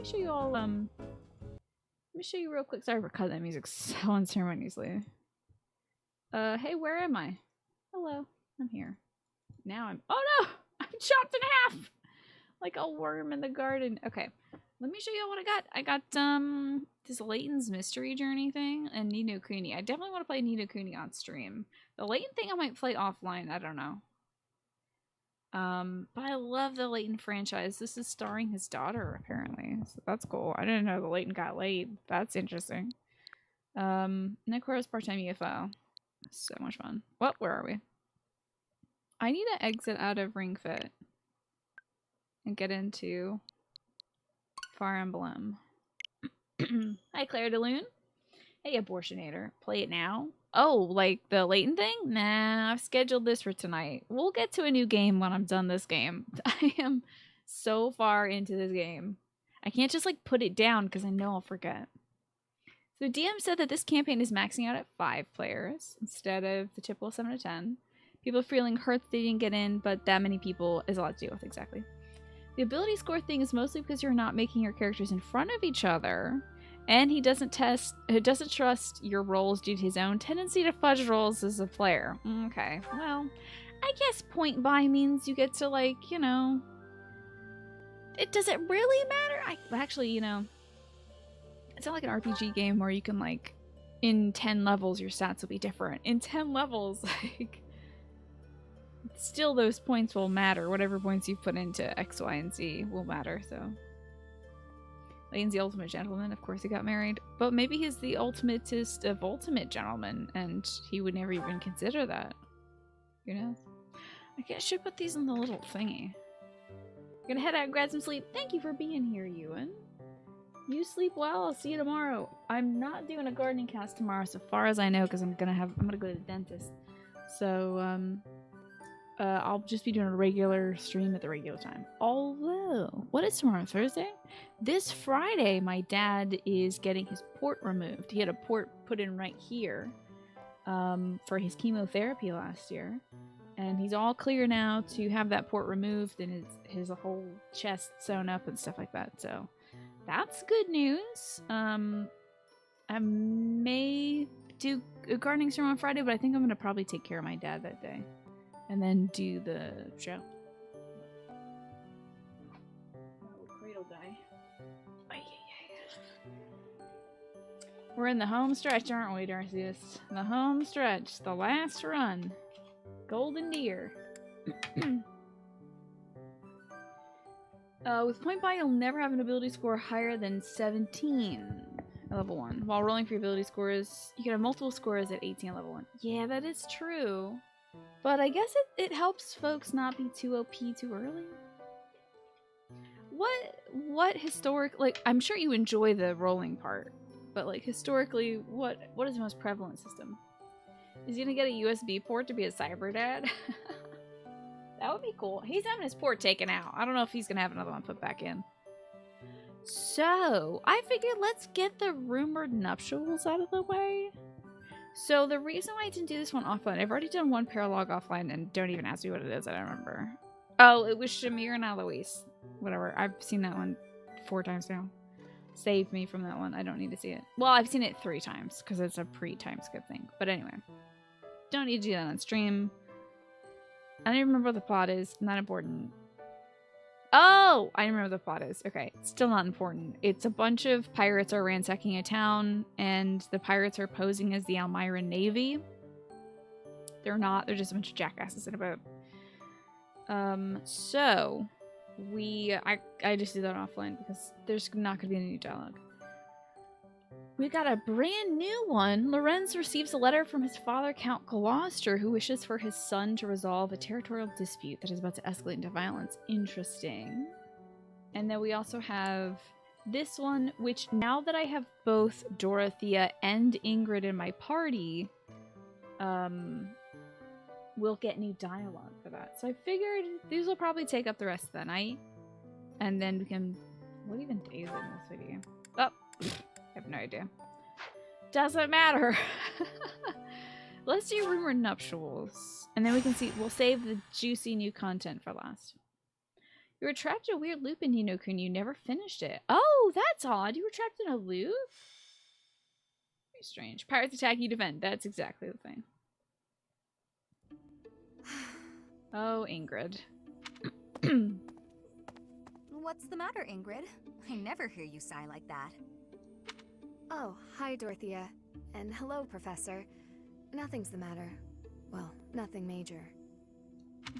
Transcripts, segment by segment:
me show you all, let me show you real quick. Sorry for cutting that music so unceremoniously. Hey, where am I? Hello, I'm here. Now I'm, oh no! I'm chopped in half! Like a worm in the garden. Okay, let me show you what I got. I got, this Layton's Mystery Journey thing and Ni no Kuni. I definitely want to play Ni no Kuni on stream. The Layton thing I might play offline, I don't know. But I love the Layton franchise. This is starring his daughter, apparently. So that's cool. I didn't know the Layton got laid. That's interesting. Necro's part-time UFO. So much fun. Well, where are we? I need to exit out of Ring Fit and get into Fire Emblem. Hi, Claire DeLune. Hey, Abortionator. Play it now? Oh, like the Layton thing? Nah, I've scheduled this for tonight. We'll get to a new game when I'm done this game. I am so far into this game. I can't just like put it down because I know I'll forget. So DM said that this campaign is maxing out at 5 players instead of the typical 7 to 10. People are feeling hurt that they didn't get in, but that many people is a lot to deal with, exactly. The ability score thing is mostly because you're not making your characters in front of each other. And he doesn't trust your rolls due to his own tendency to fudge rolls as a player. Okay, well, I guess point buy means you get to, like, you know... Does it really matter? Actually, you know... It's not like an RPG game where you can, like, in 10 levels your stats will be different. In 10 levels, like... Still those points will matter. Whatever points you put into X, Y, and Z will matter, so... Lane's the ultimate gentleman. Of course he got married. But maybe he's the ultimatest of ultimate gentlemen, and he would never even consider that. You know? I guess I should put these in the little thingy. Gonna head out and grab some sleep. Thank you for being here, Ewan. You sleep well. I'll see you tomorrow. I'm not doing a gardening cast tomorrow, so far as I know, because I'm gonna go to the dentist. So, I'll just be doing a regular stream at the regular time. Although, what is tomorrow? Thursday? This Friday, my dad is getting his port removed. He had a port put in right here for his chemotherapy last year. And he's all clear now to have that port removed and his whole chest sewn up and stuff like that. So, that's good news. I may do a gardening stream on Friday, but I think I'm going to probably take care of my dad that day. And then do the show. Oh, cradle guy. We're in the home stretch, aren't we, Darcius? The home stretch. The last run. Golden deer. With point buy, you'll never have an ability score higher than 17 at level 1. While rolling for your ability scores, you can have multiple scores at 18 at level 1. Yeah, that is true. But I guess it helps folks not be too OP too early. What historic, like, I'm sure you enjoy the rolling part, but like historically, what is the most prevalent system? Is he gonna get a USB port to be a cyber dad? That would be cool. He's having his port taken out. I don't know if he's gonna have another one put back in. So I figured let's get the rumored nuptials out of the way. So the reason why I didn't do this one offline, I've already done one paralog offline, and don't even ask me what it is, I don't remember. Oh, it was Shamir and Alois. Whatever, I've seen that one 4 times now. Save me from that one, I don't need to see it. Well, I've seen it 3 times, because it's a pre-time skip thing. But anyway, don't need to do that on stream. I don't even remember what the plot is, not important. Oh, I remember what the plot is. Okay, still not important. It's a bunch of pirates are ransacking a town, and the pirates are posing as the Almyran Navy. They're not. They're just a bunch of jackasses in a boat. So I just did that offline because there's not going to be any new dialogue. We got a brand new one. Lorenz receives a letter from his father, Count Gloucester, who wishes for his son to resolve a territorial dispute that is about to escalate into violence. Interesting. And then we also have this one, which now that I have both Dorothea and Ingrid in my party, we'll get new dialogue for that. So I figured these will probably take up the rest of the night. And then we can... What even day is it in this video? Oh! I have no idea. Doesn't matter. Let's do rumored nuptials. And then we can see, we'll save the juicy new content for last. You were trapped in a weird loop in Ninoku and you never finished it. Oh, that's odd. You were trapped in a loop? Very strange. Pirates attack, you defend. That's exactly the thing. Oh, Ingrid. What's the matter, Ingrid? I never hear you sigh like that. Oh, hi, Dorothea. And hello, Professor. Nothing's the matter. Well, nothing major.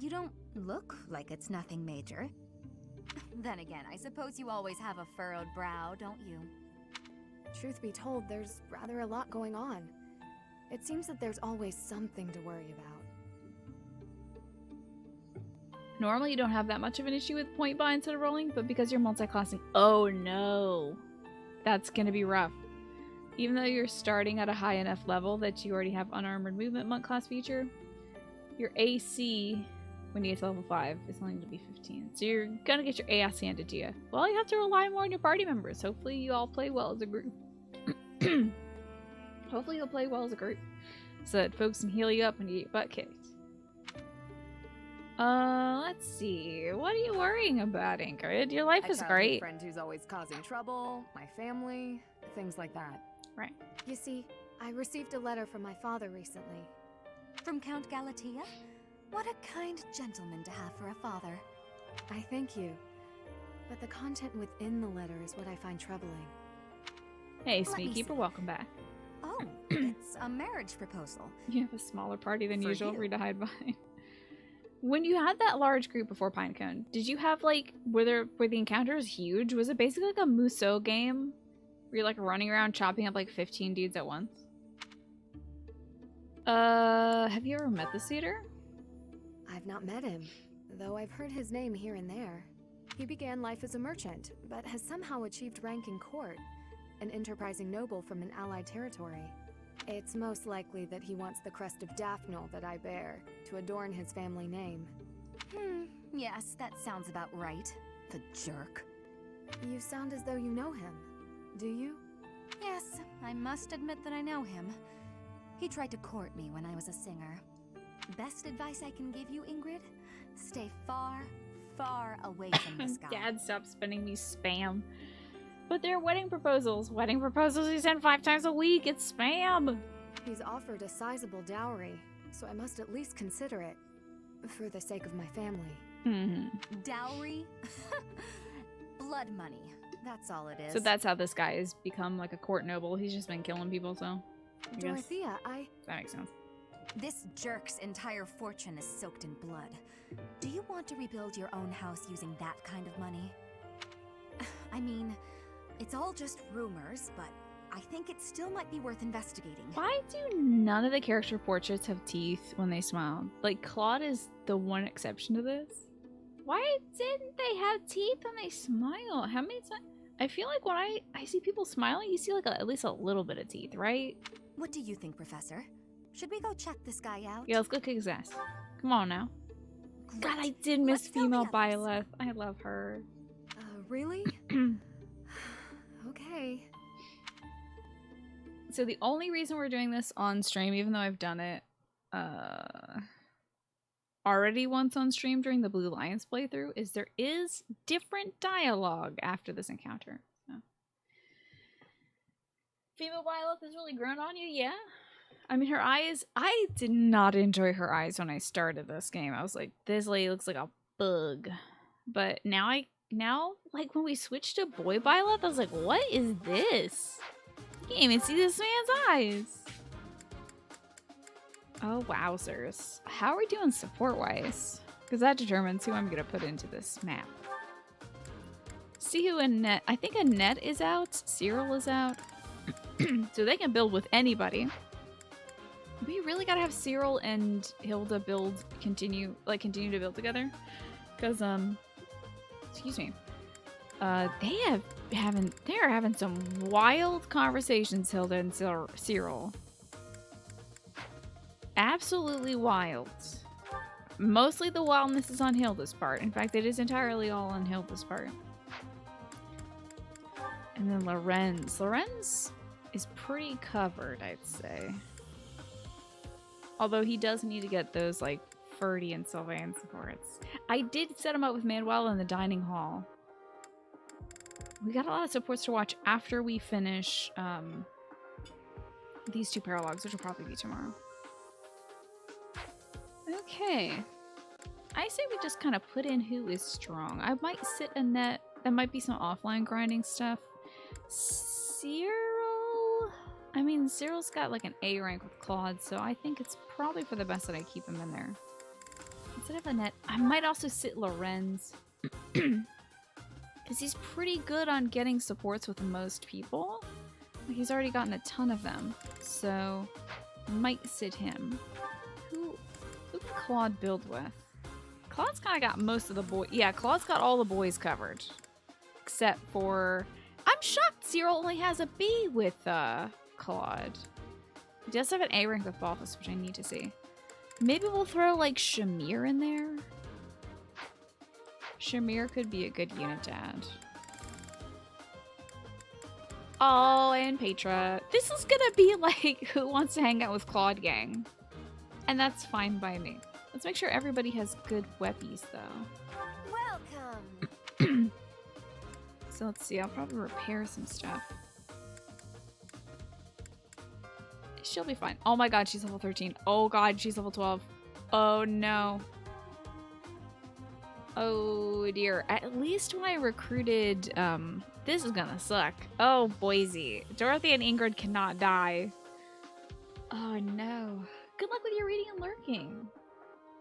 You don't look like it's nothing major. Then again, I suppose you always have a furrowed brow, don't you? Truth be told, there's rather a lot going on. It seems that there's always something to worry about. Normally you don't have that much of an issue with point buy instead of rolling, but because you're multi-classing, oh no. That's gonna be rough. Even though you're starting at a high enough level that you already have unarmored movement monk class feature, your AC when you get to level 5 is only going to be 15. So you're gonna get your AS handed to you. Well, you have to rely more on your party members. Hopefully you all play well as a group. Hopefully you'll play well as a group so that folks can heal you up when you get butt kicked. Let's see. What are you worrying about, Ingrid? Your life is great. A friend who's always causing trouble, my family, things like that. Right. You see, I received a letter from my father recently. From Count Galatea? What a kind gentleman to have for a father. I thank you. But the content within the letter is what I find troubling. Hey, Smeekeeper, welcome back. Oh, it's a marriage proposal. You have a smaller party than For usual you. for you to hide behind. When you had that large group before Pinecone, did you have like were the encounters huge? Was it basically like a Musou game? Where you're like running around chopping up like 15 dudes at once? Have you ever met the Cedar? I've not met him, though I've heard his name here and there. He began life as a merchant, but has somehow achieved rank in court, an enterprising noble from an allied territory. It's most likely that he wants the crest of Daphne that I bear to adorn his family name. Yes, that sounds about right. The jerk. You sound as though you know him. Do you? Yes, I must admit that I know him. He tried to court me when I was a singer. Best advice I can give you, Ingrid? Stay far, far away from this guy. Dad, stop spending me spam. But they're wedding proposals. Wedding proposals you send 5 times a week. It's spam. He's offered a sizable dowry, so I must at least consider it. For the sake of my family. Dowry? Blood money. That's all it is. So that's how this guy has become like a court noble. He's just been killing people, so I guess Dorothea, that makes sense. This jerk's entire fortune is soaked in blood. Do you want to rebuild your own house using that kind of money? I mean, it's all just rumors, but I think it still might be worth investigating. Why do none of the character portraits have teeth when they smile? Like, Claude is the one exception to this. Why didn't they have teeth when they smile? How many times? I feel like when I see people smiling, you see like at least a little bit of teeth, right? What do you think, Professor? Should we go check this guy out? Yeah, let's go kick his ass. Come on now. Great. God, I did miss Let's tell female the others. Byleth. I love her. really? Okay. So the only reason we're doing this on stream, even though I've done it already once on stream during the Blue Lions playthrough, is there is different dialogue after this encounter. So. Female Byleth has really grown on you, yeah? I mean, her eyes, I did not enjoy her eyes when I started this game. I was like, this lady looks like a bug. But now, like, when we switched to Boy Byleth, I was like, what is this? You can't even see this man's eyes. Oh, wowzers. How are we doing support-wise? Because that determines who I'm going to put into this map. See who Annette... I think Annette is out. Cyril is out. So they can build with anybody. We really gotta have Cyril and Hilda continue to build together. Because, excuse me. They are having some wild conversations, Hilda and Cyril. Absolutely wild. Mostly the wildness is on Hilda's part. In fact, it is entirely all on Hilda's part. And then Lorenz. Lorenz is pretty covered, I'd say. Although he does need to get those, like, Ferdy and Sylvain supports. I did set them up with Manuel in the dining hall. We got a lot of supports to watch after we finish these 2 paralogs, which will probably be tomorrow. Okay. I say we just kind of put in who is strong. I might sit a net. That might be some offline grinding stuff. Cyril? I mean, Cyril's got like an A rank with Claude, so I think it's probably for the best that I keep him in there. Instead of Annette, I might also sit Lorenz. Because he's pretty good on getting supports with most people. Like, he's already gotten a ton of them. So, might sit him. Who can Claude build with? Claude's kind of got most of the boys. Yeah, Claude's got all the boys covered. Except for... I'm shocked Cyril only has a B with Claude. He does have an A rank with Balthus, which I need to see. Maybe we'll throw, like, Shamir in there? Shamir could be a good unit to add. Oh, and Petra. This is gonna be like Who Wants to Hang Out with Claude gang. And that's fine by me. Let's make sure everybody has good weppies, though. Welcome! So let's see, I'll probably repair some stuff. She'll be fine. Oh my god, she's level 13. Oh god, she's level 12. Oh no. Oh dear. At least when I recruited, this is gonna suck. Oh, Boise. Dorothy and Ingrid cannot die. Oh no. Good luck with your reading and lurking.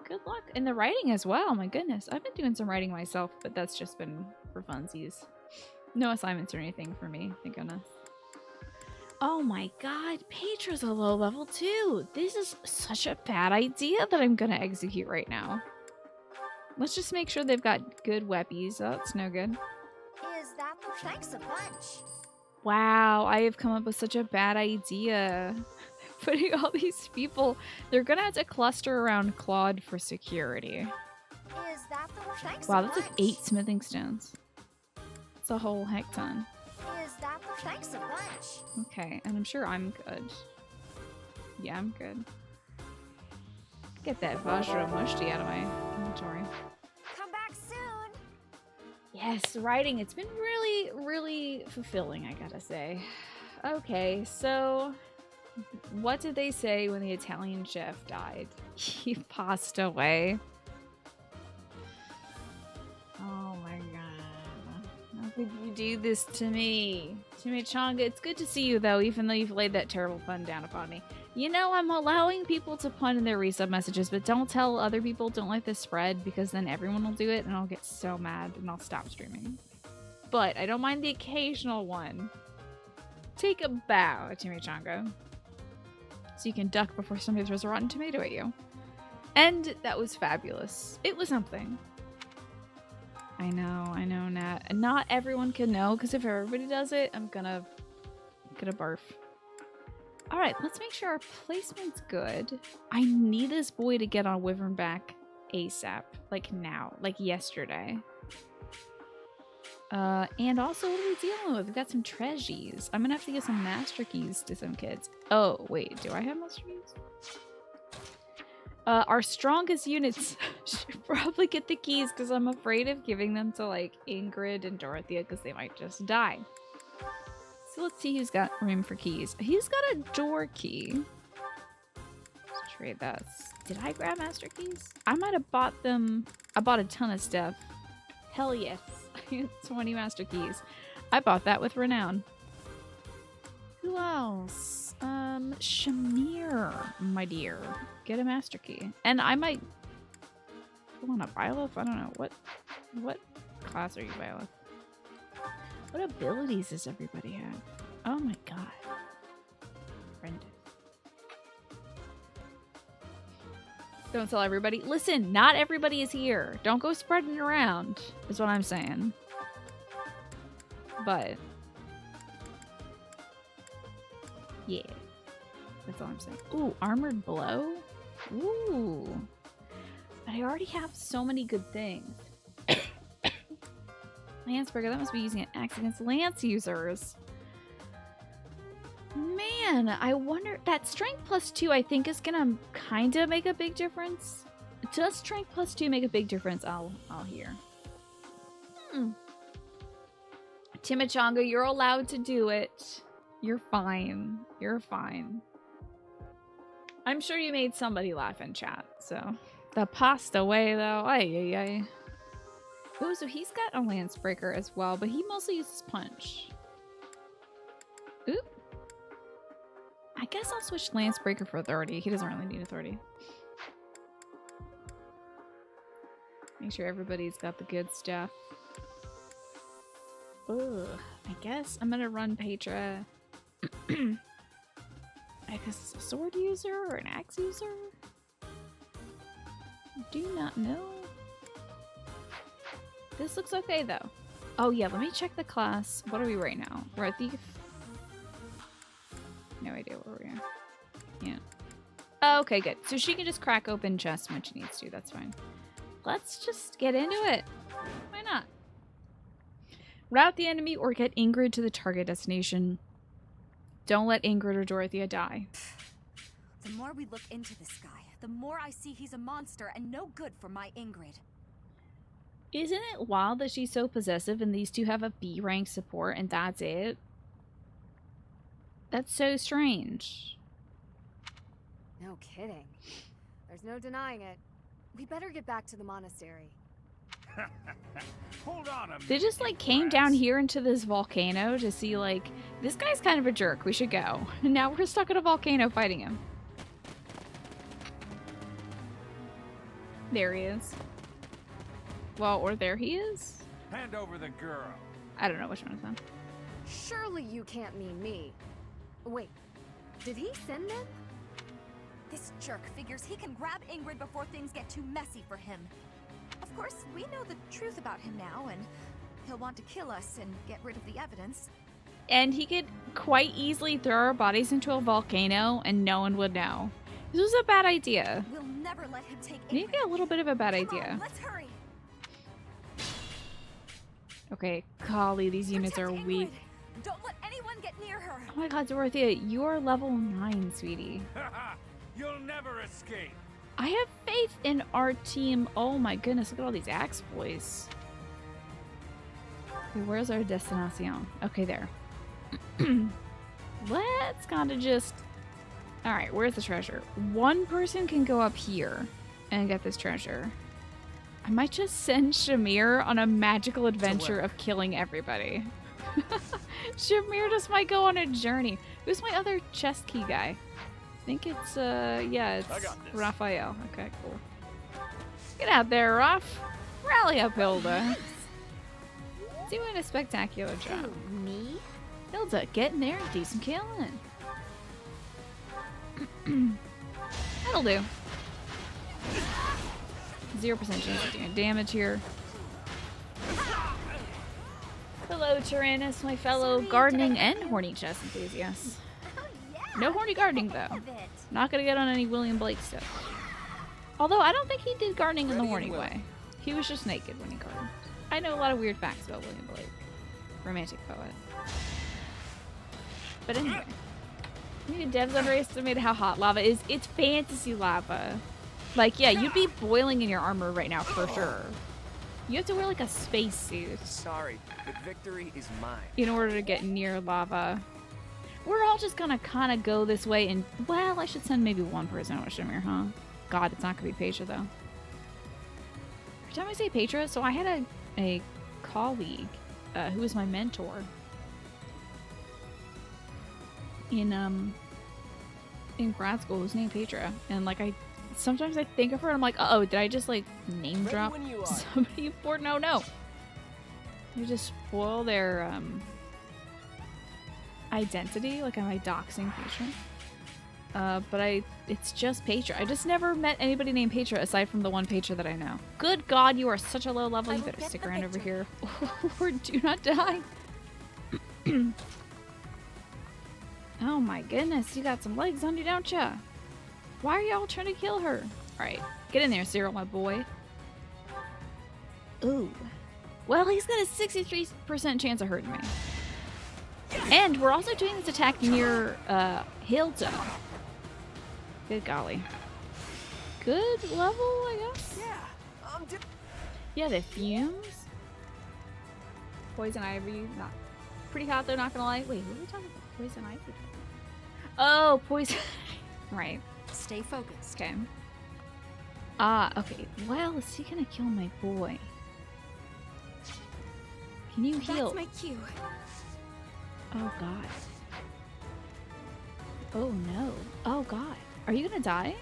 Good luck. And the writing as well, my goodness. I've been doing some writing myself, but that's just been for funsies. No assignments or anything for me, thank goodness. Oh my god, Petra's a low level too. This is such a bad idea that I'm gonna execute right now. Let's just make sure they've got good weppies. Oh, that's no good. Is that the thanks a bunch? Wow, I have come up with such a bad idea. Putting all these people, they're gonna have to cluster around Claude for security. Is that the thanks Wow, a that's bunch? like 8 smithing stones. That's a whole heck ton. Is that the thanks a bunch? Okay, and I'm sure I'm good. Yeah, I'm good. Get that Vajra Mushti out of my inventory. Come back soon! Yes, writing. It's been really, really fulfilling, I gotta say. Okay, so what did they say when the Italian chef died? He passed away. Oh my god. How could you do this to me? Chimichanga, it's good to see you though, even though you've laid that terrible pun down upon me. You know, I'm allowing people to pun in their resub messages, but don't tell other people, don't let this spread, because then everyone will do it and I'll get so mad and I'll stop streaming. But I don't mind the occasional one. Take a bow, Chimichanga. So you can duck before somebody throws a rotten tomato at you. And that was fabulous. It was something. I know, Nat. And not everyone can know, because if everybody does it, I'm gonna barf. Alright, let's make sure our placement's good. I need this boy to get on Wyvernback ASAP. Like now. Like yesterday. And also, what are we dealing with? We've got some treasures. I'm gonna have to get some master keys to some kids. Oh, wait. Do I have master keys? Our strongest units should probably get the keys, because I'm afraid of giving them to, like, Ingrid and Dorothea, because they might just die. So let's see who's got room for keys. He's got a door key. Let's trade that. Did I grab master keys? I might have bought them. I bought a ton of stuff. Hell yes. 20 master keys. I bought that with Renown. Who else? Shamir, my dear. Get a master key. And I might go on a Byleth? I don't know. What class are you Byleth? What abilities does everybody have? Oh my god. Horrendous. Don't tell everybody. Listen, not everybody is here. Don't go spreading around, is what I'm saying. But yeah. That's all I'm saying. Ooh, armored blow? Ooh. But I already have so many good things. Lanceberger, that must be using an axe against lance users. Man, I wonder... That strength +2, I think, is gonna kind of make a big difference. Does strength +2 make a big difference? I'll hear. Chimichanga, you're allowed to do it. You're fine. You're fine. I'm sure you made somebody laugh in chat, so. The pasta way, though. Ay, ay, ay. Oh, so he's got a lance breaker as well, but he mostly uses punch. Oop. I guess I'll switch lance breaker for authority. He doesn't really need authority. Make sure everybody's got the good stuff. Ugh. I guess I'm gonna run Petra. I guess it's a sword user or an axe user? Do not know. This looks okay though. Oh yeah, let me check the class. What are we right now? We're a thief. No idea where we are. Yeah. Oh, okay, good. So she can just crack open chests when she needs to. That's fine. Let's just get into it. Why not? Rout the enemy or get Ingrid to the target destination. Don't let Ingrid or Dorothea die. The more we look into this guy, the more I see he's a monster and no good for my Ingrid. Isn't it wild that she's so possessive and these two have a B rank support and that's it? That's so strange. No kidding. There's no denying it. We better get back to the monastery. Hold on a minute. They just like came down here into this volcano to see like, this guy's kind of a jerk, we should go. And now we're stuck in a volcano fighting him. There he is. Well, or there he is? Hand over the girl. I don't know which one is that. Surely you can't mean me. Wait, did he send them? This jerk figures he can grab Ingrid before things get too messy for him. Of course, we know the truth about him now, and he'll want to kill us and get rid of the evidence. And he could quite easily throw our bodies into a volcano and no one would know. This was a bad idea. We'll never let him take Ingrid. Maybe a little bit of a bad Come idea. on, let's hurry. Okay, golly, these units are Protect weak. Ingrid. Don't let anyone get near her. Oh my god, Dorothea, you're level 9, sweetie. You'll never escape. I have faith in our team. Oh my goodness, look at all these axe boys. Okay, where's our destination? Okay, there. Let's kind of just... Alright, where's the treasure? One person can go up here and get this treasure. I might just send Shamir on a magical adventure of killing everybody. Shamir just might go on a journey. Who's my other chest key guy? I think it's, yeah, it's Raphael. Okay, cool. Get out there, Raph. Rally up, Hilda. Doing a spectacular job. Me? Hilda, get in there and do some killing. That'll do. 0% chance of doing damage here. Hello, Tyrannus, my fellow gardening and horny chest enthusiasts. No horny gardening, though. Not gonna get on any William Blake stuff. Although, I don't think he did gardening in the horny way. He was just naked when he gardened. I know a lot of weird facts about William Blake. Romantic poet. But anyway. Maybe devs underestimated how hot lava is. It's fantasy lava. Like, yeah, you'd be boiling in your armor right now for sure. You have to wear like a space suit. Sorry, but victory is mine. In order to get near lava. We're all just gonna kind of go this way and, well, I should send maybe one person with Shamir, huh? God, it's not gonna be Petra, though. Every time I say Petra, so I had a colleague who was my mentor in grad school who's named Petra. And, like, sometimes I think of her and I'm like, uh-oh, did I just, like, name drop somebody important? Oh, no. You just spoil their, identity, like am I doxing Petra? But it's just Petra. I just never met anybody named Petra aside from the one Petra that I know. Good God, you are such a low level. You better stick around over here or do not die. Oh my goodness, you got some legs on you, don't ya? Why are y'all trying to kill her? Alright, get in there, Cyril, my boy. Ooh. Well, he's got a 63% chance of hurting me. And we're also doing this attack near Hilda. Good golly. good level, I guess. Yeah, Yeah, the fumes. Poison ivy, not pretty hot though, not gonna lie. Wait, what are we talking about? Poison ivy? Oh, poison. Right. Stay focused. Okay. Ah, okay. Well, is he gonna kill my boy? Can you heal? That's my cue. Oh god. Oh no. Oh god. Are you gonna die?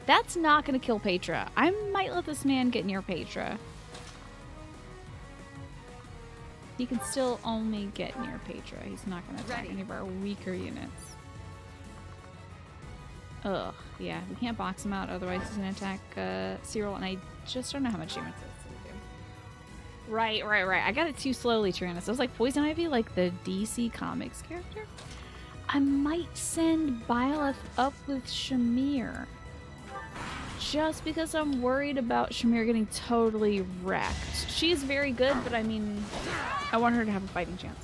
That's not gonna kill Petra. I might let this man get near Petra. He can still only get near Petra. He's not gonna attack any of our weaker units. Ugh. Yeah, we can't box him out, otherwise he's gonna attack Cyril, and I just don't know how much damage that's gonna do. Right. I got it too slowly, Tyrannus. I was like, Poison Ivy, like the DC Comics character? I might send Byleth up with Shamir. Just because I'm worried about Shamir getting totally wrecked. She's very good, but I mean, I want her to have a fighting chance.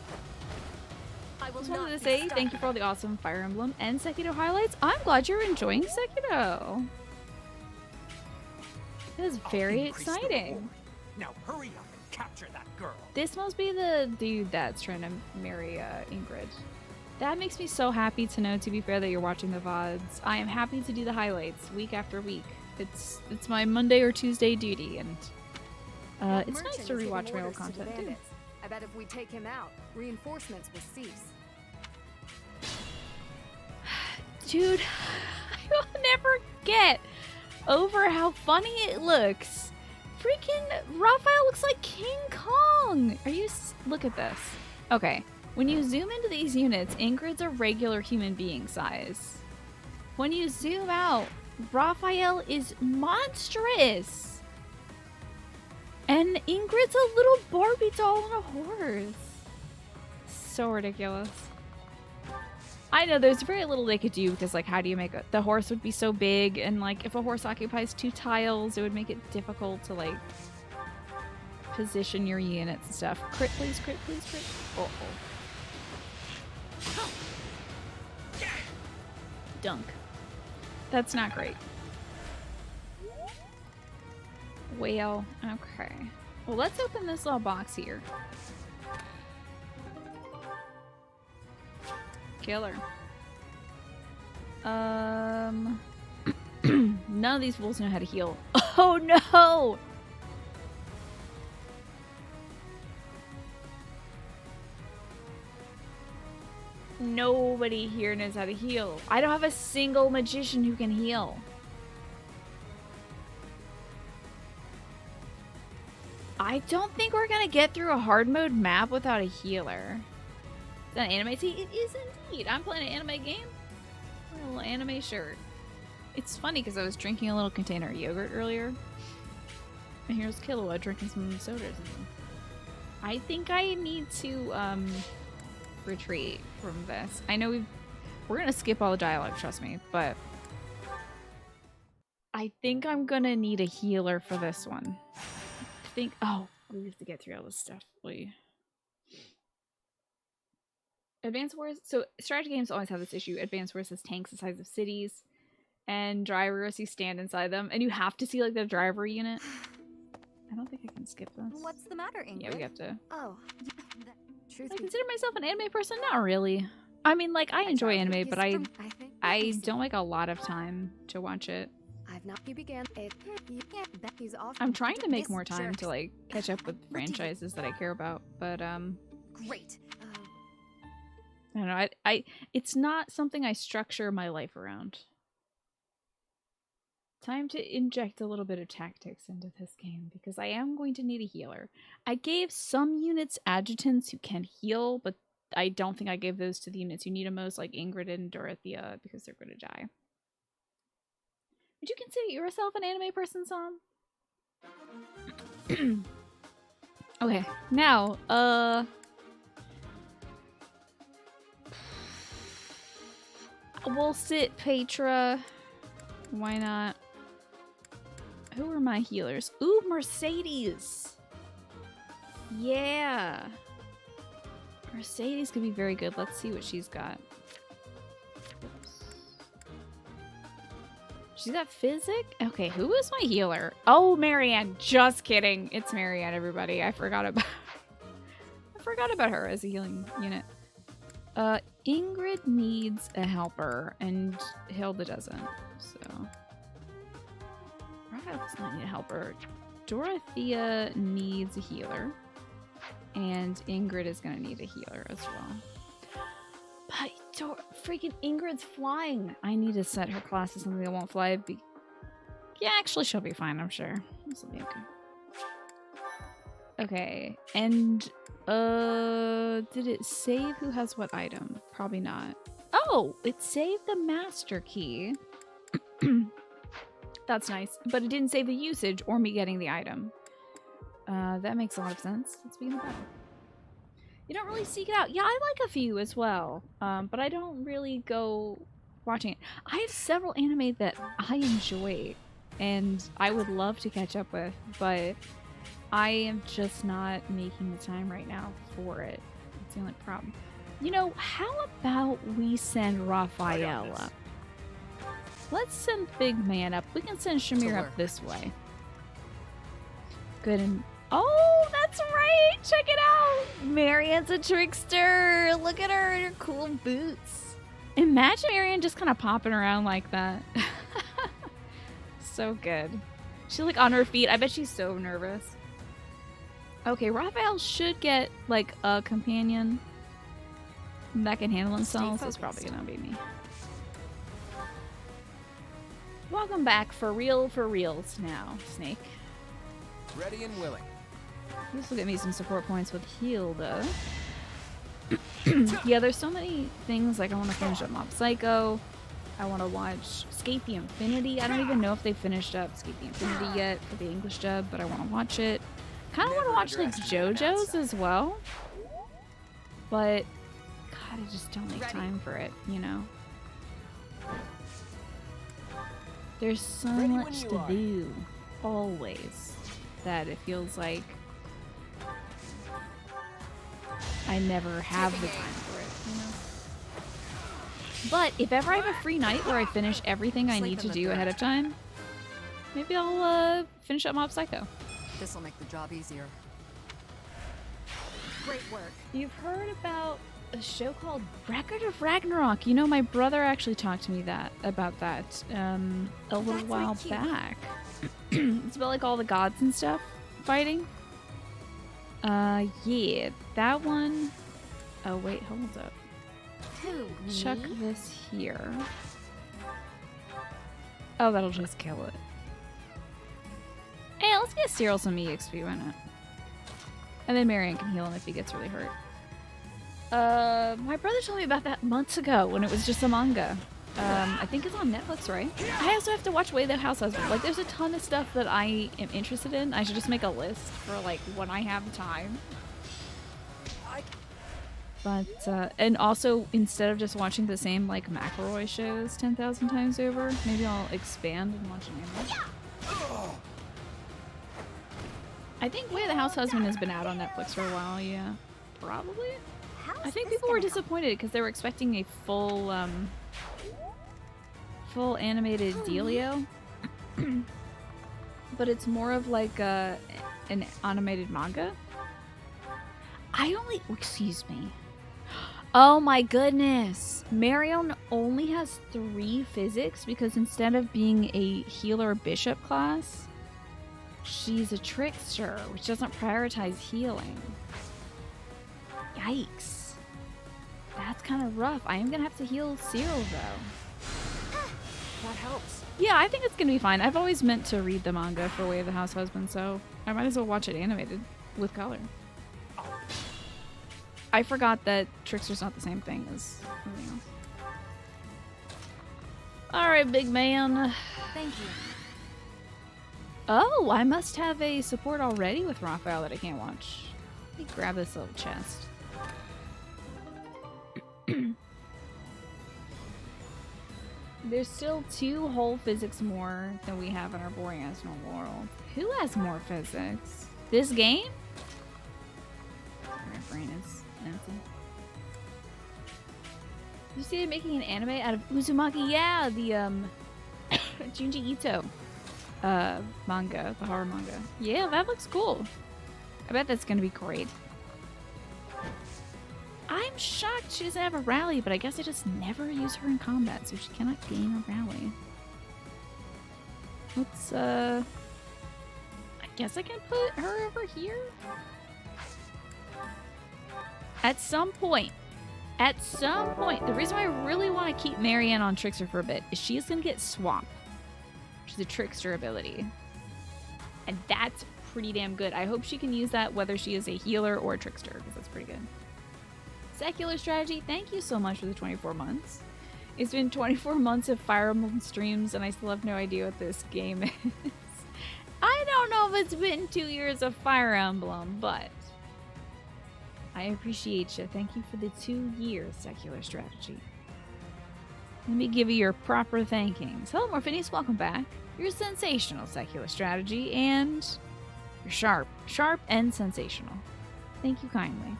I will Just not wanted to be say stopped. thank you for all the awesome Fire Emblem and Sekiro highlights. I'm glad you're enjoying Sekiro. It was very Increase the exciting. reward. Now hurry up and capture that girl. This must be the dude that's trying to marry Ingrid. That makes me so happy to know, to be fair, that you're watching the VODs. I am happy to do the highlights week after week. It's my Monday or Tuesday duty, and That it's nice merchant to is giving rewatch my old orders to the content too. bandits. I bet if we take him out, reinforcements will cease. Dude, I will never get over how funny it looks. Freaking Raphael looks like King Kong. Look at this. Okay, when you zoom into these units, Ingrid's a regular human being size. When you zoom out, Raphael is monstrous. And Ingrid's a little Barbie doll on a horse. So ridiculous. I know there's very little they could do because, like, how do you make the horse would be so big, and like if a horse occupies 2 tiles, it would make it difficult to like position your units and stuff. Crit, please, crit, please, crit. Dunk. That's not great. Well, okay. Well, let's open this little box here. Killer. None of these fools know how to heal. Oh no! Nobody here knows how to heal. I don't have a single magician who can heal. I don't think we're gonna get through a hard mode map without a healer. Is that an anime tee? It is indeed. I'm playing an anime game. A little anime shirt. It's funny because I was drinking a little container of yogurt earlier. And here's Killua drinking some sodas. I think I need to retreat from this. I know we're gonna skip all the dialogue, trust me, but I think I'm gonna need a healer for this one. Oh, we have to get through all this stuff. Advanced Wars, so strategy games always have this issue. Advanced Wars has tanks the size of cities, and drivers, you stand inside them, and you have to see like the driver unit. I don't think I can skip this. What's the matter, Ingrid? Yeah, we have to. Oh, truth I be consider myself an anime person? Not really. I mean, like, I enjoy anime, but I don't like a lot of time to watch it. I've not. You began it. He's off. I'm trying to make This more time to jerks. like catch up with franchises that I care about, but Great. I don't know. It's not something I structure my life around. Time to inject a little bit of tactics into this game because I am going to need a healer. I gave some units adjutants who can heal, but I don't think I gave those to the units who need them most, like Ingrid and Dorothea, because they're going to die. Would you consider yourself an anime person, Sam? Okay, now, we'll sit Petra. Why not? Who are my healers? Ooh, Mercedes! Yeah! Mercedes could be very good. Let's see what she's got. Oops. She's got physic? Okay, who is my healer? Oh, Marianne. Just kidding. It's Marianne, everybody. I forgot about her as a healing unit. Ingrid needs a helper, and Hilda doesn't. So Raphael does not need a helper. Dorothea needs a healer, and Ingrid is gonna need a healer as well. But freaking Ingrid's flying. I need to set her class to something that won't fly. Yeah, actually, she'll be fine. I'm sure this will be okay. Okay, and did it save who has what item? Probably not. Oh, it saved the master key. That's nice, but it didn't save the usage or me getting the item. That makes a lot of sense. Let's begin the battle. You don't really seek it out. Yeah, I like a few as well, but I don't really go watching it. I have several anime that I enjoy, and I would love to catch up with, but I am just not making the time right now for it. That's the only problem. You know, how about we send Raphael up? Let's send Big Man up. We can send Shamir up this way. Good. And oh, that's right. Check it out. Marianne's a trickster. Look at her in her cool boots. Imagine Marianne just kind of popping around like that. So good. She's like on her feet. I bet she's so nervous. Okay, Raphael should get like a companion that can handle themselves. That's probably gonna be me. Welcome back for reals now, Snake. Ready and willing. This will get me some support points with Hilda. Yeah, there's so many things. Like I want to finish up Mob Psycho. I want to watch Skate the Infinity. I don't even know if they finished up Skate the Infinity yet for the English dub, but I want to watch it. Kind of want to watch like JoJo's as well, but God, I just don't make time for it, you know? There's so much to do, always, that it feels like I never have the time for it, you know? But if ever I have a free night where I finish everything I need to do ahead of time, maybe I'll finish up Mob Psycho. This'll make the job easier. Great work. You've heard about a show called Record of Ragnarok. You know, my brother actually talked to me about that a little while back. It's about like all the gods and stuff fighting. Yeah, that one. Oh wait, hold up. Chuck this here. Oh, that'll just kill it. Hey, let's get Cyril some EXP, why not? And then Marianne can heal him if he gets really hurt. My brother told me about that months ago when it was just a manga. I think it's on Netflix, right? I also have to watch Way the House Husband. Like, there's a ton of stuff that I am interested in. I should just make a list for, like, when I have time. But, and also, instead of just watching the same, like, McElroy shows 10,000 times over, maybe I'll expand and watch an anime. I think Way the House Husband has been out on Netflix for a while, yeah. Probably? I think people were disappointed because they were expecting a full animated dealio. But it's more of like an animated manga. Excuse me. Oh my goodness. Marion only has 3 physics because instead of being a healer bishop class, she's a trickster, which doesn't prioritize healing. Yikes. That's kind of rough. I am going to have to heal Cyril, though. That helps. Yeah, I think it's going to be fine. I've always meant to read the manga for Way of the House Husband, so I might as well watch it animated with color. I forgot that Trickster's not the same thing as everything else. Alright, big man. Thank you. Oh, I must have a support already with Raphael that I can't watch. Let me grab this little chest. There's still 2 whole physics more than we have in our boring ass normal world. Who has more physics? This game? My brain is empty. You see they're making an anime out of Uzumaki? Yeah, the Junji Ito manga, the horror manga. Yeah, that looks cool. I bet that's gonna be great. I'm shocked she doesn't have a rally, but I guess I just never use her in combat, so she cannot gain a rally. Let's, I guess I can put her over here? At some point, the reason why I really want to keep Marianne on Trickster for a bit is she's going to get Swamp, which is a Trickster ability. And that's pretty damn good. I hope she can use that whether she is a healer or a Trickster, because that's pretty good. Secular Strategy, thank you so much for the 24 months. It's been 24 months of Fire Emblem streams, and I still have no idea what this game is. I don't know if it's been 2 years of Fire Emblem, but I appreciate you. Thank you for the 2 years, Secular Strategy. Let me give you your proper thankings. Hello, Morphinius, welcome back. You're sensational, Secular Strategy, and you're sharp. Sharp and sensational. Thank you kindly.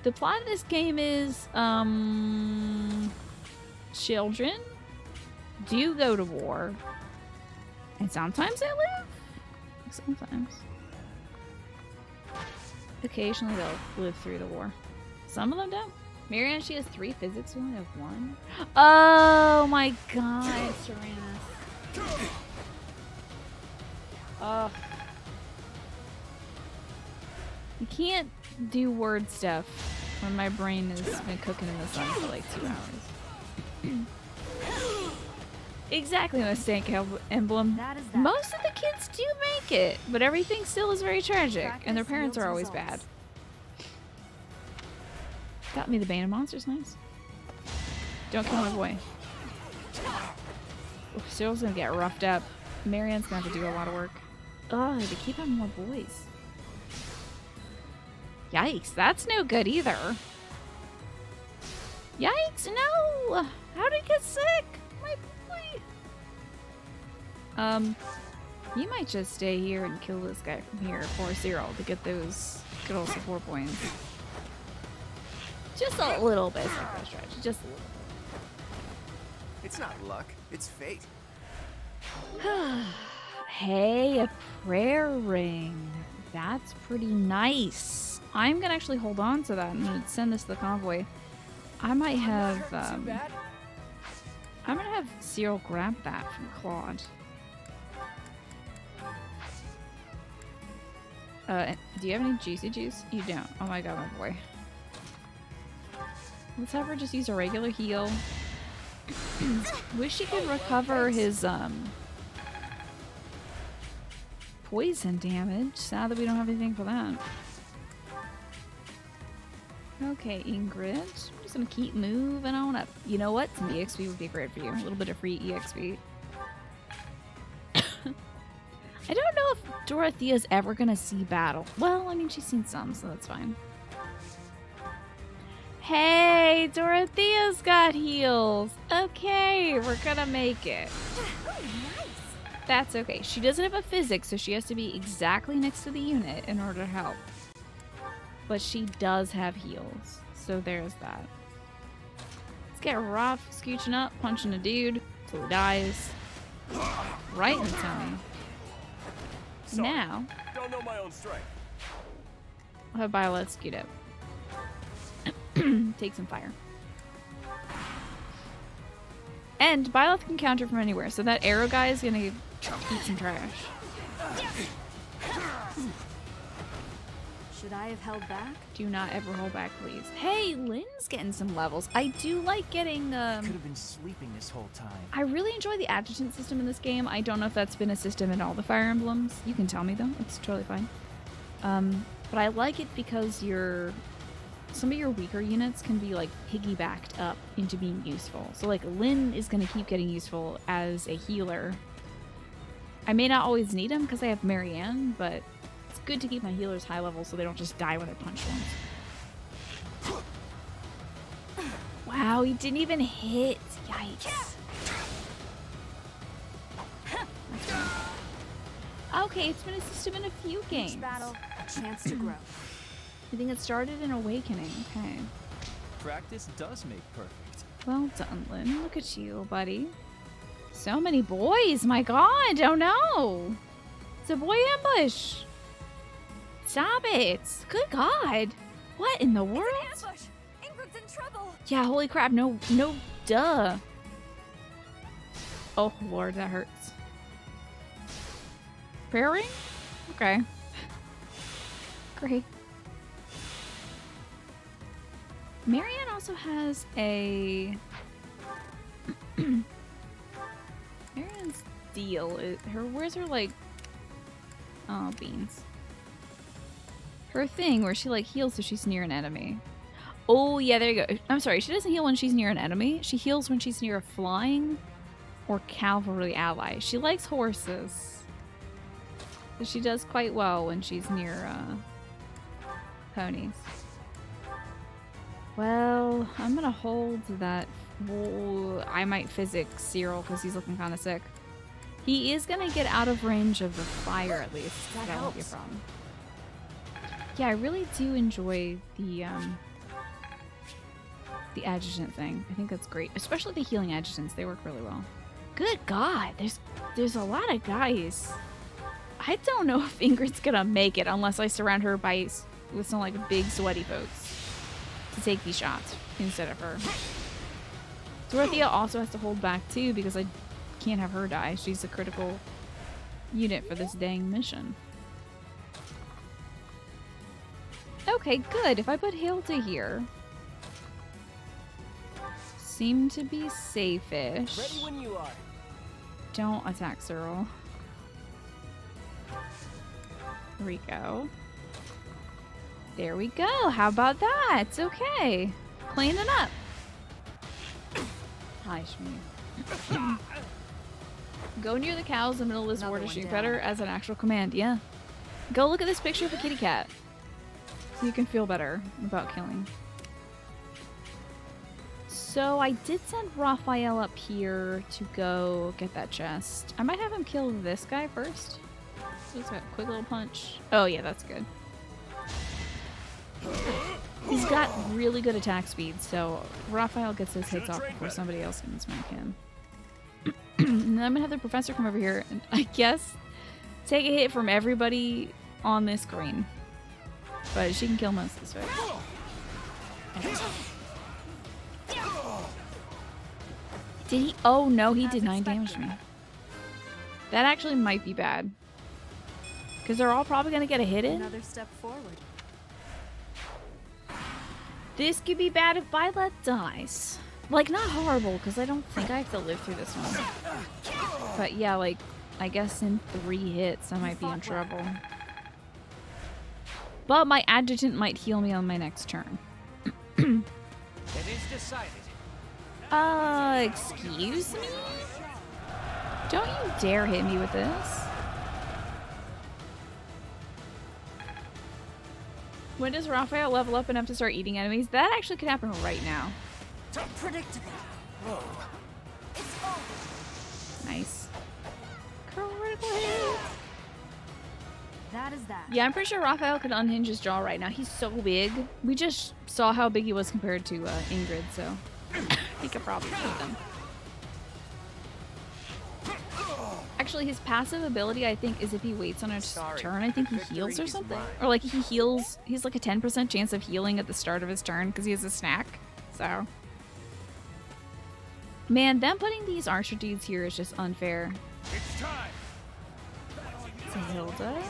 The plot of this game is, children do go to war, and sometimes they live. Sometimes. Occasionally they'll live through the war. Some of them don't. Marianne, she has 3 physics, we only have 1. Oh my god, Serenus. Oh. You can't do word stuff when my brain has been cooking in the sun for like 2 hours. Exactly, Mustang Emblem. Most of the kids do make it, but everything still is very tragic, and their parents are always bad. Got me the Bane of Monsters, nice. Don't kill my boy. Oof, Cyril's gonna get roughed up. Marianne's gonna have to do a lot of work. Ugh, they keep having more boys. Yikes, that's no good either. Yikes, no! How did he get sick? My boy. You might just stay here and kill this guy from here for Cyril to get those good old support points. Just a little bit, Psycho Strategy, just a little bit. It's not luck, it's fate. Hey, a prayer ring. That's pretty nice. I'm gonna actually hold on to that and send this to the convoy. I might have, I'm gonna have Cyril grab that from Claude. Do you have any juicy juice? You don't. Oh my god, my boy. Let's have her just use a regular heal. Wish she could recover his, poison damage. Sad that we don't have anything for that. Okay, Ingrid. I'm just gonna keep moving on up. You know what? Some EXP would be great for you. A little bit of free EXP. I don't know if Dorothea's ever gonna see battle. Well, I mean, she's seen some, so that's fine. Hey, Dorothea's got heals. Okay, we're gonna make it. That's okay. She doesn't have a physics, so she has to be exactly next to the unit in order to help. But she does have heals, so there's that. Let's get rough, scooching up, punching a dude till he dies. Right in the tummy. Sorry, Now, don't know my own strength. I'll have Violet scoot up. Take some fire. And Violet can counter from anywhere, so that arrow guy is gonna eat some trash. Should I have held back? Do not ever hold back, please. Hey, Lynn's getting some levels. I do like getting, Could have been sleeping this whole time. I really enjoy the adjutant system in this game. I don't know if that's been a system in all the Fire Emblems. You can tell me, though. It's totally fine. But I like it because some of your weaker units can be, like, piggybacked up into being useful. So, like, Lynn is going to keep getting useful as a healer. I may not always need him because I have Marianne, but it's good to keep my healers high level so they don't just die when I punch once. Wow, he didn't even hit. Yikes. Okay, it's been a system in a few games. Each battle, a chance to grow. I think it started in Awakening. Okay. Practice does make perfect. Well done, Lynn. Look at you, buddy. So many boys. My god. Oh no. It's a boy ambush. Stop it. Good god. What in the world? It's an ambush! Ingrid's in trouble! Yeah, holy crap. No, duh. Oh, Lord, that hurts. Prayer ring? Okay. Great. Marianne also has a... Marianne's deal is... Where's her, like... Oh, beans. Her thing where she, like, heals if she's near an enemy. Oh, yeah, there you go. I'm sorry, she doesn't heal when she's near an enemy. She heals when she's near a flying or cavalry ally. She likes horses. So she does quite well when she's near ponies. Well, I'm gonna hold that. Whoa, I might physic Cyril because he's looking kind of sick. He is gonna get out of range of the fire at least. That won't be a problem. Yeah, I really do enjoy the adjutant thing. I think that's great, especially the healing adjutants. They work really well. Good God, there's a lot of guys. I don't know if Ingrid's gonna make it unless I surround her with some like big sweaty folks to take these shots instead of her. Dorothea also has to hold back too because I can't have her die. She's a critical unit for this dang mission. Okay, good. If I put Hilda here, seem to be safe-ish. Ready when you are. Don't attack Cyril. Rico. There we go. How about that? It's okay. Cleaning up. Hi, Shmi. Go near the cows in the middle of this war to shoot better as an actual command. Yeah. Go look at this picture of a kitty cat. So you can feel better about killing. So I did send Raphael up here to go get that chest. I might have him kill this guy first. Just a quick little punch. Oh yeah, that's good. He's got really good attack speed, so Raphael gets his hits off before somebody else can smack him. And then I'm gonna have the professor come over here and I guess take a hit from everybody on this screen. But she can kill most of this fight. Did he? Oh no, he did 9 damage to me. That actually might be bad. Because they're all probably going to get a hit in. Another step forward. This could be bad if Violet dies. Like, not horrible, because I don't think I have to live through this one. But yeah, like, I guess in 3 hits I might be in trouble. But my adjutant might heal me on my next turn. It is decided. Excuse me? Don't you dare hit me with this. When does Raphael level up enough to start eating enemies? That actually could happen right now. Predictable. It's over. Nice. Critical hit. That is that. Yeah, I'm pretty sure Raphael could unhinge his jaw right now. He's so big. We just saw how big he was compared to Ingrid, so he could probably beat them. Actually, his passive ability, I think, is if he waits on a turn, I think he heals or something. Or like he heals, he's like a 10% chance of healing at the start of his turn because he has a snack. So. Man, them putting these archer dudes here is just unfair. It's time. To Hilda.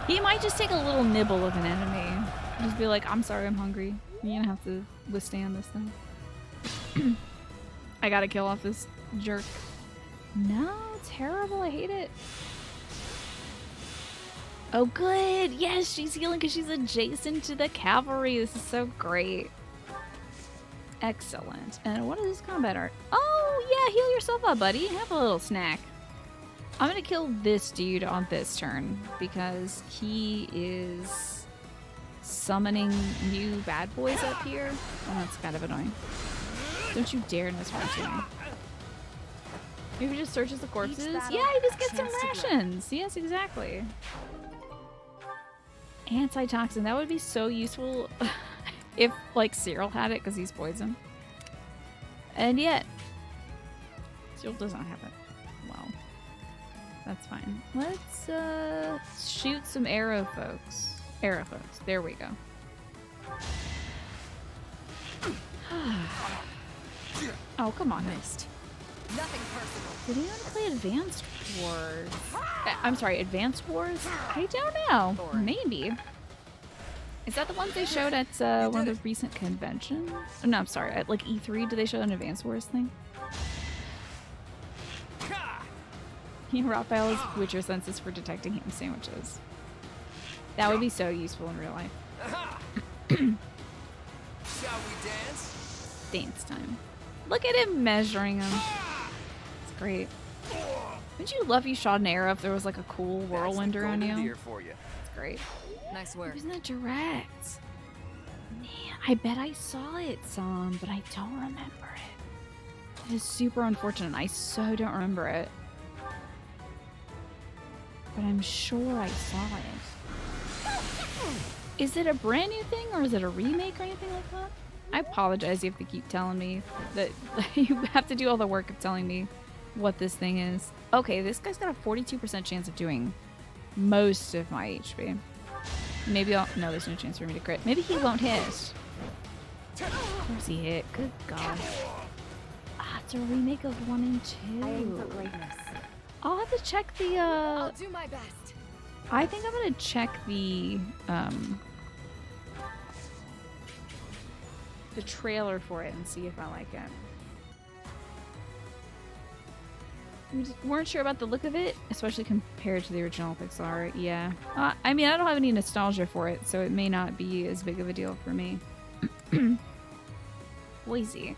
He might just take a little nibble of an enemy. Just be like, I'm sorry, I'm hungry. You're gonna have to withstand this thing. I gotta kill off this jerk. No, terrible. I hate it. Oh, good. Yes, she's healing because she's adjacent to the cavalry. This is so great. Excellent. And what is this combat art? Oh, yeah, heal yourself up, buddy. Have a little snack. I'm going to kill this dude on this turn because he is summoning new bad boys up here. And that's kind of annoying. Don't you dare mismatch me. Maybe he just searches the corpses? Yeah, he just gets some rations. Yes, exactly. Antitoxin. That would be so useful if, like, Cyril had it because he's poison. And yet, Still does not have it. Wow. That's fine. Let's shoot some arrow folks. Arrow folks. There we go. Oh, come on. Missed. Nothing personal. Did anyone play Advanced Wars? I'm sorry, Advanced Wars? I don't know. Maybe. Is that the ones they showed at one of the recent conventions? Oh, no, I'm sorry. At like E3, did they show an Advanced Wars thing? Raphael's Witcher senses for detecting ham sandwiches. That would be so useful in real life. Shall we dance? Dance time. Look at him measuring them. It's great. Wouldn't you love you shot an arrow if there was like a cool whirlwind around you? Deer for you. It's great. Nice work. Isn't that direct? Man, I bet I saw it some, but I don't remember it. It is super unfortunate. I so don't remember it. But I'm sure I saw it. Is it a brand new thing or is it a remake or anything like that? I apologize, you have to keep telling me that you have to do all the work of telling me what this thing is. Okay, this guy's got a 42% chance of doing most of my HP. Maybe I'll... No, there's no chance for me to crit. Maybe he won't hit. Of course he hit. Good God. Ah, it's a remake of 1 and 2. I aim for greatness. I'll have to check the, I'll do my best. I think I'm gonna check the trailer for it and see if I like it. We just weren't sure about the look of it, especially compared to the original pixel art. Yeah. I mean, I don't have any nostalgia for it, so it may not be as big of a deal for me. Lazy.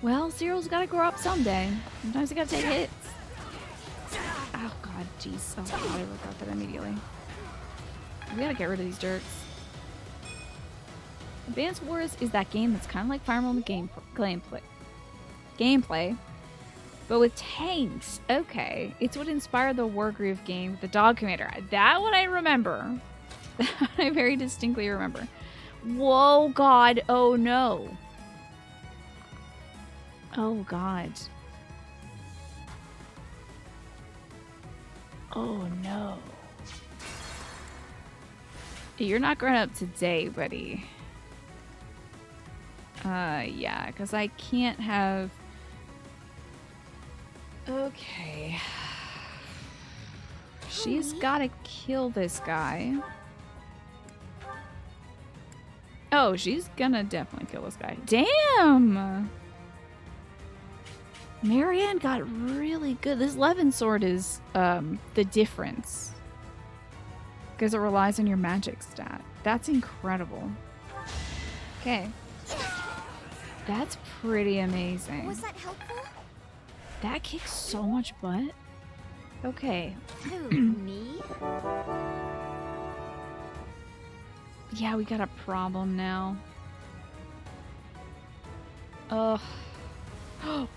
Well, Cyril's gotta grow up someday. Sometimes you gotta take hits. Oh god, jeez. Oh god, I regret that immediately. We gotta get rid of these jerks. Advanced Wars is that game that's kind of like Fire Emblem gameplay, but with tanks. Okay, it's what inspired the Wargroove game with the Dog Commander. That one I remember. That I very distinctly remember. Whoa, god. Oh no. Oh god. Oh no. You're not growing up today, buddy. Yeah, because I can't have... Okay. She's gotta kill this guy. Oh, she's gonna definitely kill this guy. Damn! Marianne got really good. This Levin sword is the difference. Because it relies on your magic stat. That's incredible. Okay. That's pretty amazing. Was that helpful? That kicks so much butt. Okay. Who, me? Yeah, we got a problem now. Ugh.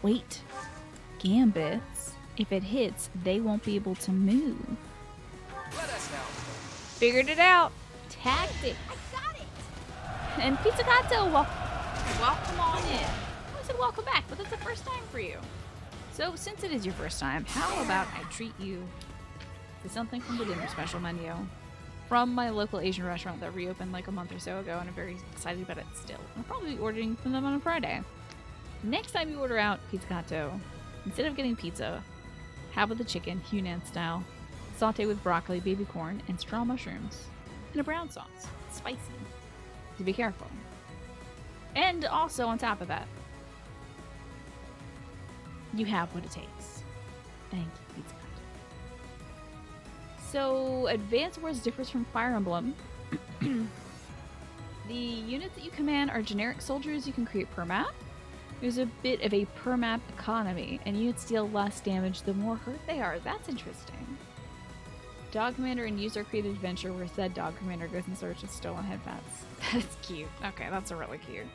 Wait. Gambits. If it hits, they won't be able to move. Let us help. Figured it out. Tactics. I got it! And Pizzicato, welcome on in. I said welcome back, but that's the first time for you. So, since it is your first time, how about I treat you to something from the dinner special menu from my local Asian restaurant that reopened like a month or so ago, and I'm very excited about it still. I'll probably be ordering from them on a Friday. Next time you order out Pizzicato, instead of getting pizza, have with the chicken, Hunan style, saute with broccoli, baby corn, and straw mushrooms in a brown sauce. Spicy. So be careful. And also, on top of that, you have what it takes. Thank you, Pizzicato. So, Advanced Wars differs from Fire Emblem. The units that you command are generic soldiers you can create per map. There's a bit of a per map economy, and units deal less damage the more hurt they are. That's interesting. Dog Commander and user created adventure where said Dog Commander goes in search of stolen headbats. That's cute. Okay, that's a really cute.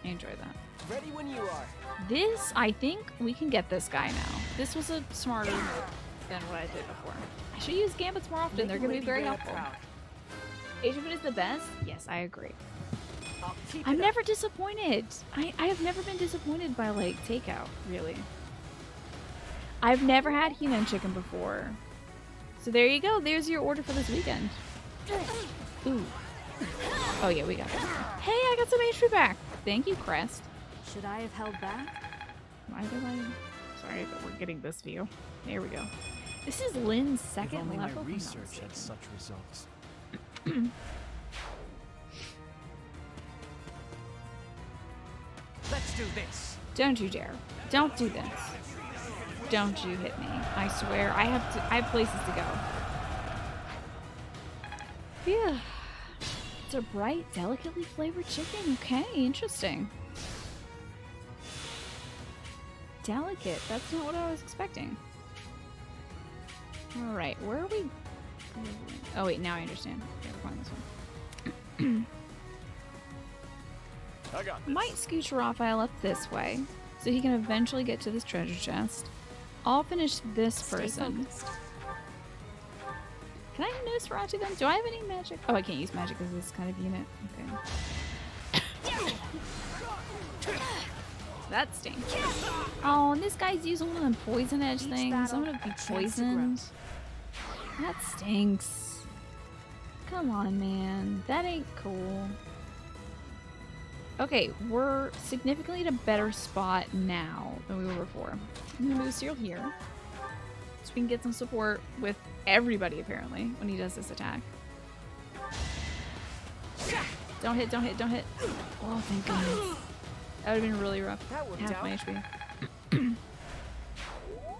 I enjoy that. Ready when you are. This, I think we can get this guy now. This was a smarter move than what I did before. I should use gambits more often. They're going to be very helpful. Asian is the best? Yes, I agree. I'll keep I'm it up. never disappointed. I have never been disappointed by, like, takeout, really. I've never had human chicken before. So there you go. There's your order for this weekend. Ooh. Oh yeah, we got it. Hey, I got some HP back. Thank you, Crest. Should I have held back? Why did I? Sorry, but we're getting this view. There we go. This is Lynn's If second only my level. if I'm not research had mistaken. such results. Let's do this. Don't you dare. Don't do this. Don't you hit me. I swear. I have places to go. Yeah. It's a bright, delicately flavored chicken. Okay, interesting. Delicate. That's not what I was expecting. Alright, where are we? Oh wait, now I understand. Okay, we're going this one. I got this. Might scooch Raphael up this way, so he can eventually get to this treasure chest. I'll finish this Stay person. focused. Can I use Nosferatu then? Do I have any magic? Oh, I can't use magic as this kind of unit. Okay. That stinks. Oh, and this guy's using one of them poison edge Each things. battle, I'm gonna be a chance to poisoned. That stinks. Come on, man. That ain't cool. Okay, we're significantly in a better spot now than we were before. I'm gonna move Cyril here, so we can get some support with everybody, apparently, when he does this attack. Don't hit, don't hit, don't hit. Oh, thank goodness. That would have been really rough. That worked Half out. my HP.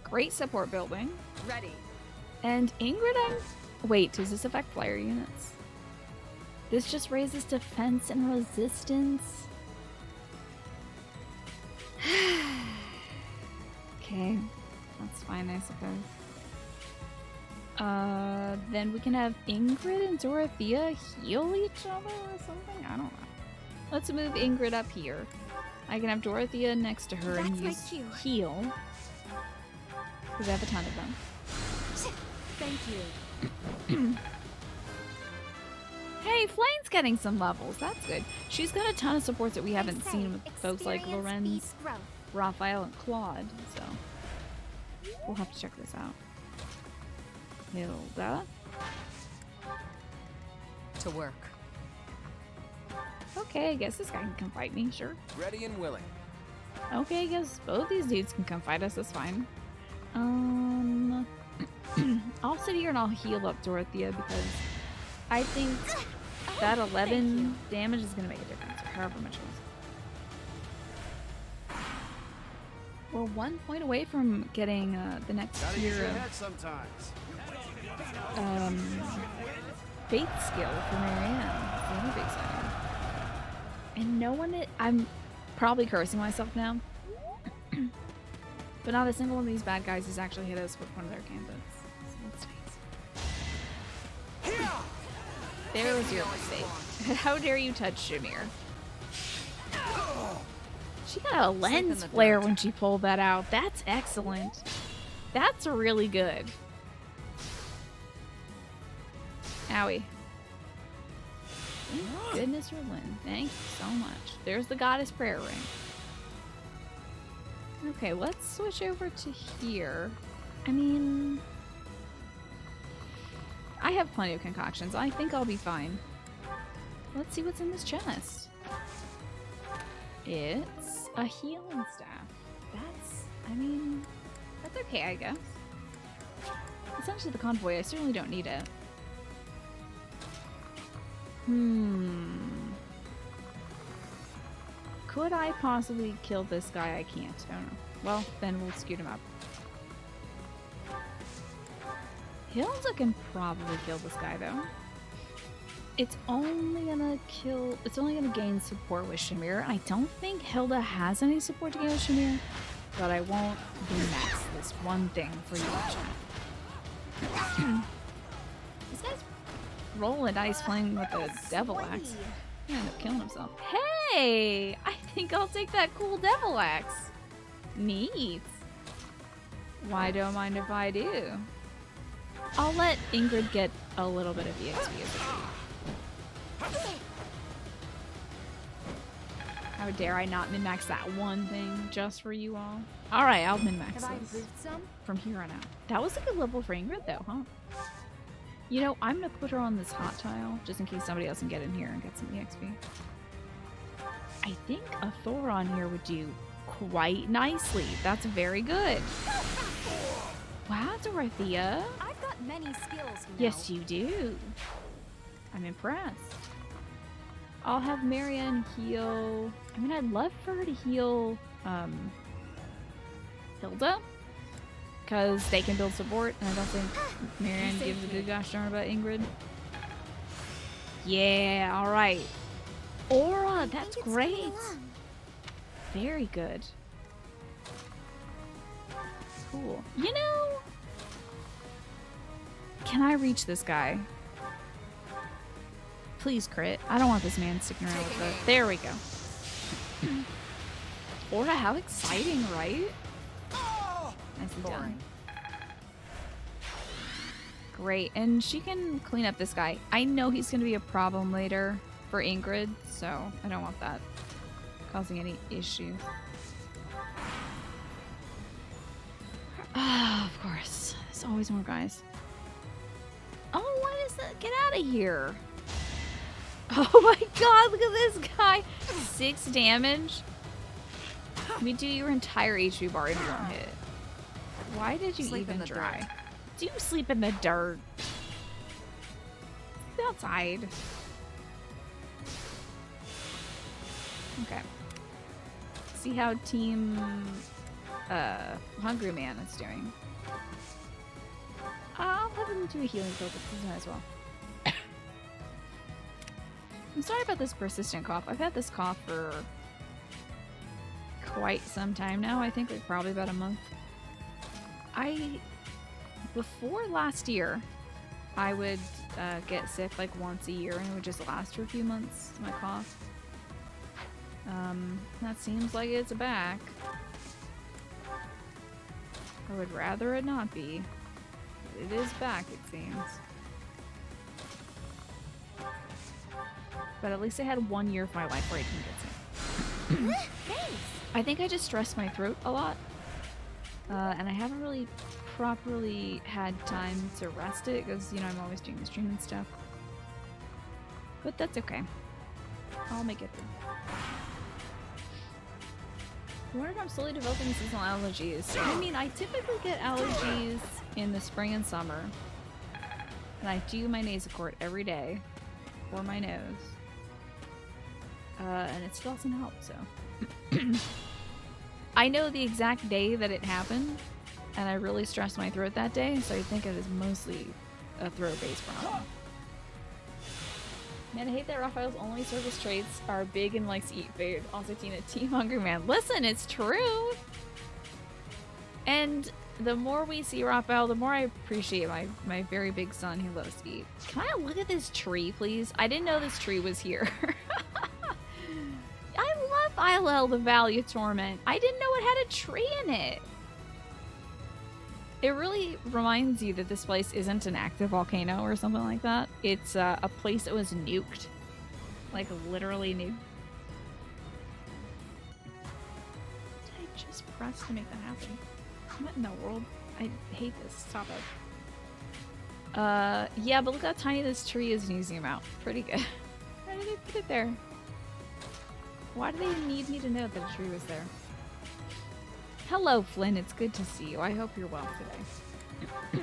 Great support building. Ready. And Ingrid, wait, does this affect flyer units? This just raises defense and resistance. Okay, that's fine, I suppose. Then we can have Ingrid and Dorothea heal each other or something? I don't know. Let's move Ingrid up here. I can have Dorothea next to her and That's my use cue. heal. Because I have a ton of them. Thank you. Hey, Flane's getting some levels. That's good. She's got a ton of supports that we haven't They seen say with folks like experience Lorenz, beats growth. Raphael, and Claude. So we'll have to check this out. Hilda. To work. Okay, I guess this guy can come fight me. Sure. Ready and willing. Okay, I guess both these dudes can come fight us. That's fine. I'll sit here and I'll heal up Dorothea because I think that 11 damage is gonna make a difference, or however much it was. We're 1 point away from getting the next Gotta use tier your of head sometimes. fate skill for Marianne. It's really big exciting. And no one, I'm probably cursing myself now, but not a single one of these bad guys has actually hit us with one of their gambits. So that's nice. There was your mistake. How dare you touch Shamir? She got a lens the flare dirt. when she pulled that out. That's excellent. That's really good. Owie. Thank goodness you're Lynn. Thank you so much. There's the goddess prayer ring. Okay, let's switch over to here. I mean, I have plenty of concoctions. I think I'll be fine. Let's see what's in this chest. It's a healing staff. That's okay, I guess. Essentially the convoy, I certainly don't need it. Could I possibly kill this guy? I can't. I don't know. Well, then we'll scoot him up. Hilda can probably kill this guy though. It's only gonna gain support with Shamir. I don't think Hilda has any support to gain with Shamir, but I won't max this one thing for you, chat. This guy's rolling dice playing with a devil axe. He'll end up killing himself. Hey! I think I'll take that cool devil axe. Neat. Why don't mind if I do? I'll let Ingrid get a little bit of EXP as well. How dare I not min-max that one thing just for you all? Alright, I'll min-max Have I this improved some? from here on out. That was a good level for Ingrid though, huh? You know, I'm gonna put her on this hot tile just in case somebody else can get in here and get some EXP. I think a Thor on here would do quite nicely. That's very good. Wow, Dorothea. I've got many skills, you know. Yes, you do. I'm impressed. I'll have Marianne heal. I mean, I'd love for her to heal Hilda, because they can build support, and I don't think Marianne gives a good gosh darn about Ingrid. Yeah, all right. Aura, that's great. Very good. Cool. You know, can I reach this guy? Please crit. I don't want this man sticking around with the... There we go. Aura, how exciting, right? Nicely done. Great. And she can clean up this guy. I know he's going to be a problem later for Ingrid, so I don't want that causing any issues. Ah, of course. There's always more guys. Oh, what is that? Get out of here. Oh my god, look at this guy. 6 damage. Let me do your entire HP bar in one hit. Why did you Sleep in even the try? dirt. Do you sleep in the dirt? Sleep outside. Okay. See how Team Hungry Man is doing. I'll have him do a healing focus as well. I'm sorry about this persistent cough. I've had this cough for quite some time now. I think like probably about a month. Before last year, I would get sick like once a year and it would just last for a few months, my cough. That seems like it's back. I would rather it not be. It is back, it seems. But at least I had 1 year of my life where I didn't get sick. I think I just stressed my throat a lot. And I haven't really properly had time to rest it because, you know, I'm always doing the stream and stuff. But that's okay. I'll make it through. I wonder if I'm slowly developing seasonal allergies. I mean, I typically get allergies in the spring and summer. And I do my Nasacort every day for my nose. And it still doesn't help, so. I know the exact day that it happened, and I really stressed my throat that day, so I think it is mostly a throat-based problem. Man, I hate that Raphael's only service traits are big and likes to eat food. Also, Team Hungry Man. Listen, it's true! And the more we see Raphael, the more I appreciate my very big son who loves to eat. Can I look at this tree, please? I didn't know this tree was here. I love Islel, the Valley of Torment. I didn't know it had a tree in it. It really reminds you that this place isn't an active volcano or something like that. It's a place that was nuked. Like, literally nuked. What did I just press to make that happen? What in the world? I hate this. Stop it. Yeah, but look how tiny this tree is when you zoom out. Pretty good. Why did they put it there? Why do they need me to know that a tree was there? Hello, Flynn. It's good to see you. I hope you're well today.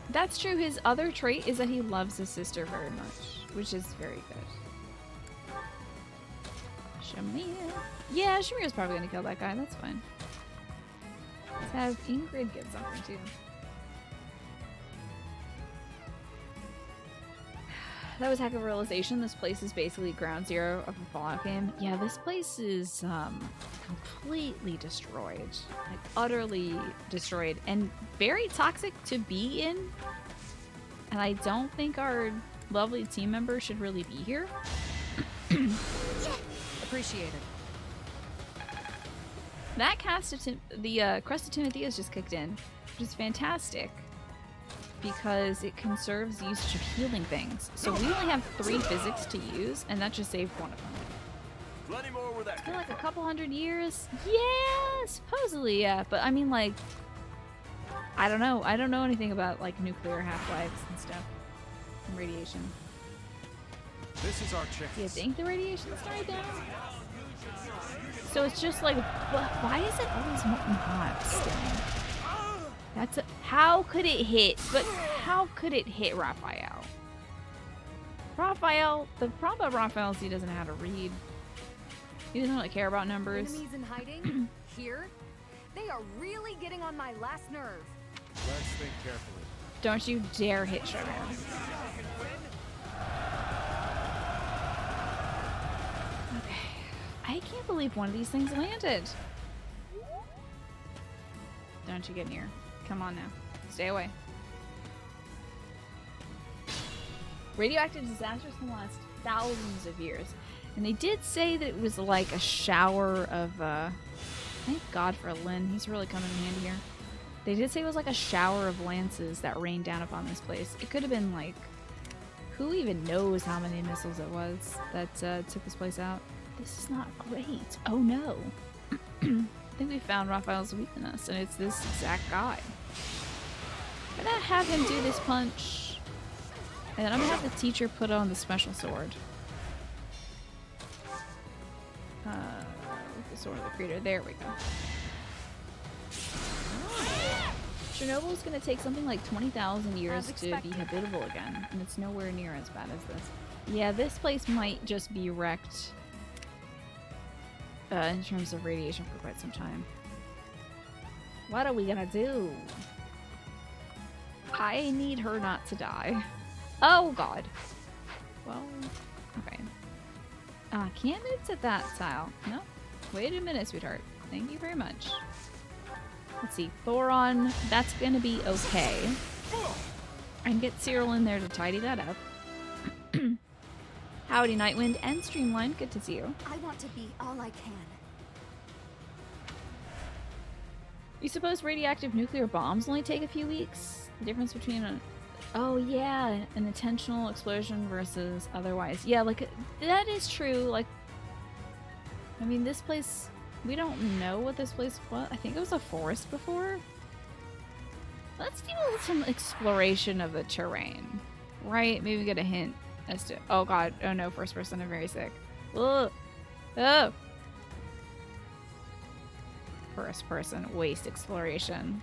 That's true. His other trait is that he loves his sister very much, which is very good. Shamir. Yeah, Shamir's probably gonna kill that guy. That's fine. Let's have Ingrid get something too. That was a heck of a realization. This place is basically ground zero of a Fallout game. Yeah, this place is completely destroyed. Like, utterly destroyed. And very toxic to be in. And I don't think our lovely team members should really be here. Appreciate it. That cast of the Crest of Timotheus just kicked in, which is fantastic. because it conserves usage of healing things. So we only have 3 physics to use, and that just saved one of them. Plenty more where that It's been came like a from. couple hundred years. Yeah, supposedly, yeah. But I mean, like, I don't know. I don't know anything about like nuclear half-lives and stuff, and radiation. This is our chance. Do you think the radiation's died down? So it's just like, why is it always molten hot still? That's how could it hit? But how could it hit Raphael? The problem about Raphael is he doesn't know how to read. He doesn't really care about numbers. Enemies in hiding? Here? They are really getting on my last nerve. Let's think carefully. Don't you dare hit Sugar. Okay. I can't believe one of these things landed. Don't you get near. Come on now. Stay away. Radioactive disasters can last thousands of years. And they did say that it was like a shower of, thank God for Lynn. He's really coming in handy here. They did say it was like a shower of lances that rained down upon this place. It could have been like, who even knows how many missiles it was that took this place out. This is not great. Oh no. I think we found Raphael's weakness, and it's this exact guy. I'm gonna have him do this punch, and then I'm gonna have the teacher put on the special sword. With the sword of the creator. There we go. Chernobyl's gonna take something like 20,000 years to be habitable again, and it's nowhere near as bad as this. Yeah, this place might just be wrecked in terms of radiation for quite some time. What are we gonna do? I need her not to die. Oh god. Well, okay. Can't move to that tile. No. Wait a minute, sweetheart. Thank you very much. Let's see. Thoron, that's gonna be okay. I can get Cyril in there to tidy that up. Howdy, Nightwind and Streamline. Good to see you. I want to be all I can. You suppose radioactive nuclear bombs only take a few weeks? The difference between a... Oh yeah, an intentional explosion versus otherwise. Yeah, like, that is true. Like, I mean, this place... We don't know what this place was. I think it was a forest before. Let's do some exploration of the terrain. Right? Maybe get a hint as to... Oh god. Oh no, first person. I'm very sick. Ugh. Oh! First person. Waste exploration.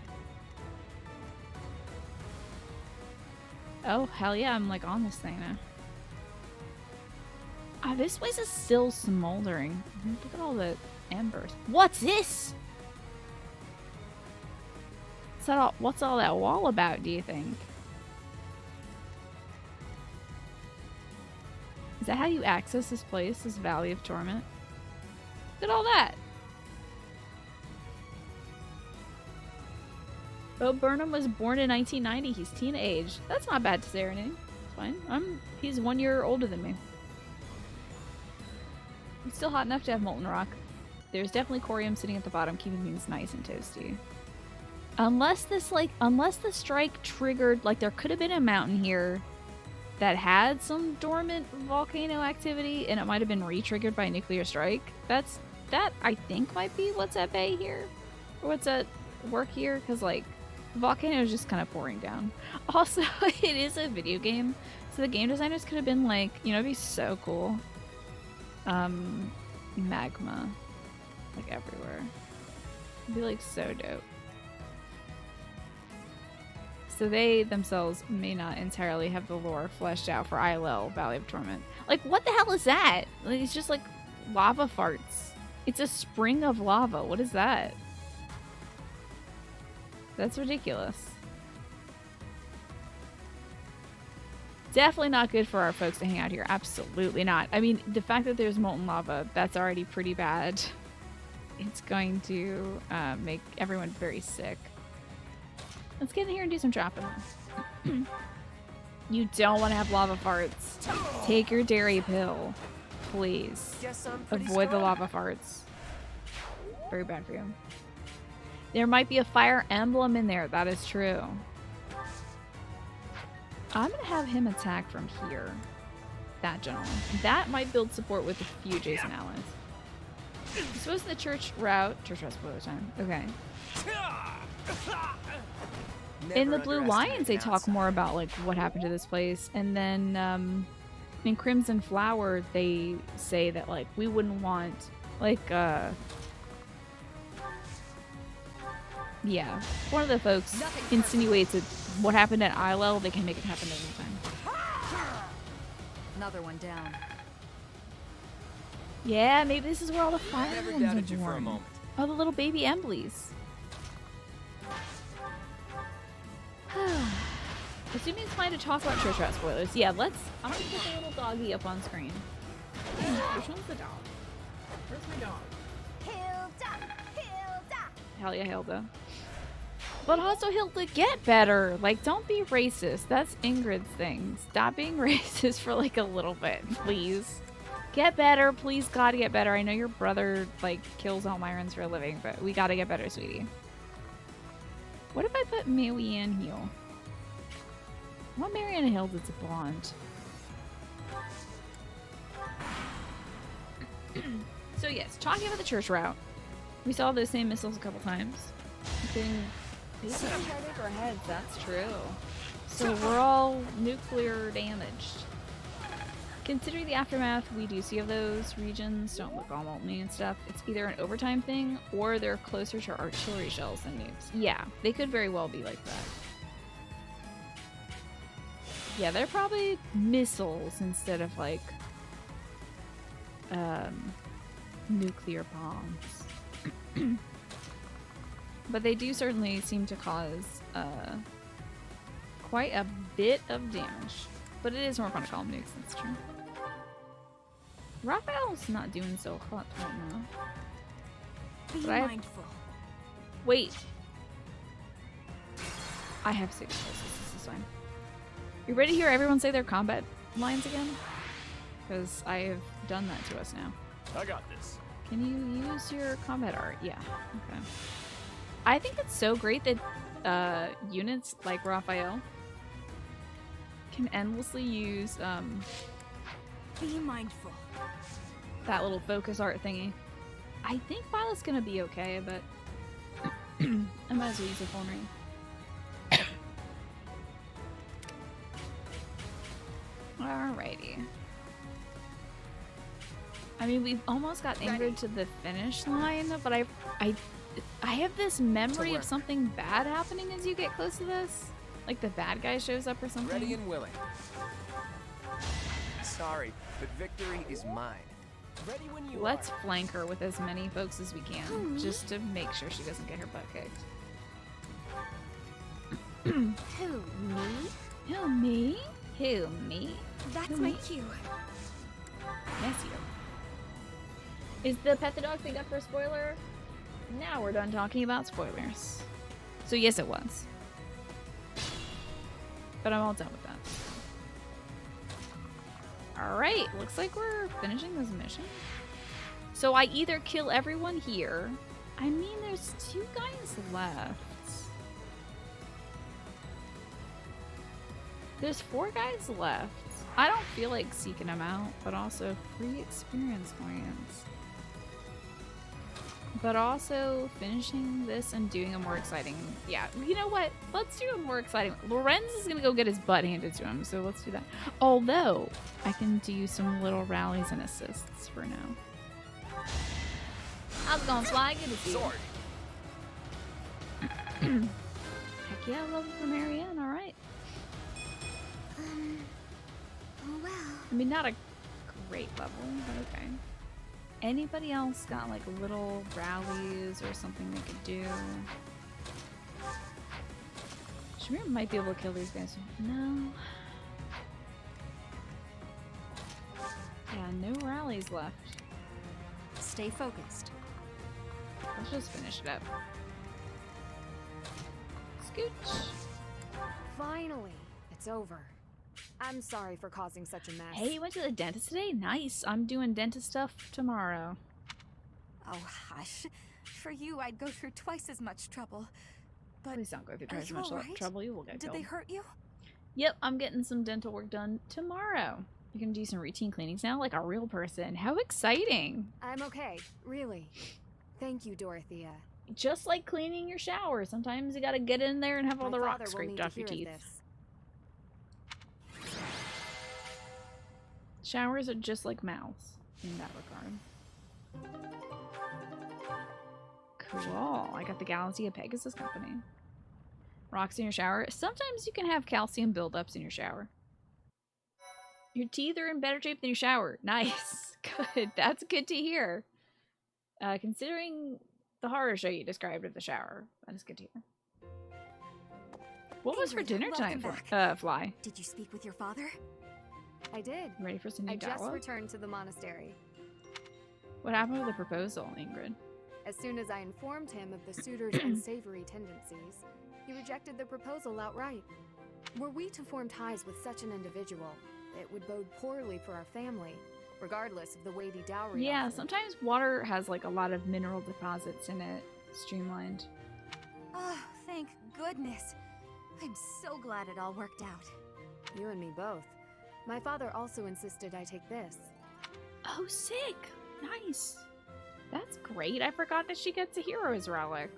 Oh, hell yeah. I'm like on this thing now. Ah, this place is still smoldering. Look at all the... embers. What's this? What's all that wall about, do you think? Is that how you access this place, this Valley of Torment? Look at all that. Oh, Burnham was born in 1990. He's teenage. That's not bad to say or anything. It's fine. He's 1 year older than me. He's still hot enough to have molten rock. There's definitely corium sitting at the bottom, keeping things nice and toasty. Unless the strike triggered, like, there could have been a mountain here that had some dormant volcano activity, and it might have been re-triggered by a nuclear strike. That, I think, might be what's at bay here. Or what's at work here, because, like, the volcano is just kind of pouring down. Also, it is a video game, so the game designers could have been like, you know, it'd be so cool. Magma. Like everywhere. It'd be like so dope. So they themselves may not entirely have the lore fleshed out for ILL, Valley of Torment. Like, what the hell is that? Like, it's just like lava farts. It's a spring of lava. What is that? That's ridiculous. Definitely not good for our folks to hang out here. Absolutely not. I mean, the fact that there's molten lava, that's already pretty bad. It's going to make everyone very sick. Let's get in here and do some chopping. You don't want to have lava farts. Take your dairy pill, please. Guess I'm pretty Avoid the strong. lava farts. Very bad for you. There might be a fire emblem in there. That is true. I'm gonna have him attack from here. That gentleman. That might build support with a few adjacent allies. I suppose the church route spoiler time. Okay. In the Blue Lions, they talk more about like what happened to this place, and then in Crimson Flower, they say that like we wouldn't want like yeah, one of the folks insinuates that what happened at Islel, they can make it happen anytime. Another one down. Yeah, maybe this is where all the fire Never emblems doubted are you for a born. moment. Oh, the little baby Emblems. Assuming it's fine to talk about church route spoilers. Yeah, let's. I'm gonna put the little doggy up on screen. Which one's the dog? Where's my dog? Hilda! Hilda! Hell yeah, Hilda. But also, Hilda, get better. Like, don't be racist. That's Ingrid's thing. Stop being racist for like a little bit, please. Get better, please. God, get better. I know your brother like kills Almirans for a living, but we gotta get better, sweetie. What if I put Marianne Hill? I want Marianne Hill that's a blonde. So yes, talking about the church route. We saw those same missiles a couple times. Been basically right over our heads, that's true. So we're all nuclear damaged. Considering the aftermath we do see of those regions don't look all molten and stuff, it's either an overtime thing or they're closer to artillery shells than nukes. Yeah, they could very well be like that. Yeah, they're probably missiles instead of like nuclear bombs. But they do certainly seem to cause quite a bit of damage. But it is more fun to call them nukes, that's true. Raphael's not doing so hot right now. Be But I have- mindful. Wait. I have 6 pulses, this is fine. You ready to hear everyone say their combat lines again? Because I have done that to us now. I got this. Can you use your combat art? Yeah, okay. I think it's so great that units like Raphael can endlessly use Be mindful. that little focus art thingy. I think Violet's gonna be okay, but I might as well use a full ring. Alrighty. I mean, we've almost got Ingrid to the finish line, but I have this memory of something bad happening as you get close to this. Like the bad guy shows up or something. Ready and willing. Sorry, but victory is mine. Ready when you Let's are. flank her with as many folks as we can, Hmm. just to make sure she doesn't get her butt kicked. Who, me? Who, me? Who, me? That's Who, my me? cue. Yes, you. Is the pet the dog thing up for a spoiler? Now we're done talking about spoilers. So yes, it was. But I'm all done with that. Alright, looks like we're finishing this mission. So I either kill everyone here. I mean, there's 2 guys left. There's 4 guys left. I don't feel like seeking them out, but also free experience points. But also finishing this and doing a more exciting... Yeah, you know what? Let's do a more exciting... Lorenz is going to go get his butt handed to him, so let's do that. Although, I can do some little rallies and assists for now. How's it going, Sly? Good to see you. Sword. Heck yeah, level for Marianne, alright. Oh well. I mean, not a great level, but okay. Anybody else got like little rallies or something they could do? Shamir might be able to kill these guys. No. Yeah, no rallies left. Stay focused. Let's just finish it up. Scooch. Finally, it's over. I'm sorry for causing such a mess. Hey, you went to the dentist today? Nice. I'm doing dentist stuff tomorrow. Oh, hush. For you, I'd go through twice as much trouble. But Please don't go through are twice as you much all right? trouble. You will get did killed. they hurt you? Yep, I'm getting some dental work done tomorrow. You're gonna do some routine cleanings now, like a real person. How exciting! I'm okay, really. Thank you, Dorothea. Just like cleaning your shower. Sometimes you gotta get in there and have all My the father rocks will scraped need to off your hear of teeth. this. Showers are just like mouths in that regard. Cool. I got the Galaxy of Pegasus Company. Rocks in your shower. Sometimes you can have calcium buildups in your shower. Your teeth are in better shape than your shower. Nice. Good. That's good to hear. Considering the horror show you described of the shower, that is good to hear. What was for Ingrid, dinner welcome tonight, back. Fly? Did you speak with your father? I did. You ready for some new I just dialogue? returned to the monastery. What happened with the proposal, Ingrid? As soon as I informed him of the suitor's unsavory tendencies, he rejected the proposal outright. Were we to form ties with such an individual, it would bode poorly for our family, regardless of the weighty dowry Yeah, offered. sometimes water has like a lot of mineral deposits in it, streamlined. Oh, thank goodness. I'm so glad it all worked out. You and me both. My father also insisted I take this. Oh, sick! Nice! That's great. I forgot that she gets a hero's relic.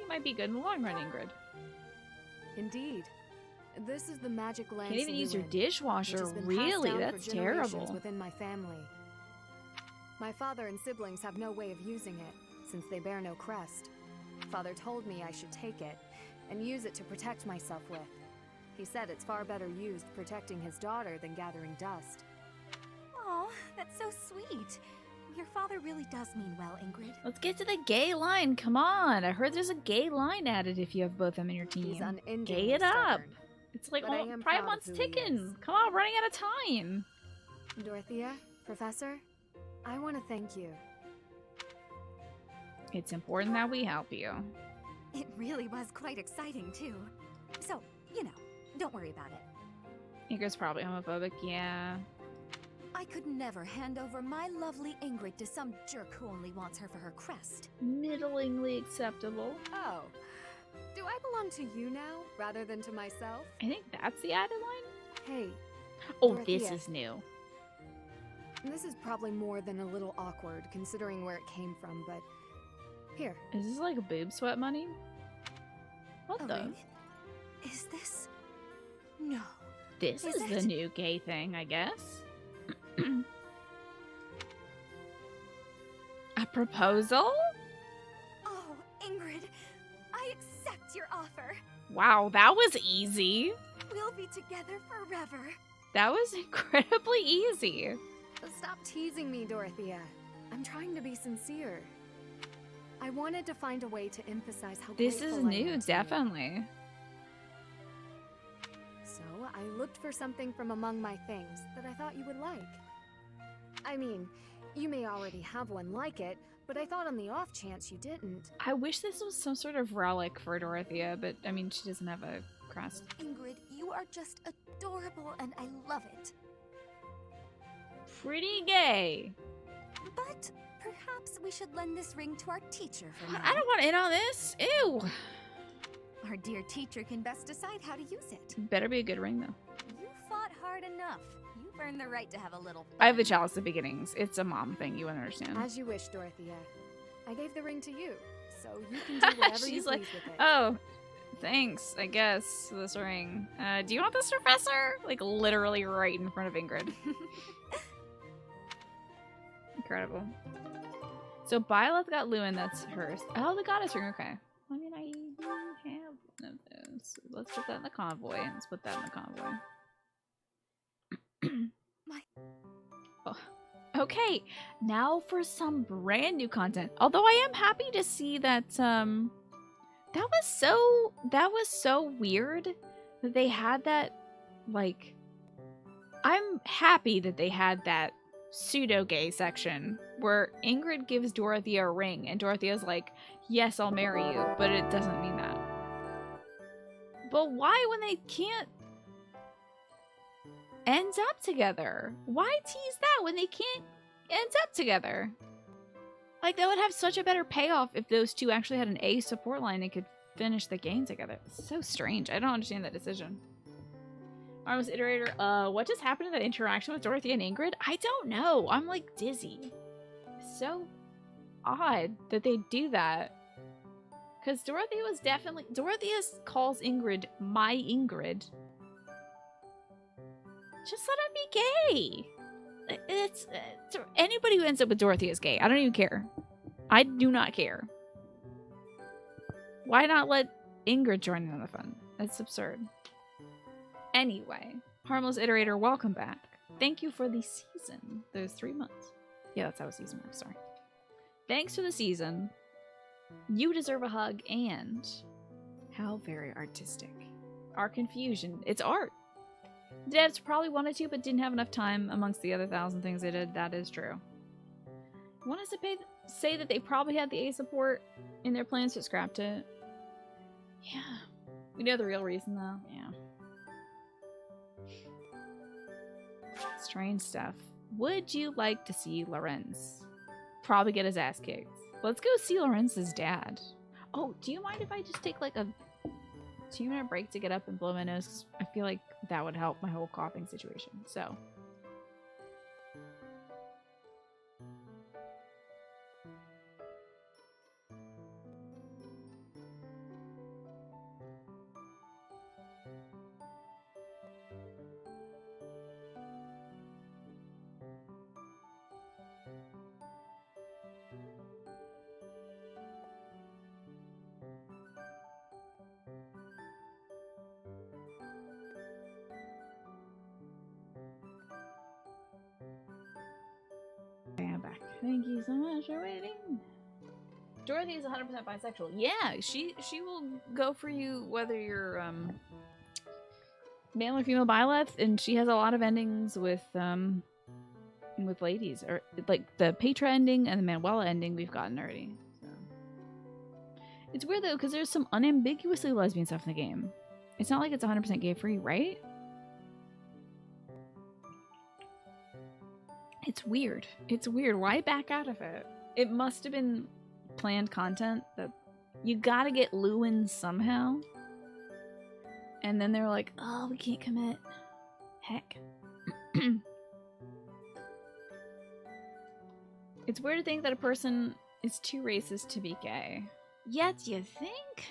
You might be good in the long run, Ingrid. Indeed. This is the magic lamp. Can't even use your which dishwasher, has been passed really? down for That's generations terrible. within my family. My father and siblings have no way of using it, since they bear no crest. Father told me I should take it, and use it to protect myself with. He said it's far better used protecting his daughter than gathering dust. Oh, that's so sweet. Your father really does mean well, Ingrid. Let's get to the gay line. Come on. I heard there's a gay line added if you have both of them in your He's team. unendingly Gay it up. stubborn. It's like, But I well, am Pride proud of Month's who he ticking. is. Come on, running out of time. Dorothea, Professor, I want to thank you. It's important that we help you. It really was quite exciting, too. So, you know, don't worry about it. Ingrid's probably homophobic, yeah. I could never hand over my lovely Ingrid to some jerk who only wants her for her crest. Middlingly acceptable. Oh, do I belong to you now, rather than to myself? I think that's the added line. Hey, Oh, this Dorothea. is new. this is probably more than a little awkward, considering where it came from, but... Here, Is this like boob sweat money? What A the? ring? Is this... No. This Is is the it? new gay thing, I guess. A proposal? Oh, Ingrid, I accept your offer. Wow, that was easy. We'll be together forever. That was incredibly easy. stop teasing me, Dorothea. I'm trying to be sincere. I wanted to find a way to emphasize how This grateful is I new, am to you. definitely. So I looked for something from among my things that I thought you would like. I mean, you may already have one like it, but I thought on the off chance you didn't. I wish this was some sort of relic for Dorothea, but I mean, she doesn't have a crest. Ingrid, you are just adorable and I love it. Pretty gay. But perhaps we should lend this ring to our teacher for now. I don't want in on this. Ew. Our dear teacher can best decide how to use it. Better be a good ring, though. You fought hard enough. You've earned the right to have a little fun. I have the chalice at beginnings. It's a mom thing. You wouldn't understand. As you wish, Dorothea. I gave the ring to you, so you can do whatever you She's please like, with it. oh, thanks, I guess, for this ring. Do you want this, Professor? Like, literally right in front of Ingrid. Incredible. So, Byleth got Lewin, that's hers. Oh, the goddess ring, okay. I mean, I do have one of those. Let's put that in the convoy, and let's put that in the convoy. Oh. Okay, now for some brand new content. Although I am happy to see that, that was so weird that they had that, like, I'm happy that they had that pseudo-gay section where Ingrid gives Dorothea a ring and Dorothea's like, yes, I'll marry you, but it doesn't mean that. But why when they can't end up together? Why tease that when they can't end up together? Like, that would have such a better payoff if those two actually had an A support line and could finish the game together. It's so strange. I don't understand that decision. Armless Iterator, what just happened to that interaction with Dorothy and Ingrid? I don't know. I'm like dizzy. So odd that they do that. Because Dorothy was definitely... Dorothy calls Ingrid my Ingrid. Just let him be gay. It's anybody who ends up with Dorothy is gay. I don't even care. I do not care. Why not let Ingrid join in on the fun? That's absurd. Anyway, Harmless Iterator, welcome back. Thank you for the season. Those 3 months. Yeah, that's how a season works. Sorry. Thanks for the season. You deserve a hug, and how very artistic. Our confusion. It's art. The devs probably wanted to, but didn't have enough time amongst the other 1,000 things they did. That is true. Want us to say that they probably had the A support in their plans but scrapped it? Yeah. We know the real reason, though. Yeah. Strange stuff. Would you like to see Lorenz? Probably get his ass kicked. Let's go see Lorenz's dad. Oh, do you mind if I just take like a 2-minute break to get up and blow my nose? 'Cause I feel like that would help my whole coughing situation. So. Thank you so much for waiting. Dorothy is 100% bisexual. Yeah, she will go for you whether you're male or female bileth, and she has a lot of endings with ladies, or like the Petra ending and the Manuela ending we've gotten already. So. It's weird though, because there's some unambiguously lesbian stuff in the game. It's not like it's 100% gay free, right? It's weird. It's weird. Why back out of it? It must have been planned content that you gotta get Lewin somehow. And then they're like, oh, we can't commit. Heck. It's weird to think that a person is too racist to be gay. Yet you think?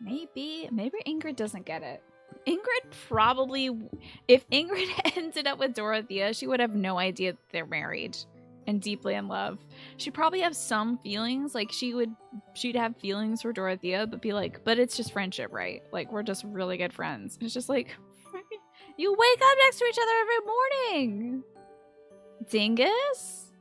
Maybe Ingrid doesn't get it. Ingrid probably, if Ingrid ended up with Dorothea, she would have no idea that they're married and deeply in love. She'd probably have some feelings, like she'd have feelings for Dorothea, but be like, but it's just friendship, right? Like, we're just really good friends. It's just like, you wake up next to each other every morning. Dingus?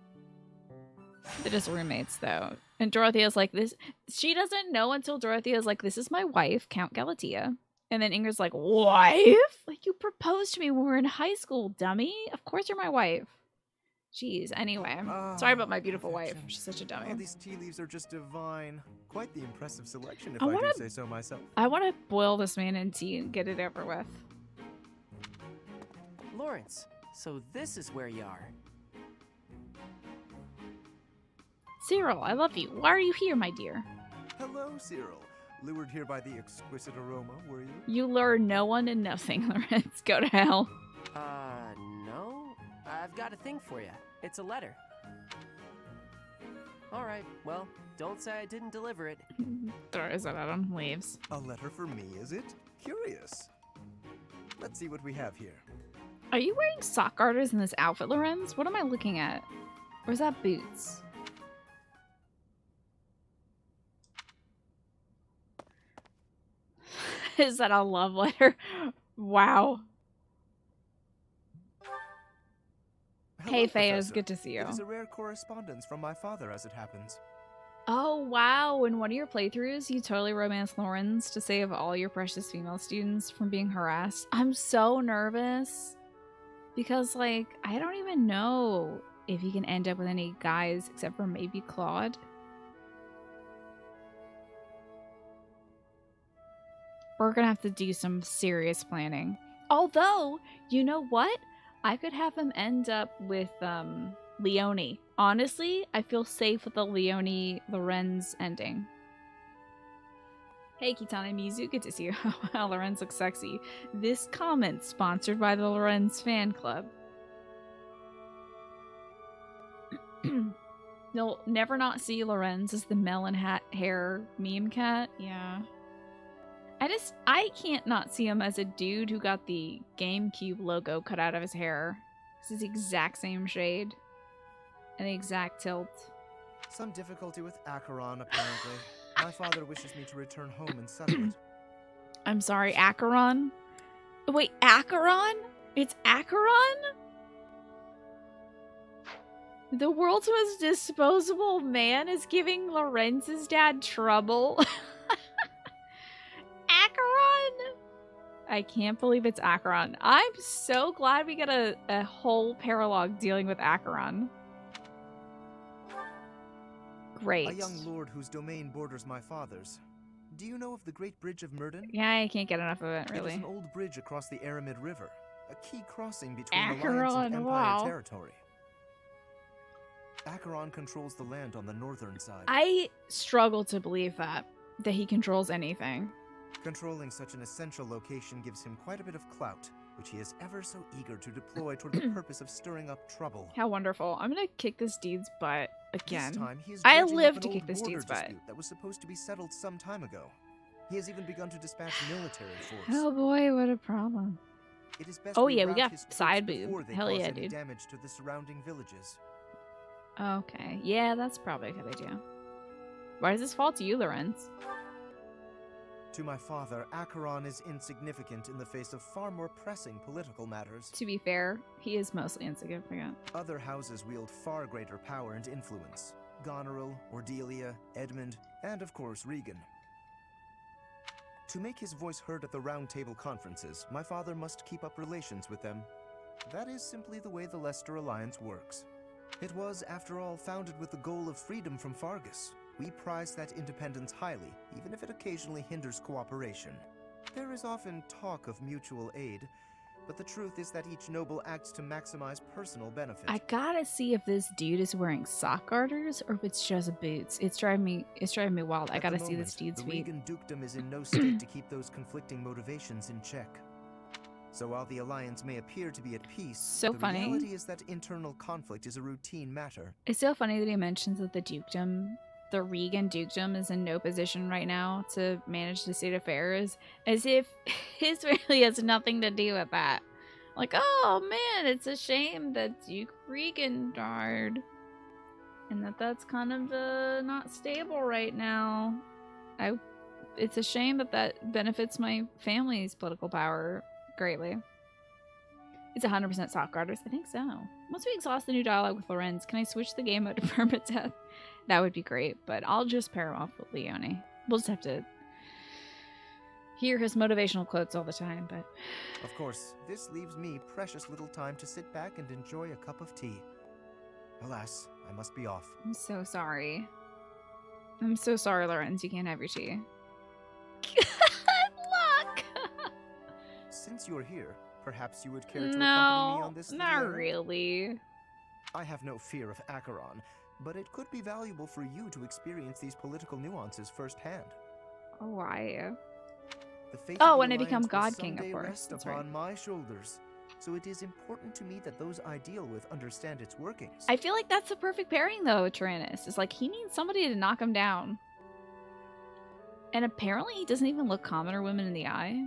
They're just roommates, though. And Dorothea's like, this, she doesn't know until Dorothea's like, this is my wife, Count Galatea. And then Ingrid's like, wife? Like, you proposed to me when we were in high school, dummy. Of course you're my wife. Jeez, anyway. Sorry about my beautiful wife. She's such a dummy. Oh, these tea leaves are just divine. Quite the impressive selection, if I do say so myself. I want to boil this man in tea and get it over with. Lawrence, so this is where you are. Cyril, I love you. Why are you here, my dear? Hello, Cyril. Lured here by the exquisite aroma, were you? You lure no one and nothing, Lorenz. Go to hell. No. I've got a thing for you. It's a letter. Alright, well, don't say I didn't deliver it. Throws it at him, leaves. A letter for me, is it? Curious. Let's see what we have here. Are you wearing sock garters in this outfit, Lorenz? What am I looking at? Or is that boots? Is that a love letter? Wow. Hello, Hey, Faye, Professor. it's good to see you. It is a rare correspondence from my father, as it happens. Oh, wow. In one of your playthroughs, you totally romanced Lorenz to save all your precious female students from being harassed. I'm so nervous. Because, like, I don't even know if he can end up with any guys except for maybe Claude. We're gonna have to do some serious planning. Although, you know what? I could have him end up with Leonie. Honestly, I feel safe with the Leonie-Lorenz ending. Hey Kitana Mizu, good to see you. Wow, Lorenz looks sexy. This comment sponsored by the Lorenz fan club. You'll never not see Lorenz as the melon hat hair meme cat. Yeah. I can't not see him as a dude who got the GameCube logo cut out of his hair. This is the exact same shade. And the exact tilt. Some difficulty with Acheron, apparently. My father wishes me to return home and settle it. I'm sorry, Acheron? Wait, Acheron? It's Acheron? The world's most disposable man is giving Lorenz's dad trouble. Acheron? I can't believe it's Acheron. I'm so glad we get a whole paralogue dealing with Acheron. Great. A young lord whose domain borders my father's. Do you know of the Great Bridge of Murden? Yeah, I can't get enough of it, really. It is an old bridge across the Aramid River, a key crossing between Alliance Acheron, and Empire wow. territory. Acheron controls the land on the northern side. I struggle to believe that he controls anything. Controlling such an essential location gives him quite a bit of clout, which he is ever so eager to deploy toward the purpose of stirring up trouble. How wonderful. I'm gonna kick this dude's butt again. This time, he is I dredging live up to an kick old this border dude's butt. dispute that was supposed to be settled some time ago. He has even begun to dispatch military force. Oh boy, what a problem. It is best Oh yeah, we rout got his troops side before boob. they Hell cause yeah, any dude. damage to the surrounding villages. Okay, yeah, that's probably a good idea. Why does this fall to you, Lorenz? To my father, Acheron is insignificant in the face of far more pressing political matters. To be fair, he is mostly insignificant. Other houses wield far greater power and influence. Goneril, Ordelia, Edmund, and of course Regan. To make his voice heard at the Round Table conferences, my father must keep up relations with them. That is simply the way the Leicester Alliance works. It was, after all, founded with the goal of freedom from Fargus. We prize that independence highly, even if it occasionally hinders cooperation. There is often talk of mutual aid, but the truth is that each noble acts to maximize personal benefit. I gotta see if this dude is wearing sock garters or if it's just boots. It's driving me wild. I At gotta the see this moment, dude's the feet. Regan dukedom is in no state to keep those conflicting motivations in check. So while the alliance may appear to be at peace, So the funny. reality is that internal conflict is a routine matter. It's so funny that he mentions that the Regan dukedom is in no position right now to manage the state affairs, as if his really has nothing to do with that. Like, oh man, it's a shame that Duke Regan died. And that's kind of not stable right now. It's a shame that benefits my family's political power greatly. It's 100% soft garters. I think so. Once we exhaust the new dialogue with Lorenz, can I switch the game mode to permadeath? That would be great, but I'll just pair him off with Leone. We'll just have to hear his motivational quotes all the time, but... Of course, this leaves me precious little time to sit back and enjoy a cup of tea. Alas, I must be off. I'm so sorry. I'm so sorry, Lorenz. You can't have your tea. Luck! Since you are here, perhaps you would care to accompany me on this little not errand? really. I have no fear of Acheron, but it could be valuable for you to experience these political nuances firsthand. Oh, why? The fate Oh, of the when I become Alliance will God King, of someday course, rest that's upon right. my shoulders, so it is important to me that those I deal with understand its workings. I feel like that's the perfect pairing, though, Tyrannus. It's like, he needs somebody to knock him down. And apparently he doesn't even look commoner women in the eye.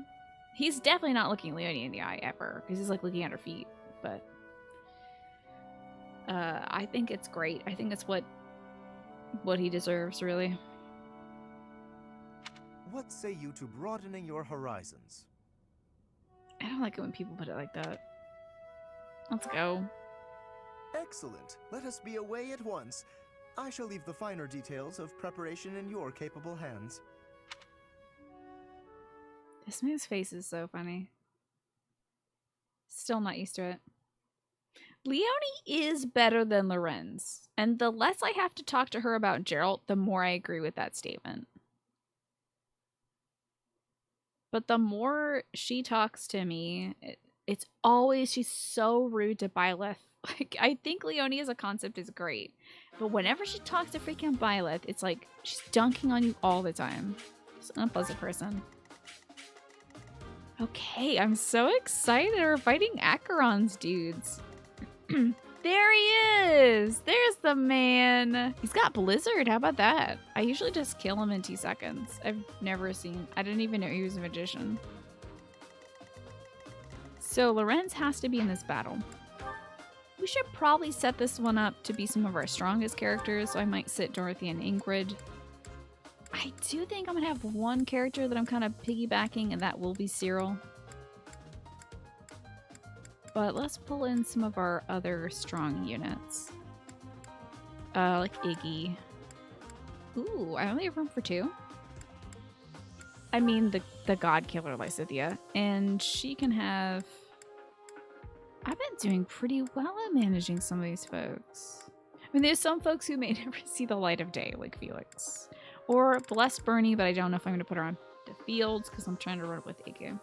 He's definitely not looking Leone in the eye, ever. Because he's, like, looking at her feet. But... I think it's great. I think it's what he deserves, really. What say you to broadening your horizons? I don't like it when people put it like that. Let's go. Excellent. Let us be away at once. I shall leave the finer details of preparation in your capable hands. This man's face is so funny. Still not used to it. Leone is better than Lorenz. And the less I have to talk to her about Geralt, the more I agree with that statement. But the more she talks to me, it's always, she's so rude to Byleth. Like, I think Leone as a concept is great. But whenever she talks to freaking Byleth, it's like she's dunking on you all the time. Just an unpleasant person. Okay, I'm so excited. We're fighting Acheron's dudes. There he is! There's the man! He's got Blizzard, how about that? I usually just kill him in 2 seconds. I didn't even know he was a magician. So Lorenz has to be in this battle. We should probably set this one up to be some of our strongest characters, so I might sit Dorothy and Ingrid. I do think I'm gonna have one character that I'm kind of piggybacking, and that will be Cyril. But let's pull in some of our other strong units. Like Iggy. Ooh, I only have room for 2. I mean, the God Killer Lysithea. And she can have... I've been doing pretty well at managing some of these folks. I mean, there's some folks who may never see the light of day, like Felix. Or Bless Bernie, but I don't know if I'm going to put her on the fields because I'm trying to run with Iggy.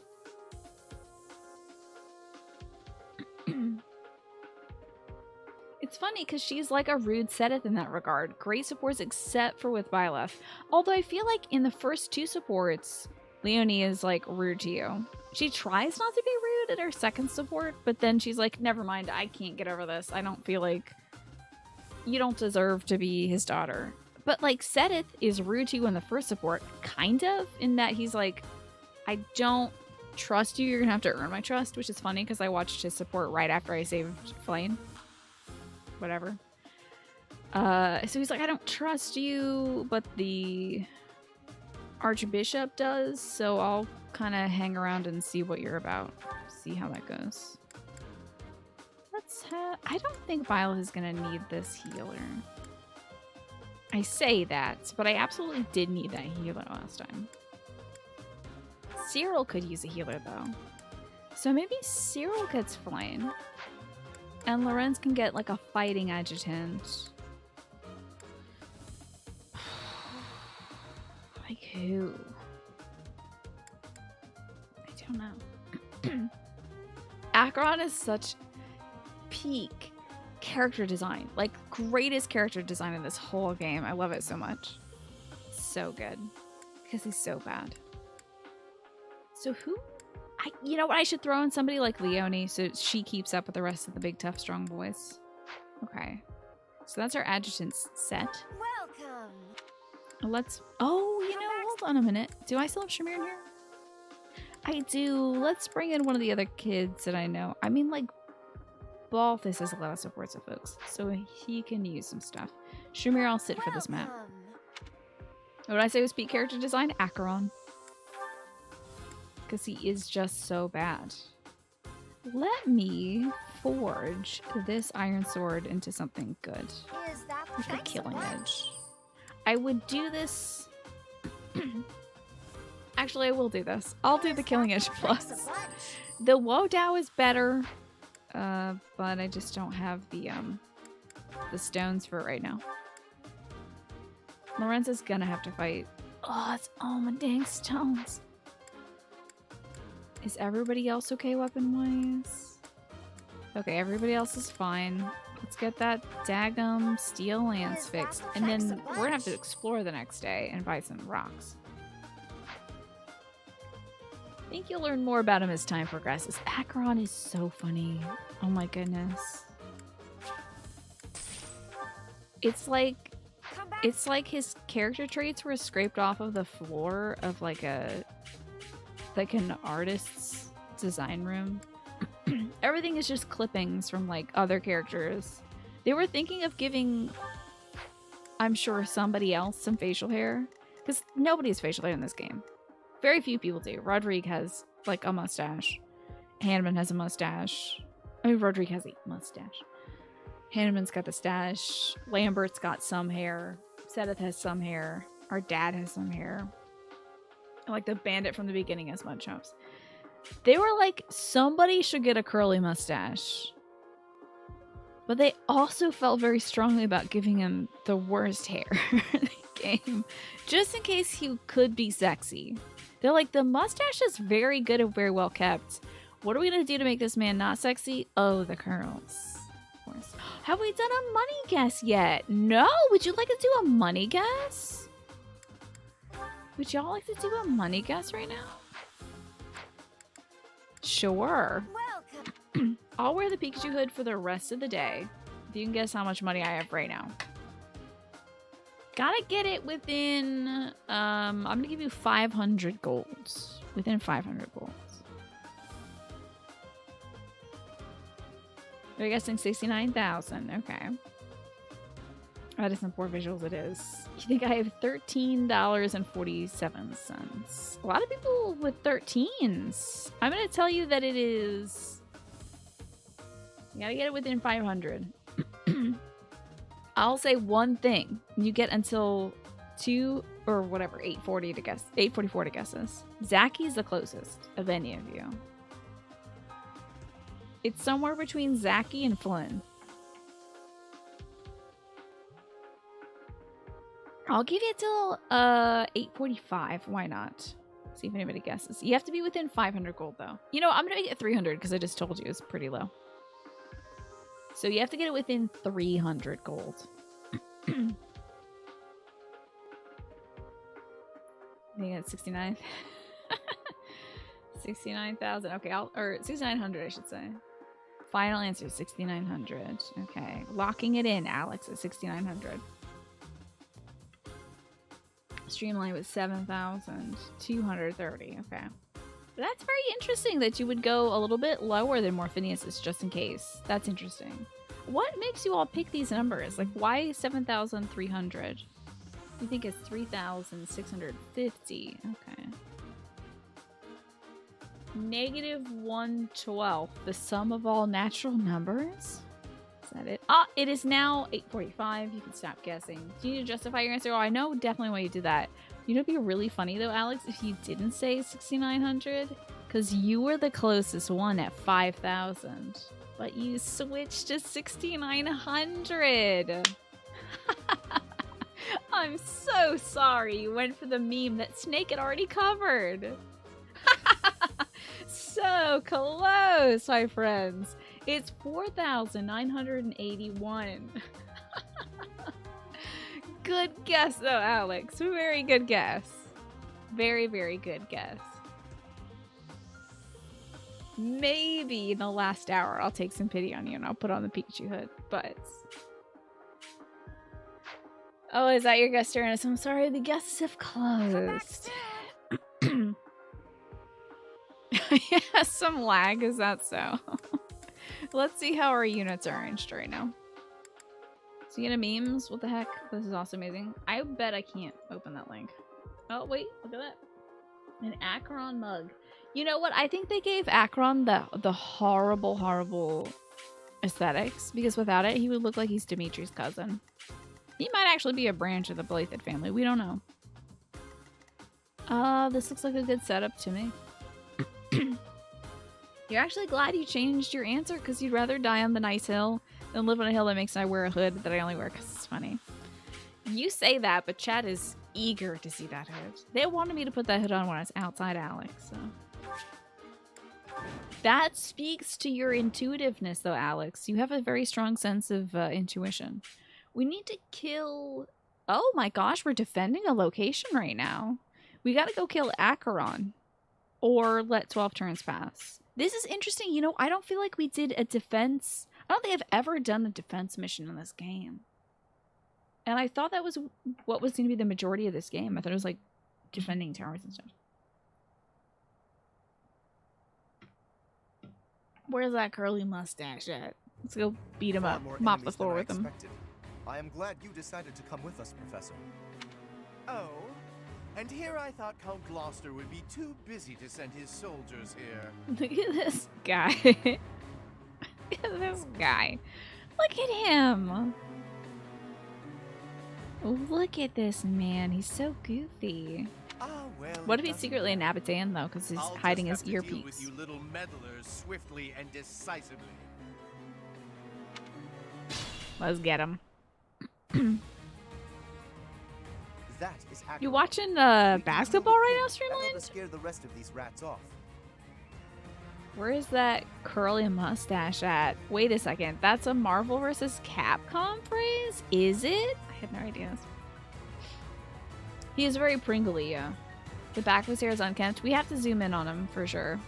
It's funny because she's like a rude Sedith in that regard. Great supports except for with Byleth. Although I feel like in the first 2 supports, Leonie is like rude to you. She tries not to be rude at her second support, but then she's like, never mind, I can't get over this. I don't feel like you don't deserve to be his daughter. But like Sedith is rude to you in the first support, kind of, in that he's like, I don't trust you. You're gonna have to earn my trust, which is funny because I watched his support right after I saved Flame. Whatever. So he's like, I don't trust you, but the Archbishop does, so I'll kind of hang around and see what you're about. See how that goes. I don't think Violet is gonna need this healer. I say that, but I absolutely did need that healer last time. Cyril could use a healer though. So maybe Cyril gets Flame. And Lorenz can get like a fighting adjutant. Like who? I don't know. Acheron is such peak character design. Like greatest character design in this whole game. I love it so much. So good. Because he's so bad. So who? You know what? I should throw in somebody like Leonie so she keeps up with the rest of the big, tough, strong boys. Okay. So that's our adjutants set. Welcome. Let's... Oh, you know, hold on a minute. Do I still have Shamir in here? I do. Let's bring in one of the other kids that I know. I mean, like, Balthus has a lot of supports of folks, so he can use some stuff. Shamir, I'll sit for this map. What did I say was peak character design? Acheron. Because he is just so bad. Let me forge this iron sword into something good. Is that Like a killing edge. I would do this... Actually, I will do this. I'll do the killing edge plus. The Woe Dao is better, but I just don't have the stones for it right now. Lorenz is gonna have to fight. Oh, it's all my dang stones. Is everybody else okay weapon-wise? Okay, everybody else is fine. Let's get that daggum steel lance fixed. And then we're gonna have to explore the next day and find some rocks. I think you'll learn more about him as time progresses. Acheron is so funny. Oh my goodness. It's like his character traits were scraped off of the floor of like an artist's design room. Everything is just clippings from like other characters. They were thinking of giving, I'm sure, somebody else some facial hair, because nobody has facial hair in this game. Very few people do. Rodrigue has like a mustache. Hanneman has a mustache. I mean, Rodrigue has a mustache. Hanneman's got the stash. Lambert's got some hair. Sedith has some hair. Our dad has some hair. And like the bandit from the beginning has mud chops. They were like, somebody should get a curly mustache. But they also felt very strongly about giving him the worst hair in the game. Just in case he could be sexy. They're like, the mustache is very good and very well kept. What are we going to do to make this man not sexy? Oh, the curls. Of course. Have we done a money guess yet? No! Would you like to do a money guess? Would y'all like to do a money guess right now? Sure. Welcome. I'll wear the Pikachu hood for the rest of the day. If you can guess how much money I have right now. Gotta get it within, I'm gonna give you 500 golds. Within 500 golds. You're guessing 69,000. Okay. That is some poor visuals it is. You think I have $13.47. A lot of people with 13s. I'm gonna tell you that it is... You gotta get it within 500. I'll say one thing. You get until 2 or whatever, 840 to guess. 844 to guesses. Zacky's the closest of any of you. It's somewhere between Zacky and Flynn. I'll give you till 845. Why not? See if anybody guesses. You have to be within 500 gold though. You know, I'm gonna make it 300 because I just told you it's pretty low. So you have to get it within 300 gold. I think it's 69. 69,000. Okay, or 6,900 I should say. Final answer 6,900. Okay, locking it in, Alex, at 6,900. Streamline with 7,230. Okay. That's very interesting that you would go a little bit lower than Morphinius just in case. That's interesting. What makes you all pick these numbers? Like, why 7,300? You think it's 3,650. Okay. -1/12. The sum of all natural numbers? Is that it? Ah, it is now 8:45. You can stop guessing. Do you need to justify your answer? Oh, I know definitely why you did that. You know, it'd be really funny though, Alex, if you didn't say 6,900, because you were the closest one at 5,000, but you switched to 6,900. I'm so sorry. You went for the meme that Snake had already covered. So close, my friends. It's 4,981. Good guess, though, Alex. Very good guess. Very, very good guess. Maybe in the last hour I'll take some pity on you and I'll put on the Pikachu hood, but... Oh, is that your guess, Tyrannus? I'm sorry, the guests have closed. Yeah, some lag, is that so? Let's see how our units are arranged right now. So you get a memes? What the heck? This is also amazing. I bet I can't open that link. Oh, wait, look at that. An Acheron mug. You know what? I think they gave Acheron the horrible, horrible aesthetics, because without it, he would look like he's Dimitri's cousin. He might actually be a branch of the Blythed family. We don't know. This looks like a good setup to me. You're actually glad you changed your answer because you'd rather die on the nice hill than live on a hill that makes I wear a hood that I only wear because it's funny. You say that, but chat is eager to see that hood. They wanted me to put that hood on when I was outside Alex, so... That speaks to your intuitiveness, though, Alex. You have a very strong sense of intuition. We need to kill... Oh my gosh, we're defending a location right now. We gotta go kill Acheron. Or let 12 turns pass. This is interesting. You know, I don't feel like we did a defense... I don't think I've ever done a defense mission in this game. And I thought that was what was going to be the majority of this game. I thought it was, like, defending towers and stuff. Where's that curly mustache at? Let's go beat him up. Mop the floor with him. I am glad you decided to come with us, Professor. Oh? And here I thought Count Gloucester would be too busy to send his soldiers here. Look at this guy. Look at this guy. Look at him. Look at this man. He's so goofy. Ah, well, What if he's secretly an Abitan, though, because he's hiding his earpiece? Deal with you little meddlers swiftly and decisively. Let's get him. That is Acheron. You watching basketball right now, That'll Streamline? scare the rest of these rats off. Where is that curly mustache at? Wait a second. That's a Marvel vs. Capcom phrase? Is it? I had no idea. He is very pringly, yeah. The back of his hair is unkempt. We have to zoom in on him for sure.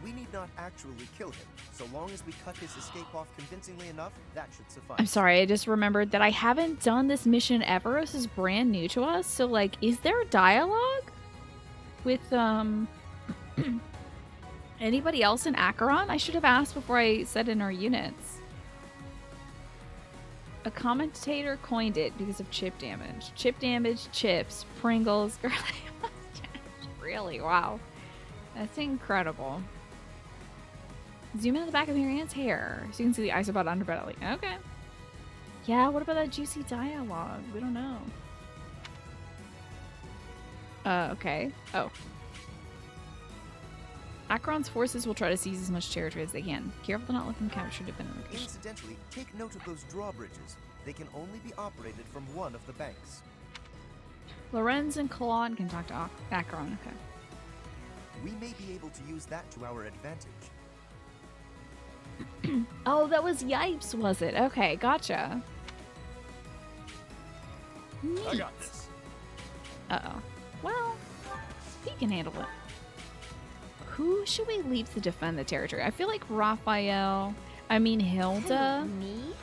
We need not actually kill him. So long as we cut his escape off convincingly enough, that should suffice. I'm sorry, I just remembered that I haven't done this mission ever. This is brand new to us. So, like, is there dialogue with, anybody else in Acheron? I should have asked before I set in our units. A commentator coined it because of chip damage. Chip damage, chips, Pringles, girly mustache. Really? Wow. That's incredible. Zoom in on the back of Marianne's hair so you can see the Isobot underbelly. Okay. Yeah, what about that juicy dialogue? We don't know. Okay. Oh. Acheron's forces will try to seize as much territory as they can. Careful to not let them capture defendant location. Incidentally, take note of those drawbridges. They can only be operated from one of the banks. Lorenz and Claude can talk to Acheron. Okay. We may be able to use that to our advantage. Oh, that was Yipes, was it? Okay, gotcha. Neat. I got this. Uh-oh. Well, he can handle it. Who should we leave to defend the territory? I feel like Hilda,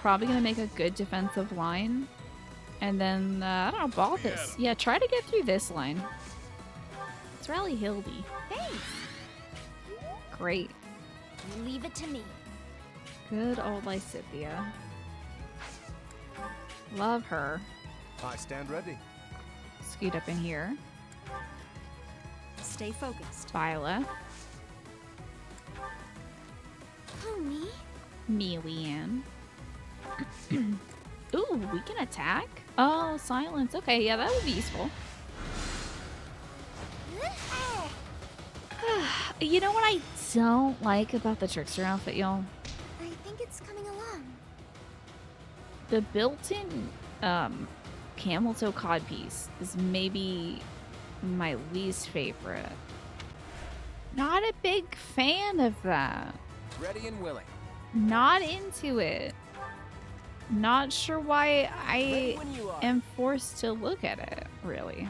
probably going to make a good defensive line. And then, I don't know, Balthus. Yeah, try to get through this line. Let's rally Hildy. Thanks. Great. Leave it to me. Good old Lysithea. Love her. I stand ready. Scoot up in here. Stay focused. Viola. Who, me? Me, Leanne. Ooh, we can attack? Oh, silence. Okay, yeah, that would be useful. You know what I don't like about the Trickster outfit, y'all? I think it's coming along. The built-in camel toe codpiece is maybe my least favorite. Not a big fan of that. Ready and willing. Not into it. Not sure why Ready I when you are. am forced to look at it, really.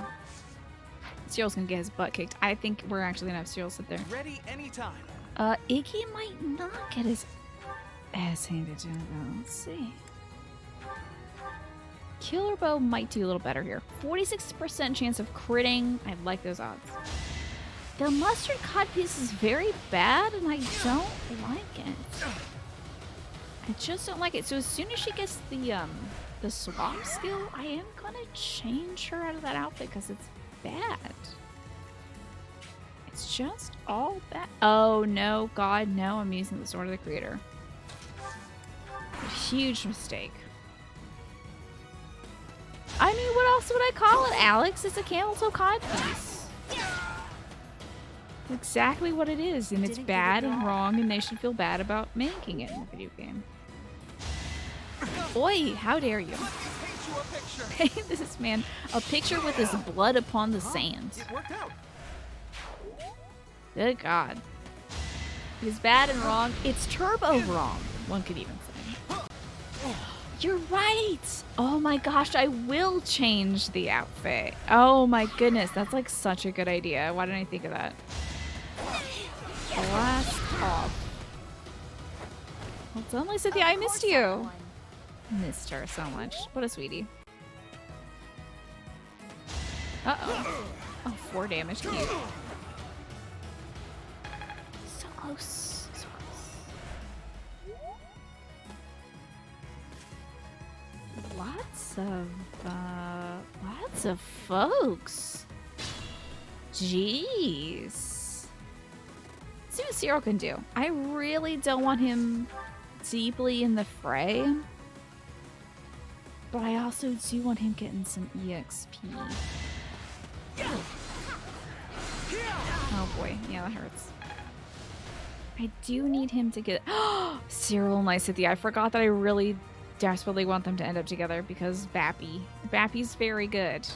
Cyril's gonna get his butt kicked. I think we're actually gonna have Cyril sit there. Ready anytime. Iggy might not get his ass handed to him, though. Let's see. Killer Bow might do a little better here. 46% chance of critting. I like those odds. The mustard codpiece is very bad, and I don't like it. I just don't like it. So as soon as she gets the swap skill, I am gonna change her out of that outfit because it's bad. It's just all bad. Oh no, God, no! I'm using the Sword of the Creator. A huge mistake. I mean, what else would I call it, Alex? It's a camel toe codpiece. Exactly what it is, and it's bad and wrong, and they should feel bad about making it in a video game. Oi, how dare you? Paint this man a picture with his blood upon the sand. It worked out. Good God. It's bad and wrong. It's turbo wrong, one could even say. You're right! Oh my gosh, I will change the outfit. Oh my goodness, that's like such a good idea. Why didn't I think of that? Blast off. Well done, Lysithea. I missed you. Missed her so much. What a sweetie. Uh-oh. Oh, 4 damage. Cute. So close. So close. Lots of folks. Jeez. See what Cyril can do. I really don't want him deeply in the fray. But I also do want him getting some EXP. Oh boy, yeah, that hurts. I do need him to get... Cyril and Lysithea. I forgot that I really desperately want them to end up together because Bappy. Bappy's very good.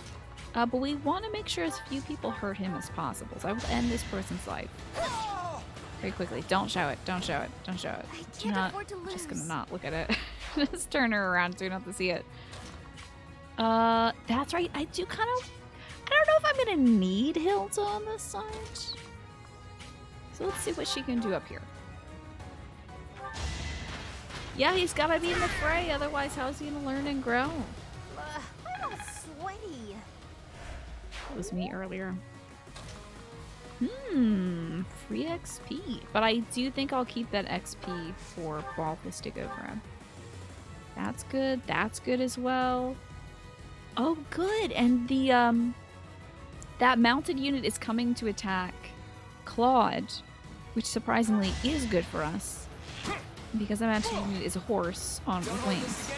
But we want to make sure as few people hurt him as possible. So I will end this person's life. Very quickly. Don't show it. Don't show it. Don't show it. I can't afford to lose. Just gonna not look at it. Just turn her around so you don't have to see it. That's right. I don't know if I'm gonna need Hilda on this side. So let's see what she can do up here. Yeah, he's gotta be in the fray, otherwise how's he gonna learn and grow? I'm all sweaty. That was me earlier. Free XP. But I do think I'll keep that XP for Balthus to go grab. That's good. That's good as well. Oh, good. And the, that mounted unit is coming to attack Claude, which surprisingly is good for us. Because that mounted unit is a horse on with wings.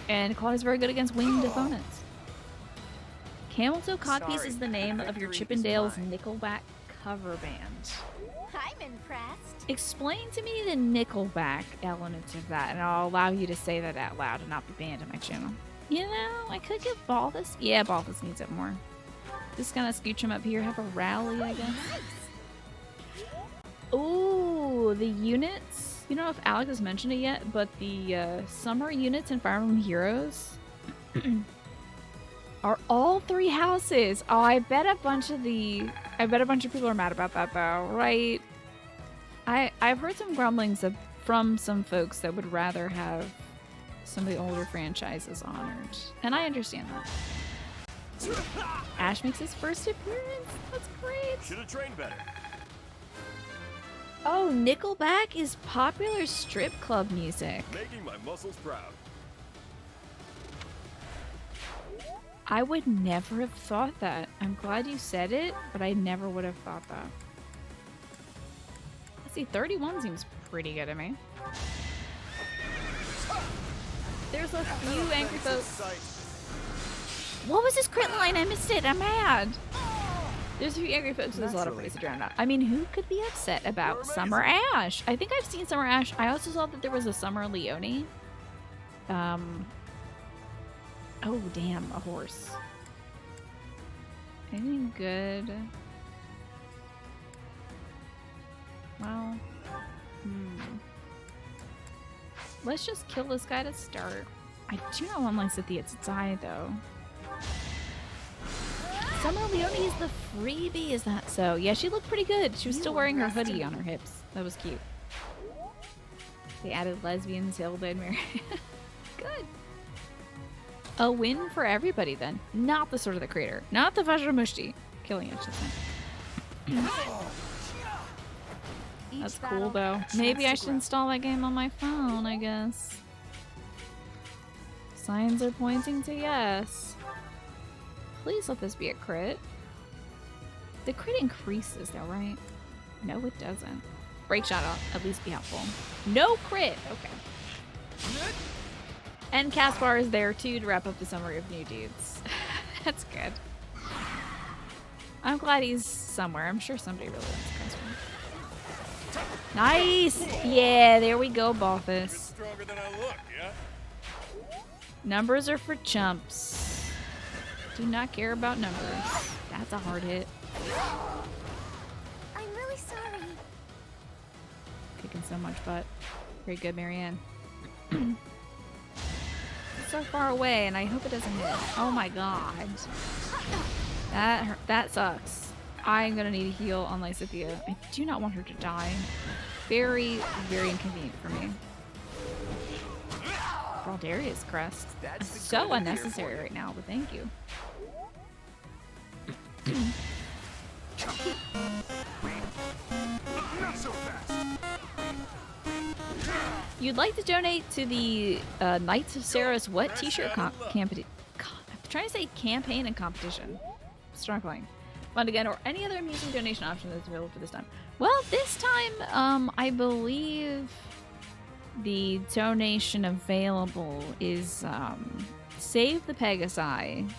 And Claude is very good against winged opponents. Camel Toe Codpiece is the name of your Chippendales Nickelback cover band. I'm impressed. Explain to me the Nickelback elements of that, and I'll allow you to say that out loud and not be banned on my channel. You know, I could give Balthus. Yeah, Balthus needs it more. Just gonna scooch him up here, have a rally, I guess. Ooh, the units. You don't know if Alex has mentioned it yet, but the summer units in Fire Emblem Heroes are all 3 houses. Oh, I bet a bunch of people are mad about that though, right? I've heard some grumblings from some folks that would rather have some of the older franchises honored, and I understand that. Ash makes his first appearance. That's great. Should have trained better. Oh, Nickelback is popular strip club music. Making my muscles proud. I would never have thought that. I'm glad you said it, but I never would have thought that. Let's see, 31 seems pretty good to me. There's a few angry folks. What was this crit line? I missed it. I'm mad. There's a few angry folks. There's a lot of places around that. I mean, who could be upset about Summer Ash? I think I've seen Summer Ash. I also saw that there was a Summer Leone. Oh, damn, a horse. Anything good? Well, let's just kill this guy to start. I do not want Lysithea to die, though. Summer Leone is the freebie, is that so? Yeah, she looked pretty good. She was still wearing her hoodie on her hips. That was cute. They added lesbians, Hilda, and Mary. Good. A win for everybody then. Not the Sword of the Creator. Not the Vajramushti. Killing it, just That's cool though. Maybe I should install that game on my phone, I guess. Signs are pointing to yes. Please let this be a crit. The crit increases though, right? No, it doesn't. Break shot will at least be helpful. No crit! Okay. And Caspar is there too to wrap up the summary of new dudes. That's good. I'm glad he's somewhere. I'm sure somebody really wants Caspar. Nice! Yeah, there we go, Balthus. Stronger than I look, yeah? Numbers are for chumps. Do not care about numbers. That's a hard hit. I'm really sorry. Kicking so much butt. Very good, Marianne. So far away, and I hope it doesn't hit. Oh my god. That sucks. I'm gonna need a heal on Lysithea. I do not want her to die. Very, very inconvenient for me. Raldaria's crest. That's so unnecessary right now, but thank you. Not so fast. You'd like to donate to the Knights of Saros what t-shirt campaign? I'm trying to say campaign and competition. Struggling. Fund again, or any other amusing donation option that's available for this time. Well, this time, I believe the donation available is Save the Pegasi,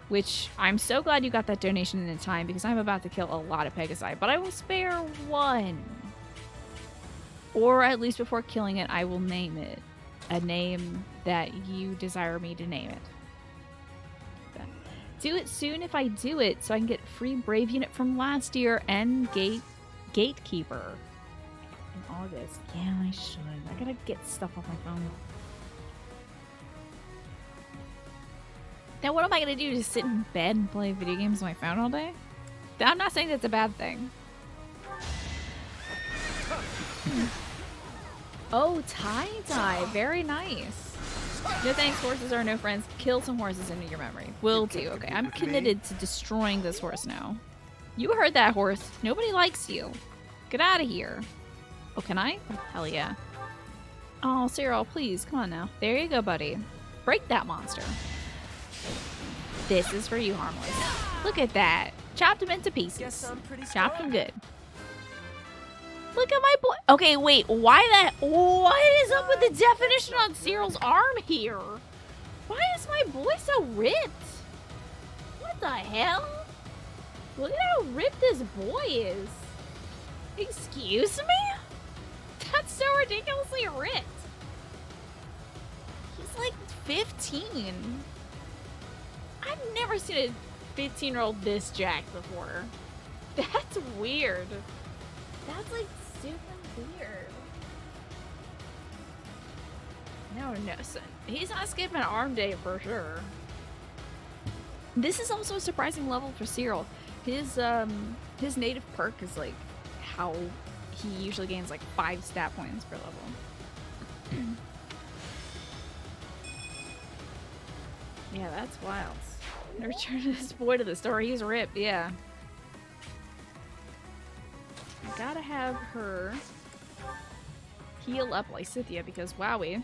which I'm so glad you got that donation in time because I'm about to kill a lot of Pegasi, but I will spare one. Or at least before killing it, I will name it. A name that you desire me to name it. Do it soon if I do it, so I can get free Brave Unit from last year and Gatekeeper in August. Yeah, I should. I gotta get stuff off my phone. Now what am I gonna do? Just sit in bed and play video games on my phone all day? I'm not saying that's a bad thing. Oh, tie-dye. Very nice. No thanks, horses are no friends. Kill some horses into your memory. Will do. Okay, I'm committed to destroying this horse now. You heard that, horse. Nobody likes you. Get out of here. Oh, can I? Oh, hell yeah. Oh, Cyril, please. Come on now. There you go, buddy. Break that monster. This is for you, harmless. Look at that. Chopped him into pieces. Guess I'm pretty Chopped him strong. good. Look at my boy. Okay, wait. What is up with the definition on Cyril's arm here? Why is my boy so ripped? What the hell? Look at how ripped this boy is. Excuse me? That's so ridiculously ripped. He's like 15. I've never seen a 15-year-old this jacked before. That's weird. That's like super weird. No, son. He's not skipping arm day for sure. This is also a surprising level for Cyril. His native perk is like how he usually gains like 5 stat points per level. Yeah, that's wild. Return this boy to the store. He's ripped, yeah. I gotta have her heal up Lysithea because wowie,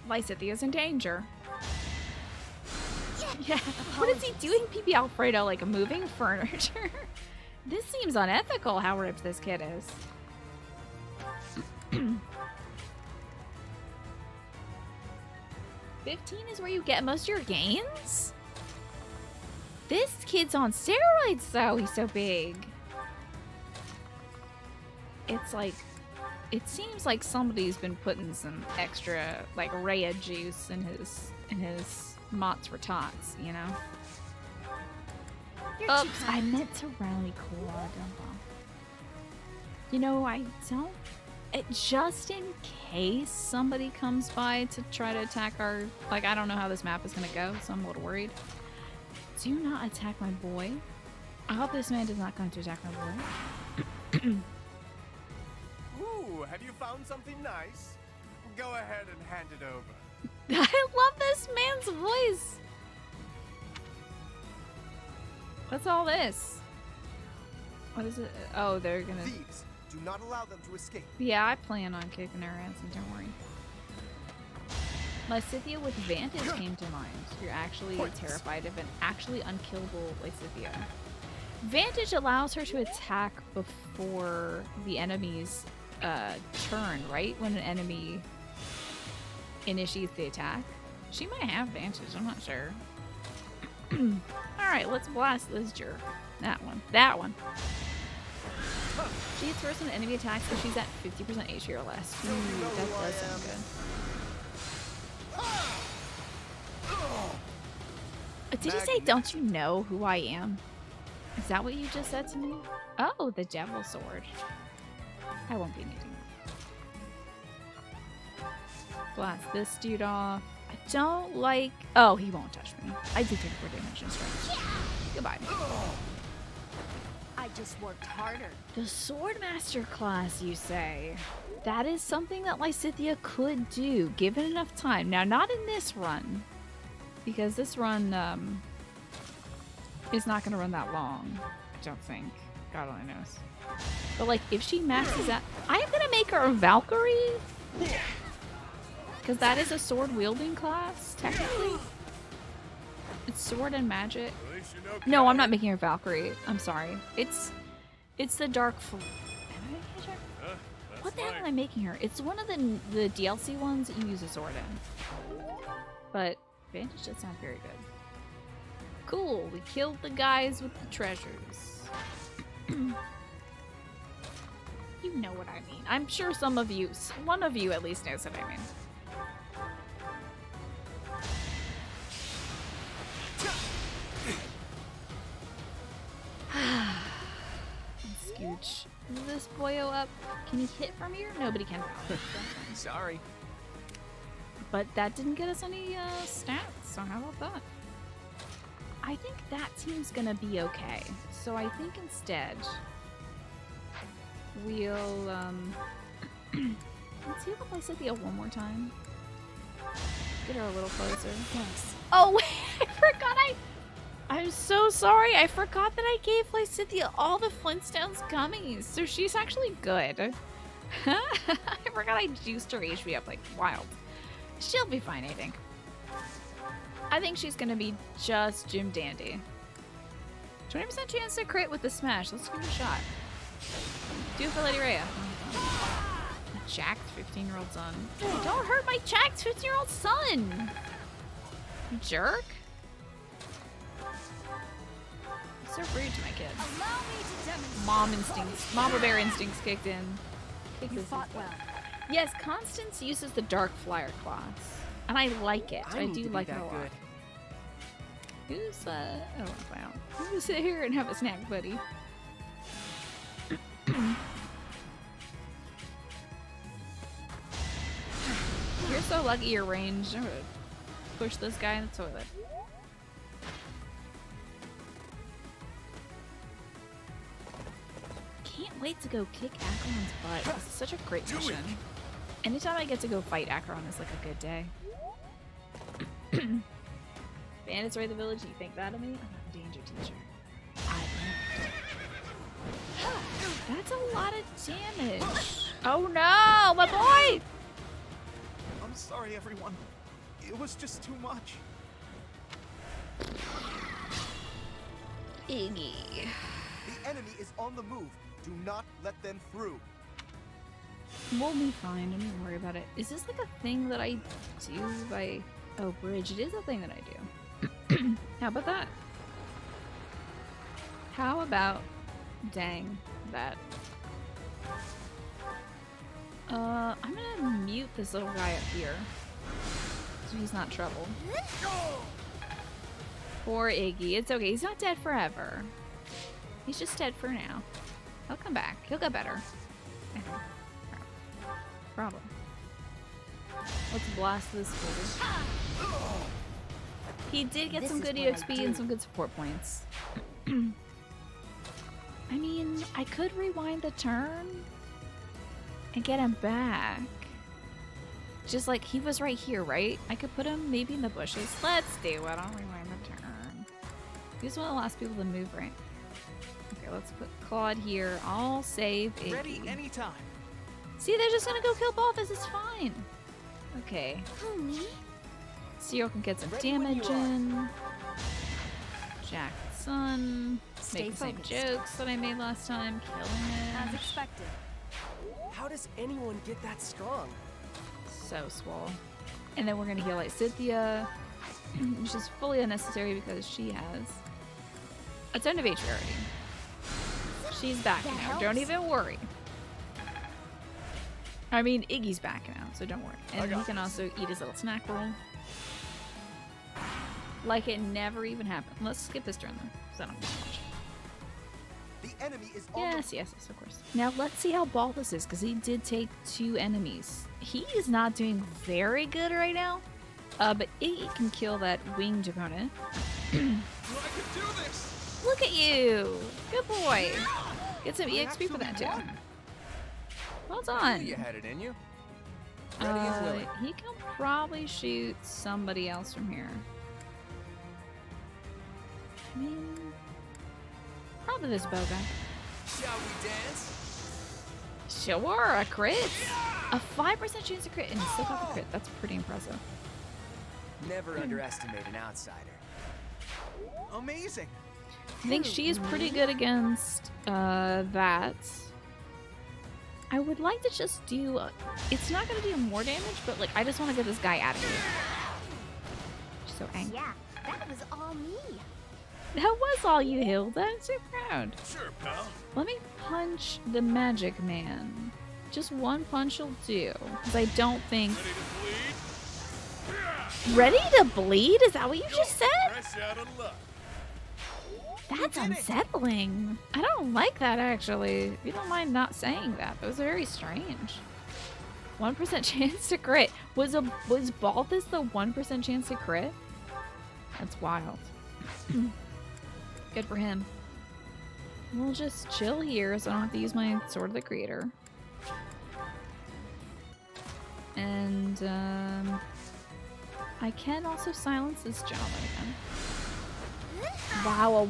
Lysithia's in danger. Yeah. What is he doing, PP Alfredo? Like moving furniture? This seems unethical how ripped this kid is. 15 is where you get most of your gains? This kid's on steroids though, he's so big. It's like, it seems like somebody's been putting some extra like Rhea juice in his Mott's for Tots, you know? Oops, I meant to rally Quad. You know, I don't... just in case somebody comes by to try to attack our... Like, I don't know how this map is going to go, so I'm a little worried. Do not attack my boy. I hope this man is not going to attack my boy. Ooh, have you found something nice? Go ahead and hand it over. I love this man's voice. What's all this? What is it? Oh, they're gonna... Thieves, do not allow them to escape. Yeah, I plan on kicking their ass, and don't worry. Lysithea with Vantage came to mind. You're actually terrified of an actually unkillable Lysithea. Vantage allows her to attack before the enemy's turn, right? When an enemy initiates the attack. She might have Vantage, I'm not sure. Alright, let's blast this jerk. That one. That one. She hits first when enemy attacks if she's at 50% HP or less. Ooh, that does sound good. Did you say, don't you know who I am? Is that what you just said to me? Oh, the devil sword. I won't be needing that. Blast this dude off. I don't like... Oh, he won't touch me. I do take 4 damage and strike. Goodbye. I just worked harder. The Swordmaster class, you say? That is something that Lysithea could do, given enough time. Now, not in this run. Because this run, is not going to run that long. I don't think. God only knows. But, like, if she maxes out... I am going to make her a Valkyrie. Because that is a sword-wielding class, technically. It's sword and magic. At least you know No, I'm not making her Valkyrie. I'm sorry. It's the Dark... Am I making her? That's What the hell fine. am I making her? It's one of the DLC ones that you use a sword in. But Vantage does sound very good. Cool, we killed the guys with the treasures. You know what I mean. I'm sure one of you at least knows what I mean. Scooch this boyo up. Can he hit from here? Nobody can. Sorry. But that didn't get us any stats, so how about that? I think that team's gonna be okay. So I think instead we'll let's heal the Lysithea one more time. Get her a little closer. Thanks. Oh wait, I forgot I'm so sorry. I forgot that I gave Lysithea all the Flintstones gummies. So she's actually good. I forgot I juiced her HP up like wild. She'll be fine, I think. I think she's gonna be just Jim Dandy. 20% chance to crit with the smash. Let's give it a shot. Do it for Lady Rhea. Jacked 15-year-old son. Don't hurt my jacked 15-year-old son! You jerk. So rude to my kid. Allow me to demonstrate. Mom instincts. Mama bear instincts kicked in. You fought well. Yes, Constance uses the Dark Flyer class. And I like it. I do like it a lot. Who's, oh, wow. Who's sit here and have a snack, buddy? You're so lucky you're ranged. I'm gonna push this guy in the toilet. Can't wait to go kick Acheron's butt. This is such a great mission. Anytime I get to go fight Acheron is like a good day. Bandits raid the village, you think that of me? I'm not a danger teacher. That's a lot of damage. Oh no, my boy! I'm sorry, everyone. It was just too much. Iggy. The enemy is on the move. Do not let them through. We'll be fine, don't even worry about it. Is this like a thing that I do by... Oh, bridge. It is a thing that I do. How about that? How about... Dang, that. I'm gonna mute this little guy up here. So he's not trouble. Poor Iggy. It's okay, he's not dead forever. He's just dead for now. He'll come back. He'll get better. Problem. Let's blast this fool. He did get some good EXP and some good support points. I mean, I could rewind the turn and get him back. Just like he was right here, right? I could put him maybe in the bushes. Let's do it. I'll rewind the turn. He's one of the last people to move, right? Okay, let's put Claude here. I'll save Iggy. Ready anytime. See, they're just gonna go kill Balthus. It's fine. Okay. Who, me? Cyril can get some Ready when damage you are. in. Jack the Sun. Stay Make the same focused. jokes that I made last time. Killing As it. expected. How does anyone get that strong? So swole. And then we're gonna heal Lysithea, which is fully unnecessary because she has a ton of HP already. She's back That now. helps. Don't even worry. I mean, Iggy's back now, so don't worry. And he can also eat his little snack roll. Like it never even happened. Let's skip this turn though, because I don't want to watch. The enemy is on Yes, yes, yes, of course. Now let's see how Balthus is, because he did take 2 enemies. He is not doing very good right now, but Iggy can kill that winged opponent. I can do this! Look at you! Good boy! Get some We EXP for that actually too. won. Well I done! knew you had it in you. Ready and willing. He can probably shoot somebody else from here. I mean, probably this bow guy. Shall we dance? Sure, a crit! A 5% chance to crit, and he still got the crit. That's pretty impressive. Never underestimate an outsider. Amazing. I think she is pretty good against that. I would like to just do... it's not going to do more damage, but like I just want to get this guy out of here. She's so angry. Yeah, that was all me. That was all you, Hilda. I'm so proud. Sure, pal. Let me punch the magic man. Just one punch will do. Because I don't think... Ready to bleed? Ready to bleed? Is that what you just said? Fresh out of luck. That's unsettling. I don't like that, actually. If you don't mind not saying that. That was very strange. 1% chance to crit. Was Balthus the 1% chance to crit? That's wild. Good for him. We'll just chill here so I don't have to use my Sword of the Creator. And, I can also silence this gentleman again. Wow,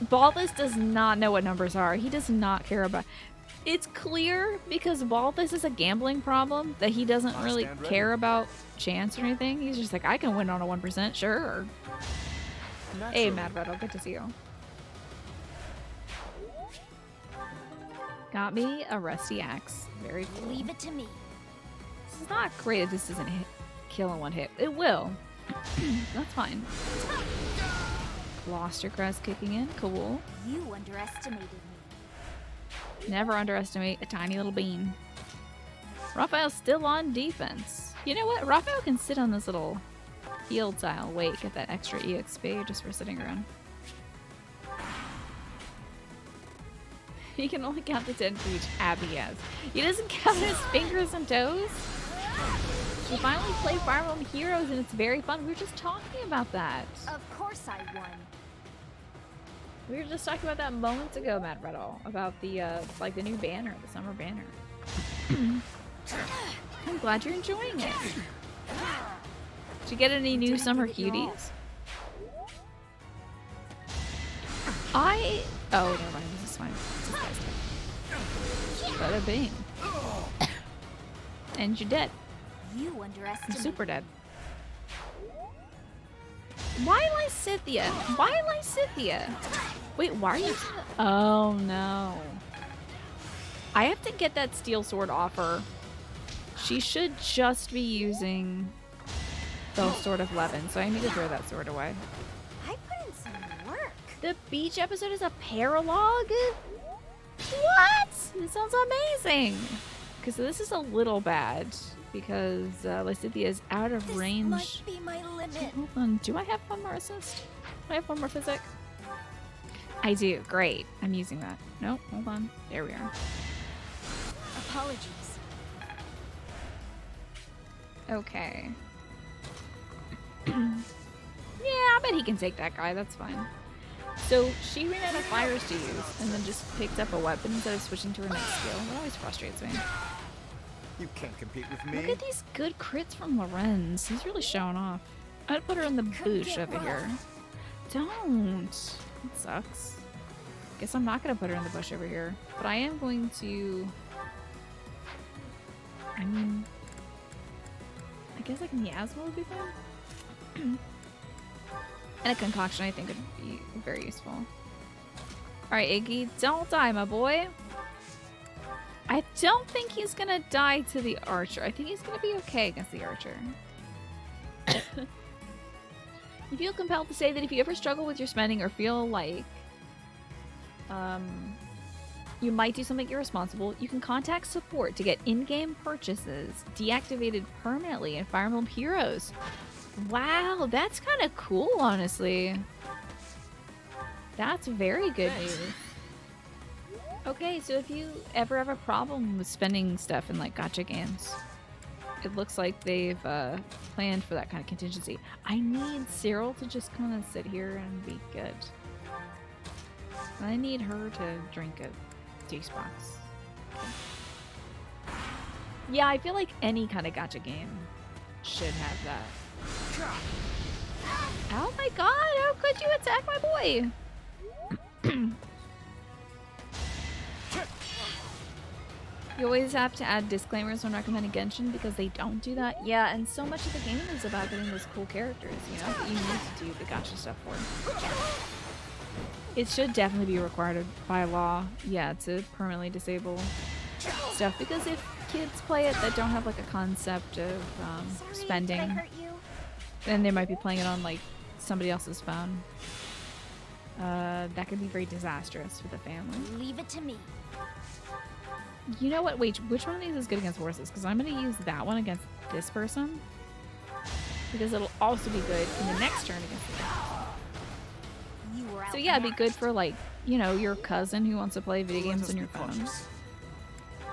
Balthus does not know what numbers are. He does not care about... It's clear because Balthus is a gambling problem that he doesn't really care about chance or anything. He's just like, I can win on a 1%, sure. Hey, Mad Rattle, good to see you. Got me a rusty axe. Very cool. Leave it to me. This is not great if this doesn't kill in one hit. It will. That's fine. Gloucester Crest kicking in. Cool. You underestimated me. Never underestimate a tiny little bean. Raphael's still on defense. You know what? Raphael can sit on this little field tile. Wait, get that extra EXP just for sitting around. He can only count to 10 for each ab he has. He doesn't count his fingers and toes? We finally play Fire Emblem Heroes and it's very fun. We were just talking about that. Of course I won. We were just talking about that moments ago, Mad Rattle, about the like the new banner, the summer banner. I'm glad you're enjoying it. Did you get any new summer cuties? Oh, never mind. This is fine. This guy's dead. Bada bing. And you're dead. You You're underestimated. super dead. Why Lysithia? Why Lysithia? Wait, why are you... Oh, no. I have to get that steel sword off her. She should just be using the Sword of Levin, so I need to throw that sword away. I put in some work. The beach episode is a paralogue? What? This sounds amazing. Because this is a little bad. Because Lysithia is out of range. This might be my limit. Hold on. Do I have one more assist? Do I have one more physic? I do. Great. I'm using that. Nope. Hold on. There we are. Apologies. Okay. Yeah, I bet he can take that guy. That's fine. So she ran out of fires to use and then just picked up a weapon instead of switching to her next skill. That always frustrates me. You can't compete with me. Look at these good crits from Lorenz. He's really showing off. I'd put her in the bush over here. Don't. It sucks. Guess I'm not going to put her in the bush over here. But I am going to... I mean... I guess like miasma would be fun. And a concoction I think would be very useful. Alright, Iggy, don't die, my boy. I don't think he's gonna die to the archer. I think he's gonna be okay against the archer. You feel compelled to say that if you ever struggle with your spending or feel like you might do something irresponsible, you can contact support to get in-game purchases deactivated permanently in Fire Emblem Heroes. Wow, that's kind of cool, honestly. That's very good news. Okay, so if you ever have a problem with spending stuff in like gacha games, it looks like they've planned for that kind of contingency. I need Cyril to just kind of sit here and be good. I need her to drink a juice box. Yeah, I feel like any kind of gacha game should have that. Oh my god, how could you attack my boy? You always have to add disclaimers when recommending Genshin because they don't do that. Yeah, and so much of the game is about getting those cool characters, you know, that you need to do the gacha stuff for. It should definitely be required by law, yeah, to permanently disable stuff because if kids play it that don't have like a concept of Sorry, spending, did I hurt you? then they might be playing it on like somebody else's phone. That could be very disastrous for the family. Leave it to me. You know what? Wait, which one of these is good against horses? Because I'm going to use that one against this person. Because it'll also be good in the next turn against the other. You were So yeah, it'd be good outmatched. for like, you know, your cousin who wants to play video Let games us on be your phone. cautious.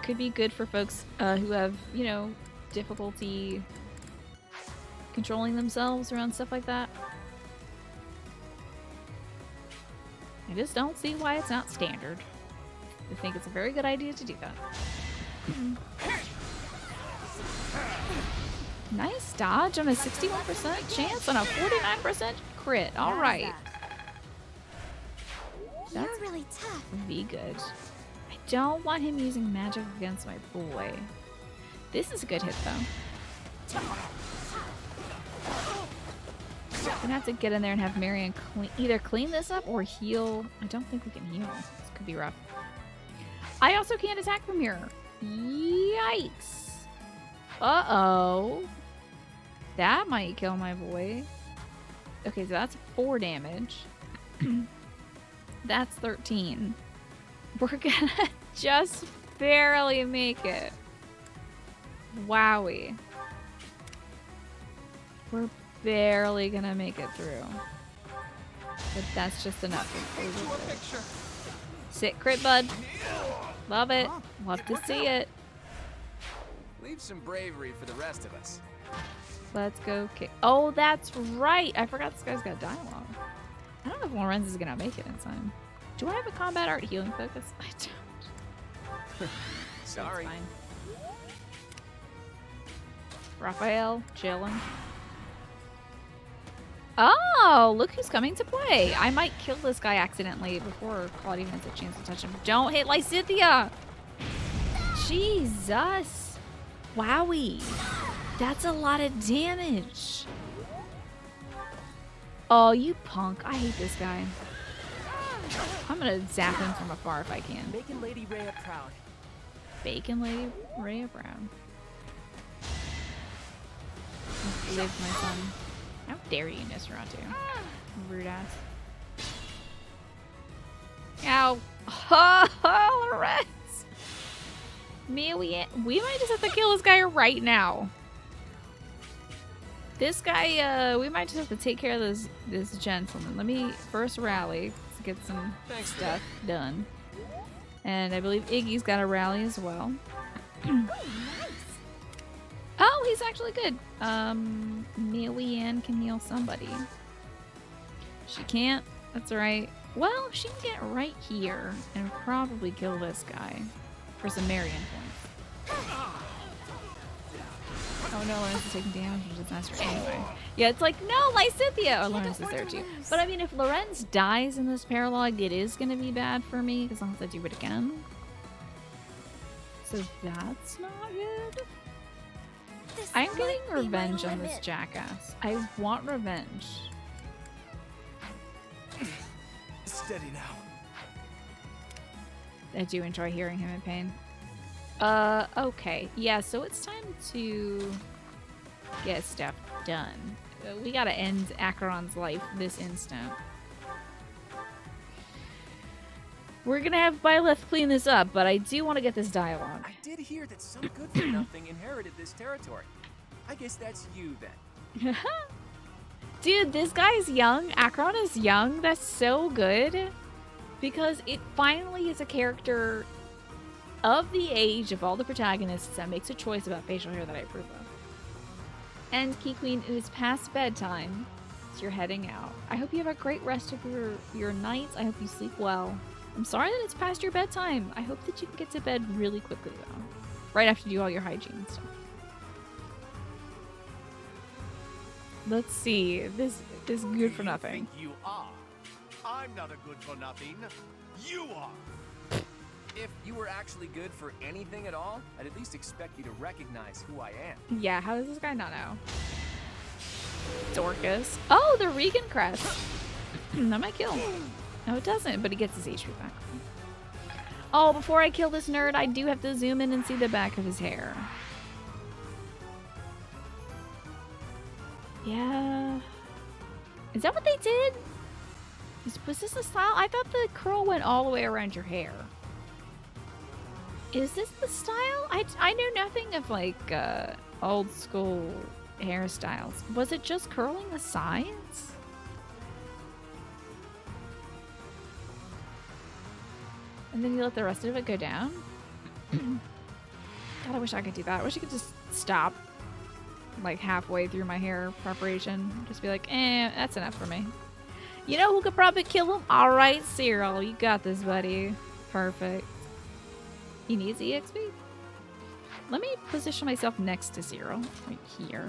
Could be good for folks who have, you know, difficulty controlling themselves around stuff like that. just don't see why it's not standard. I think it's a very good idea to do that. Nice dodge on a 61% chance on a 49% crit. All right. That's You're really tough. be good. I don't want him using magic against my boy. This is a good hit, though. I'm gonna have to get in there and have Marion either clean this up or heal. I don't think we can heal. This could be rough. I also can't attack from here. Yikes. Uh-oh. That might kill my boy. Okay, so that's 4 damage. That's 13. We're gonna just barely make it. Wowie. We're barely gonna make it through. But that's just enough. Sit, crit, bud. Love it. Love to see it. Leave some bravery for the rest of us. Let's go kick. Oh, that's right. I forgot this guy's got dialogue. I don't know if Lorenz is gonna make it in time. Do I have a combat art healing focus? I don't. Sorry. That's fine. Raphael, chilling. Oh, look who's coming to play. I might kill this guy accidentally before Claude even has a chance to touch him. Don't hit Lysithia! Jesus! Wowie! That's a lot of damage. Oh, you punk. I hate this guy. I'm gonna zap him from afar if I can. Making Lady Rhea proud. Bacon Lady Rhea Brown. Live, my son. How dare you, Nosferatu? Rude ass. Ow. Oh, Lorenz! Mia, we might just have to kill this guy right now. This guy, we might just have to take care of this gentleman. Let me first rally to get some stuff done. And I believe Iggy's got a rally as well. Oh, he's actually good. Mia Leanne can heal somebody. She can't. That's alright. Well, she can get right here and probably kill this guy for some Marion points. Oh no, Lorenz is taking damage, which is nicer anyway. Yeah, it's like, no, Lysithia! Oh, Lorenz is there too. But I mean, if Lorenz dies in this paralogue, it is going to be bad for me, as long as I do it again. So that's not good. I'm getting revenge on this jackass. I want revenge. Steady now. I do enjoy hearing him in pain. Okay. Yeah, so it's time to get stuff done. We gotta end Acheron's life this instant. We're gonna have Byleth clean this up, but I do want to get this dialogue. I did hear that some good-for-nothing inherited this territory. I guess that's you then. Dude, this guy's young. Acheron is young. That's so good. Because it finally is a character of the age of all the protagonists that makes a choice about facial hair that I approve of. And Key Queen, it is past bedtime, so you're heading out. I hope you have a great rest of your night. I hope you sleep well. I'm sorry that it's past your bedtime. I hope that you can get to bed really quickly, though. Right after you do all your hygiene and stuff. Let's see. This is good for nothing. You think you are? I'm not a good for nothing. You are. If you were actually good for anything at all, I'd at least expect you to recognize who I am. Yeah, how does this guy not know? Dorcas. Oh, the Regan crest. That might kill him. No, it doesn't, but he gets his HP back. Oh, before I kill this nerd, I do have to zoom in and see the back of his hair. Yeah. Is that what they did? Was this the style? I thought the curl went all the way around your hair. Is this the style? I know nothing of like old school hairstyles. Was it just curling the sides? And then you let the rest of it go down? God, I wish I could do that. I wish I could just stop like halfway through my hair preparation. Just be like, that's enough for me. You know who could probably kill him? Alright, Cyril. You got this, buddy. Perfect. He needs EXP. Let me position myself next to Cyril. Right here.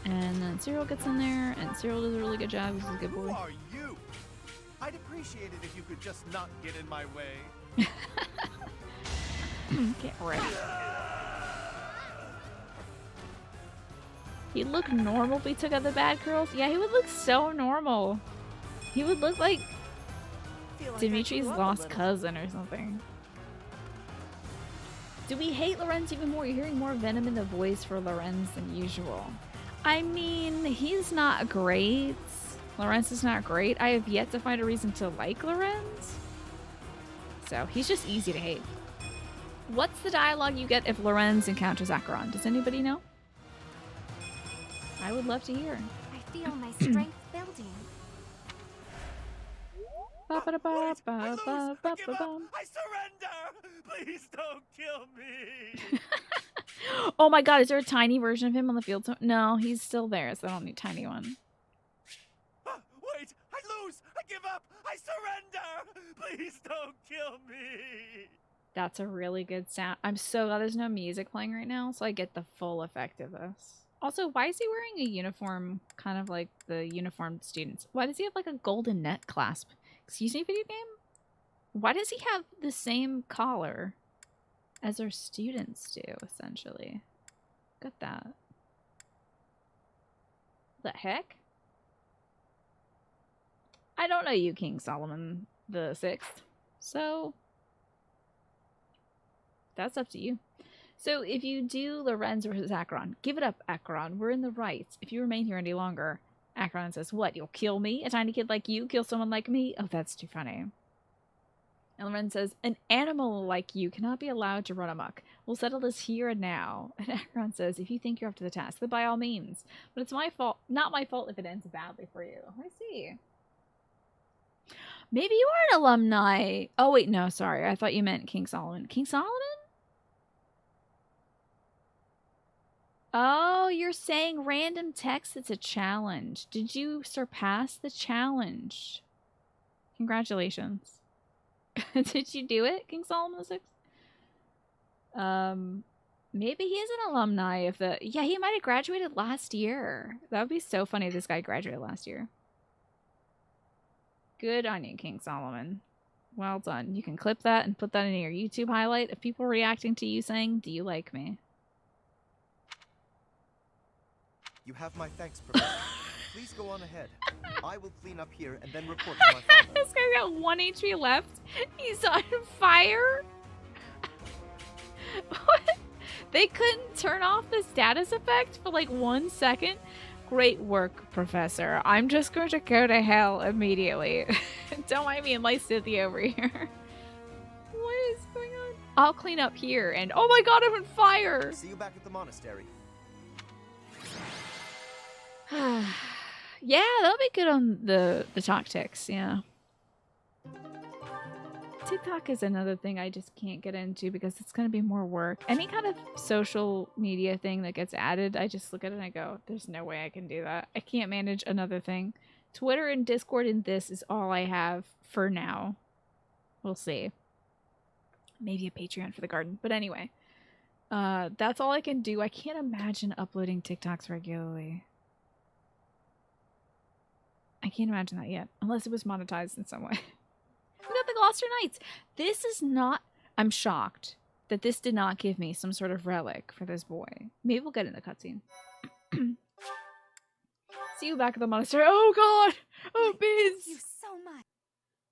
And then Cyril gets in there, and Cyril does a really good job. He's a good Who boy. are you? I'd appreciate it if you could just not get in my way. Get ready. He'd look normal if we took out the bad girls. Yeah, he would look so normal. He would look like Dimitri's lost cousin or something. Do we hate Lorenz even more? You're hearing more venom in the voice for Lorenz than usual. I mean, he's not great. Lorenz is not great. I have yet to find a reason to like Lorenz. So, he's just easy to hate. What's the dialogue you get if Lorenz encounters Acheron? Does anybody know? I would love to hear. I feel my strength building. Wait, I lose! I give up! I surrender! Please don't kill me! Oh my god, is there a tiny version of him on the field? No, he's still there, so I don't need a tiny one. Wait, I lose! I give up! I surrender! Please don't kill me! That's a really good sound. I'm so glad there's no music playing right now, so I get the full effect of this. Also, why is he wearing a uniform, kind of like the uniformed students? Why does he have like a golden net clasp? Excuse me, video game? Why does he have the same collar as our students do, essentially? Look at that. The heck? I don't know you, King Solomon the Sixth, so that's up to you. So if you do Lorenz versus Acheron, give it up, Acheron. We're in the right. If you remain here any longer, Acheron says, what, you'll kill me? A tiny kid like you kill someone like me? Oh, that's too funny. And Lorenz says, an animal like you cannot be allowed to run amok. We'll settle this here and now. And Acheron says, if you think you're up to the task, then by all means. But it's my fault, not my fault if it ends badly for you. I see. Maybe you are an alumni. Oh, wait, no, sorry. I thought you meant King Solomon. King Solomon? Oh, you're saying random text, it's a challenge. Did you surpass the challenge? Congratulations. Did you do it, King Solomon the Sixth? Maybe he is an alumni of the... Yeah, he might have graduated last year. That would be so funny if this guy graduated last year. Good on you, King Solomon. Well done. You can clip that and put that in your YouTube highlight of people reacting to you saying, do you like me? You have my thanks, Professor. Please go on ahead. I will clean up here and then report to my father. This guy's got 1 HP left. He's on fire. What? They couldn't turn off the status effect for like 1 second? Great work, Professor. I'm just going to go to hell immediately. Don't mind me and my Cynthia over here. What is going on? I'll clean up here and oh my god, I'm on fire! See you back at the monastery. Yeah, that'll be good on the tactics, yeah. TikTok is another thing I just can't get into because it's going to be more work. Any kind of social media thing that gets added, I just look at it and I go, there's no way I can do that. I can't manage another thing. Twitter and Discord and this is all I have for now. We'll see. Maybe a Patreon for the garden. But anyway, that's all I can do. I can't imagine uploading TikToks regularly. I can't imagine that yet, unless it was monetized in some way. We got the Gloucester Knights. This is not... I'm shocked that this did not give me some sort of relic for this boy. Maybe we'll get in the cutscene. See you back at the monastery. Oh god! Oh, Biz! Thank you so much.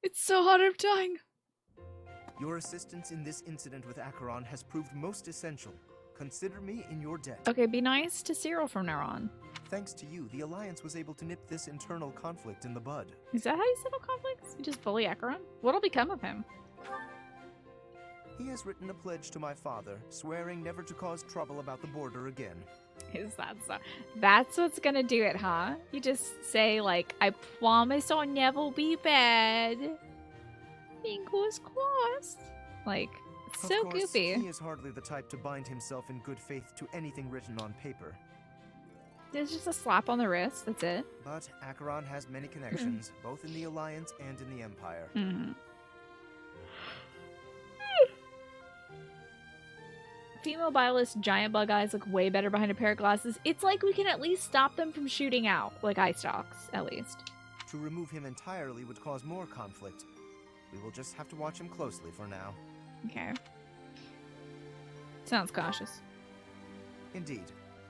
It's so hot, I'm dying. Your assistance in this incident with Acheron has proved most essential. Consider me in your debt. Okay, be nice to Cyril from now on. Thanks to you, the Alliance was able to nip this internal conflict in the bud. Is that how you settle conflicts? You just bully Acheron? What'll become of him? He has written a pledge to my father, swearing never to cause trouble about the border again. Is that so? That's what's gonna do it, huh? You just say, like, I promise I'll never be bad. Fingers crossed. Like, it's so Of course, goofy. he is hardly the type to bind himself in good faith to anything written on paper. It's just a slap on the wrist. That's it. But Acheron has many connections, both in the Alliance and in the Empire. Mm-hmm. Female Bylist giant bug eyes look way better behind a pair of glasses. It's like we can at least stop them from shooting out, like eye stalks, at least. To remove him entirely would cause more conflict. We will just have to watch him closely for now. Okay. Sounds cautious. Indeed.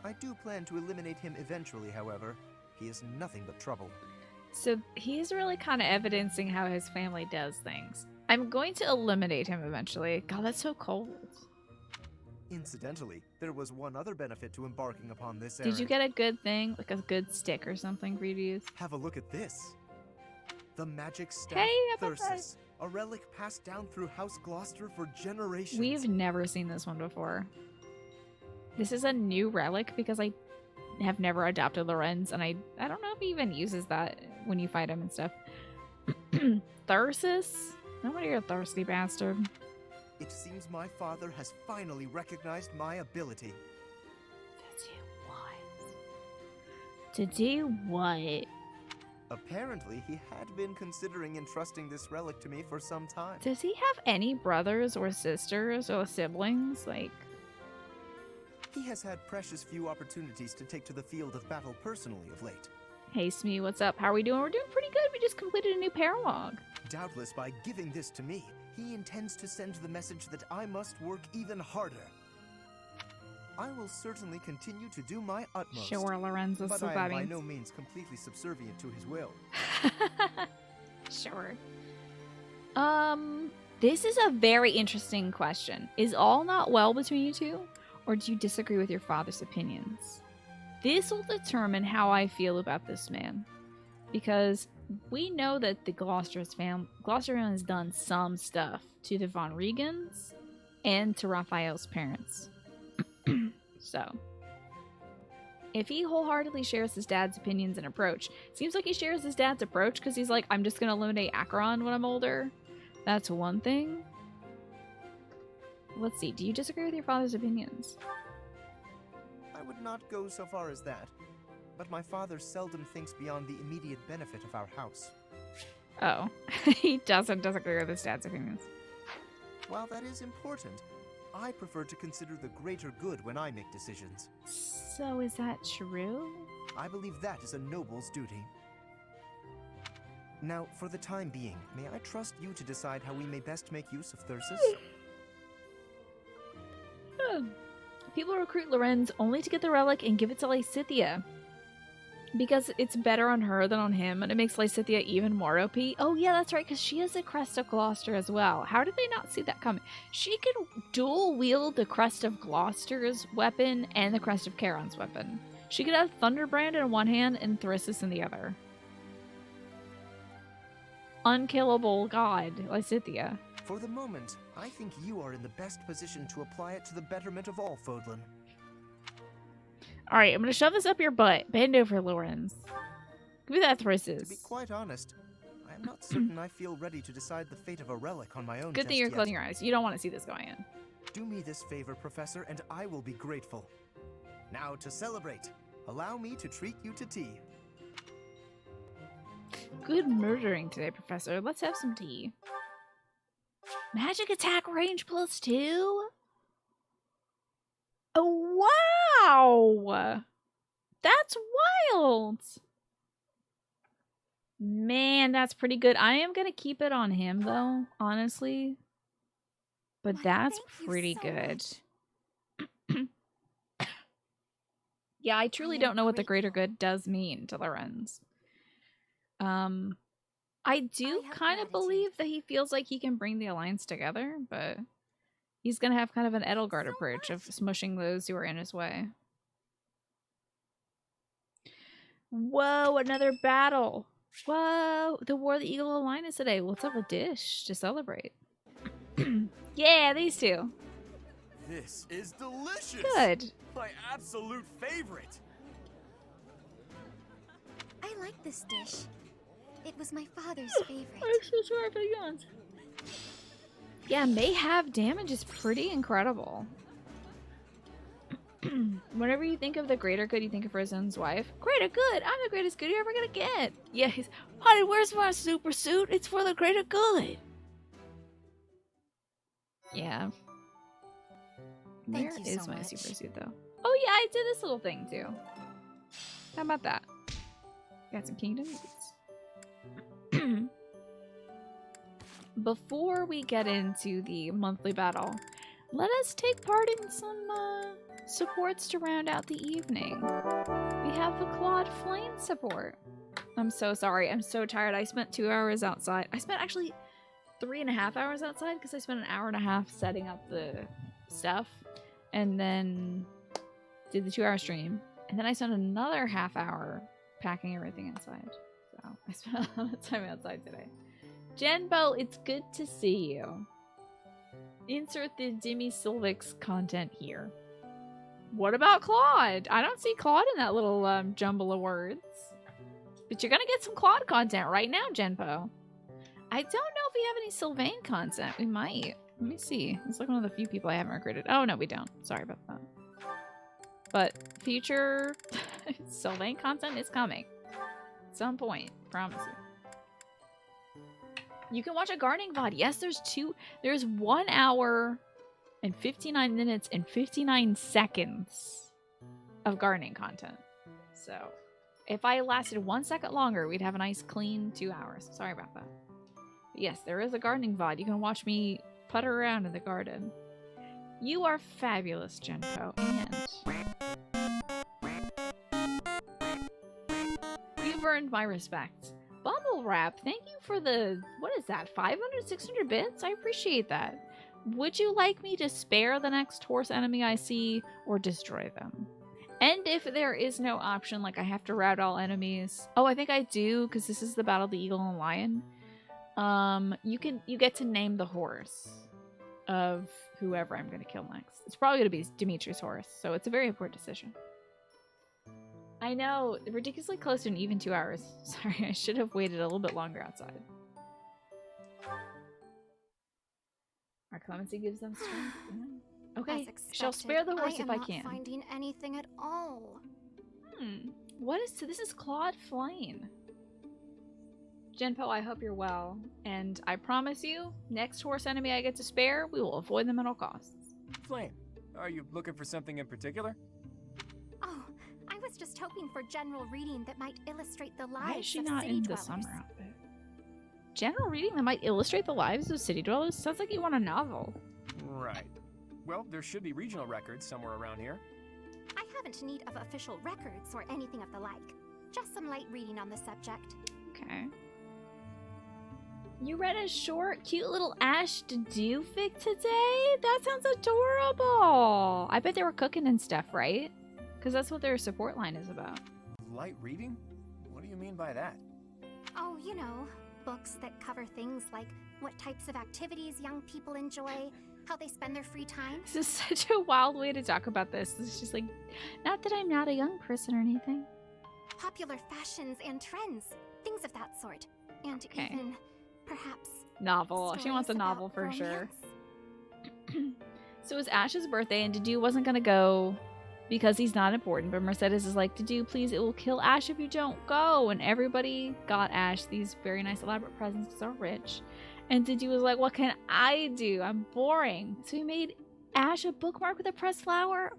I do plan to eliminate him eventually, however. He is nothing but trouble. So he's really kind of evidencing how his family does things. I'm going to eliminate him eventually. God, that's so cold. Incidentally, there was one other benefit to embarking upon this errand. Did you get a good thing? Like a good stick or something for you to use? Have a look at this. The magic staff Hey, how about Thyrsus. A relic passed down through House Gloucester for generations. We've never seen this one before. This is a new relic because I have never adopted Lorenz, and I don't know if he even uses that when you fight him and stuff. Thyrsus? Nobody, you're a thirsty bastard. It seems my father has finally recognized my ability. To do what? Apparently, he had been considering entrusting this relic to me for some time. Does he have any brothers or sisters or siblings? Like, He has had precious few opportunities to take to the field of battle personally of late. hey Smee, what's up? How are we doing? We're doing pretty good. We just completed a new paralog. Doubtless, by giving this to me, he intends to send the message that I must work even harder. I will certainly continue to do my utmost. Sure, Lorenzo, but so I that am by means. no means completely subservient to his will. Sure. This is a very interesting question. Is all not well between you two? Or do you disagree with your father's opinions? This will determine how I feel about this man. Because we know that the Gloucester family has done some stuff to the Von Regans and to Raphael's parents. So, if he wholeheartedly shares his dad's opinions and approach, seems like he shares his dad's approach because he's like, I'm just going to eliminate Acheron when I'm older. That's one thing. Let's see, do you disagree with your father's opinions? I would not go so far as that, but my father seldom thinks beyond the immediate benefit of our house. Oh, he doesn't disagree with his dad's opinions. While that is important, I prefer to consider the greater good when I make decisions. So is that true? I believe that is a noble's duty. Now, for the time being, may I trust you to decide how we may best make use of Thyrsus? People recruit Lorenz only to get the relic and give it to Lysithea. Because it's better on her than on him, and it makes Lysithea even more OP. Oh yeah, that's right, because she has the Crest of Gloucester as well. How did they not see that coming? She can dual wield the Crest of Gloucester's weapon and the Crest of Charon's weapon. She could have Thunderbrand in one hand and Thyrsus in the other. Unkillable god, Lysithea. For the moment, I think you are in the best position to apply it to the betterment of all Fodlan. Alright, I'm gonna shove this up your butt. Bend over, Lorenz. Give me that To Thyrsus. be quite honest, I am not certain I feel ready to decide the fate of a relic on my own. Good thing just you're yet. closing your eyes. You don't want to see this going in. Do me this favor, Professor, and I will be grateful. Now, to celebrate, allow me to treat you to tea. Good murdering today, Professor. Let's have some tea. Magic attack range +2? Oh, wow! That's wild! Man, that's pretty good. I am going to keep it on him, though, honestly. But Why, that's thank you pretty so good. much. Yeah, I truly I am don't know what the greater grateful. good does mean to Lorenz. I do have kind of gratitude. believe that he feels like he can bring the Alliance together, but he's gonna have kind of an Edelgard So approach of much. smushing those who are in his way. Whoa, another battle! Whoa, the War of the Eagle Alliance today. Let's have a dish to celebrate. Yeah, these two. This is delicious! Good. My absolute favorite! I like this dish. It was my father's favorite. I'm so sorry for the yawns. Yeah, Mayhave damage is pretty incredible. Whenever you think of the greater good, you think of Rizen's wife. Greater good? I'm the greatest good you're ever gonna get. Yeah, honey, where's my super suit? It's for the greater good. Yeah. Thank Where you is so my much. super suit, though? Oh, yeah, I did this little thing, too. How about that? Got some kingdom boots. Before we get into the monthly battle, let us take part in some supports to round out the evening. We have the Claude Flame support. I'm so sorry. I'm so tired. I spent 2 hours outside. I spent actually 3.5 hours outside because I spent an hour and a half setting up the stuff and then did the 2-hour stream. And then I spent another half hour packing everything inside. So I spent a lot of time outside today. Jenbo, it's good to see you. Insert the Dimmy Silvix content here. What about Claude? I don't see Claude in that little jumble of words. But you're gonna get some Claude content right now, Genpo. I don't know if we have any Sylvain content. We might. Let me see. It's like one of the few people I haven't recruited. Oh, no, we don't. Sorry about that. But future Sylvain content is coming. At some point. Promise you. You can watch a gardening VOD. Yes, there's 1 hour and 59 minutes and 59 seconds of gardening content. So, if I lasted 1 second longer, we'd have a nice clean 2 hours. Sorry about that. But yes, there is a gardening VOD. You can watch me putter around in the garden. You are fabulous, Genpo. And you've earned my respect. Bubble Wrap, thank you for the, what is that, 500, 600 bits? I appreciate that. Would you like me to spare the next horse enemy I see or destroy them? And if there is no option, like I have to rout all enemies. Oh, I think I do, because this is the Battle of the Eagle and Lion. You get to name the horse of whoever I'm going to kill next. It's probably going to be Dimitri's horse, so it's a very important decision. I know, ridiculously close to an even 2 hours. Sorry, I should have waited a little bit longer outside. Our clemency gives them strength. Okay, shall spare the horse if I can. I am not finding anything at all. What is this? Is Claude Flame. Genpo, I hope you're well, and I promise you, next horse enemy I get to spare, we will avoid them at all costs. Flame, are you looking for something in particular? Oh, I was just hoping for general reading that might illustrate the Why lives is she of not city in the dwellers. summer outfit? General reading that might illustrate the lives of city dwellers? Sounds like you want a novel. Right. Well, there should be regional records somewhere around here. I haven't need of official records or anything of the like. Just some light reading on the subject. Okay. You read a short, cute little Ash to do fic today? That sounds adorable. I bet they were cooking and stuff, right? Because that's what their support line is about. Light reading? What do you mean by that? Oh, you know, books that cover things like what types of activities young people enjoy, how they spend their free time. This is such a wild way to talk about this. It's just like, not that I'm not a young person or anything. Popular fashions and trends, things of that sort. And Okay. even, perhaps, Novel. She stories wants a novel about for sure. romance. So it was Ash's birthday, and Dedu wasn't gonna go because he's not important. But Mercedes is like, Dedu, please, it will kill Ash if you don't go. And everybody got Ash these very nice elaborate presents because they're rich. And Dedu was like, what can I do? I'm boring. So he made Ash a bookmark with a pressed flower.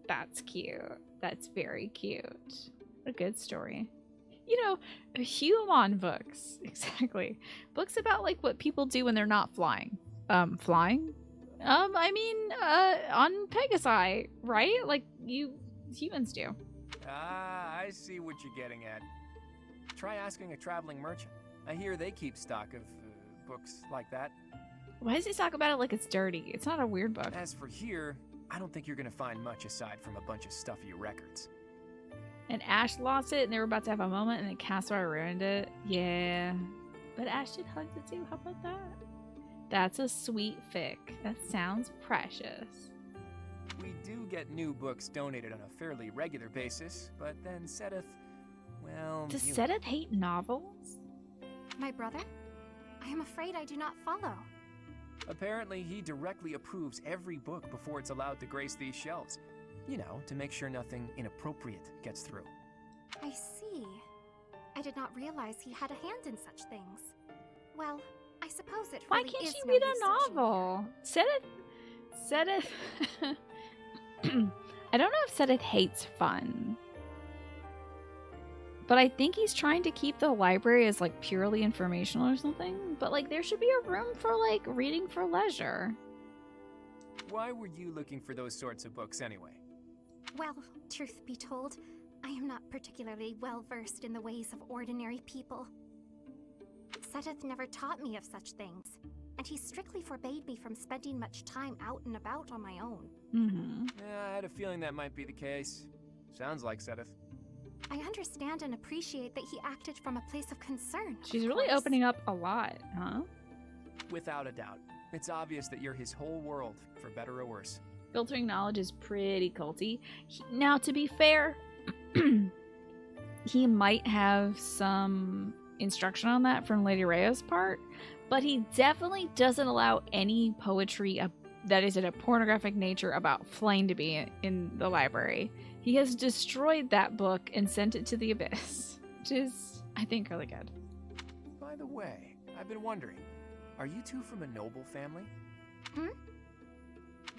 That's cute. That's very cute. What a good story. You know, human books. Exactly. Books about like what people do when they're not flying. Flying? I mean, on Pegasi, right? Like humans do. Ah, I see what you're getting at. Try asking a traveling merchant. I hear they keep stock of books like that. Why does he talk about it like it's dirty? It's not a weird book. As for here, I don't think you're gonna find much aside from a bunch of stuffy records. And Ash lost it, and they were about to have a moment, and then Cassar ruined it. Yeah. But Ash did hugs it too. How about that? That's a sweet fic. That sounds precious. We do get new books donated on a fairly regular basis, but then Sedith, well... Does Sedith hate novels? My brother? I am afraid I do not follow. Apparently, he directly approves every book before it's allowed to grace these shelves. You know, to make sure nothing inappropriate gets through. I see. I did not realize he had a hand in such things. Well, I suppose it Why really can't is she no read use a searching novel? Sedith. I don't know if Sedith hates fun. But I think he's trying to keep the library as like purely informational or something. But like there should be a room for like reading for leisure. Why were you looking for those sorts of books anyway? Well, truth be told, I am not particularly well versed in the ways of ordinary people. Sedith never taught me of such things, and he strictly forbade me from spending much time out and about on my own. Yeah, I had a feeling that might be the case. Sounds like Sedith. I understand and appreciate that he acted from a place of concern. She's of really course. opening up a lot, huh? Without a doubt. It's obvious that you're his whole world, for better or worse. Filtering knowledge is pretty culty. Now, to be fair, he might have some instruction on that from Lady Raya's part, but he definitely doesn't allow any poetry that is in a pornographic nature about Flame to be in the library. He has destroyed that book and sent it to the abyss, which is, I think, really good. By the way, I've been wondering, are you two from a noble family? Hmm?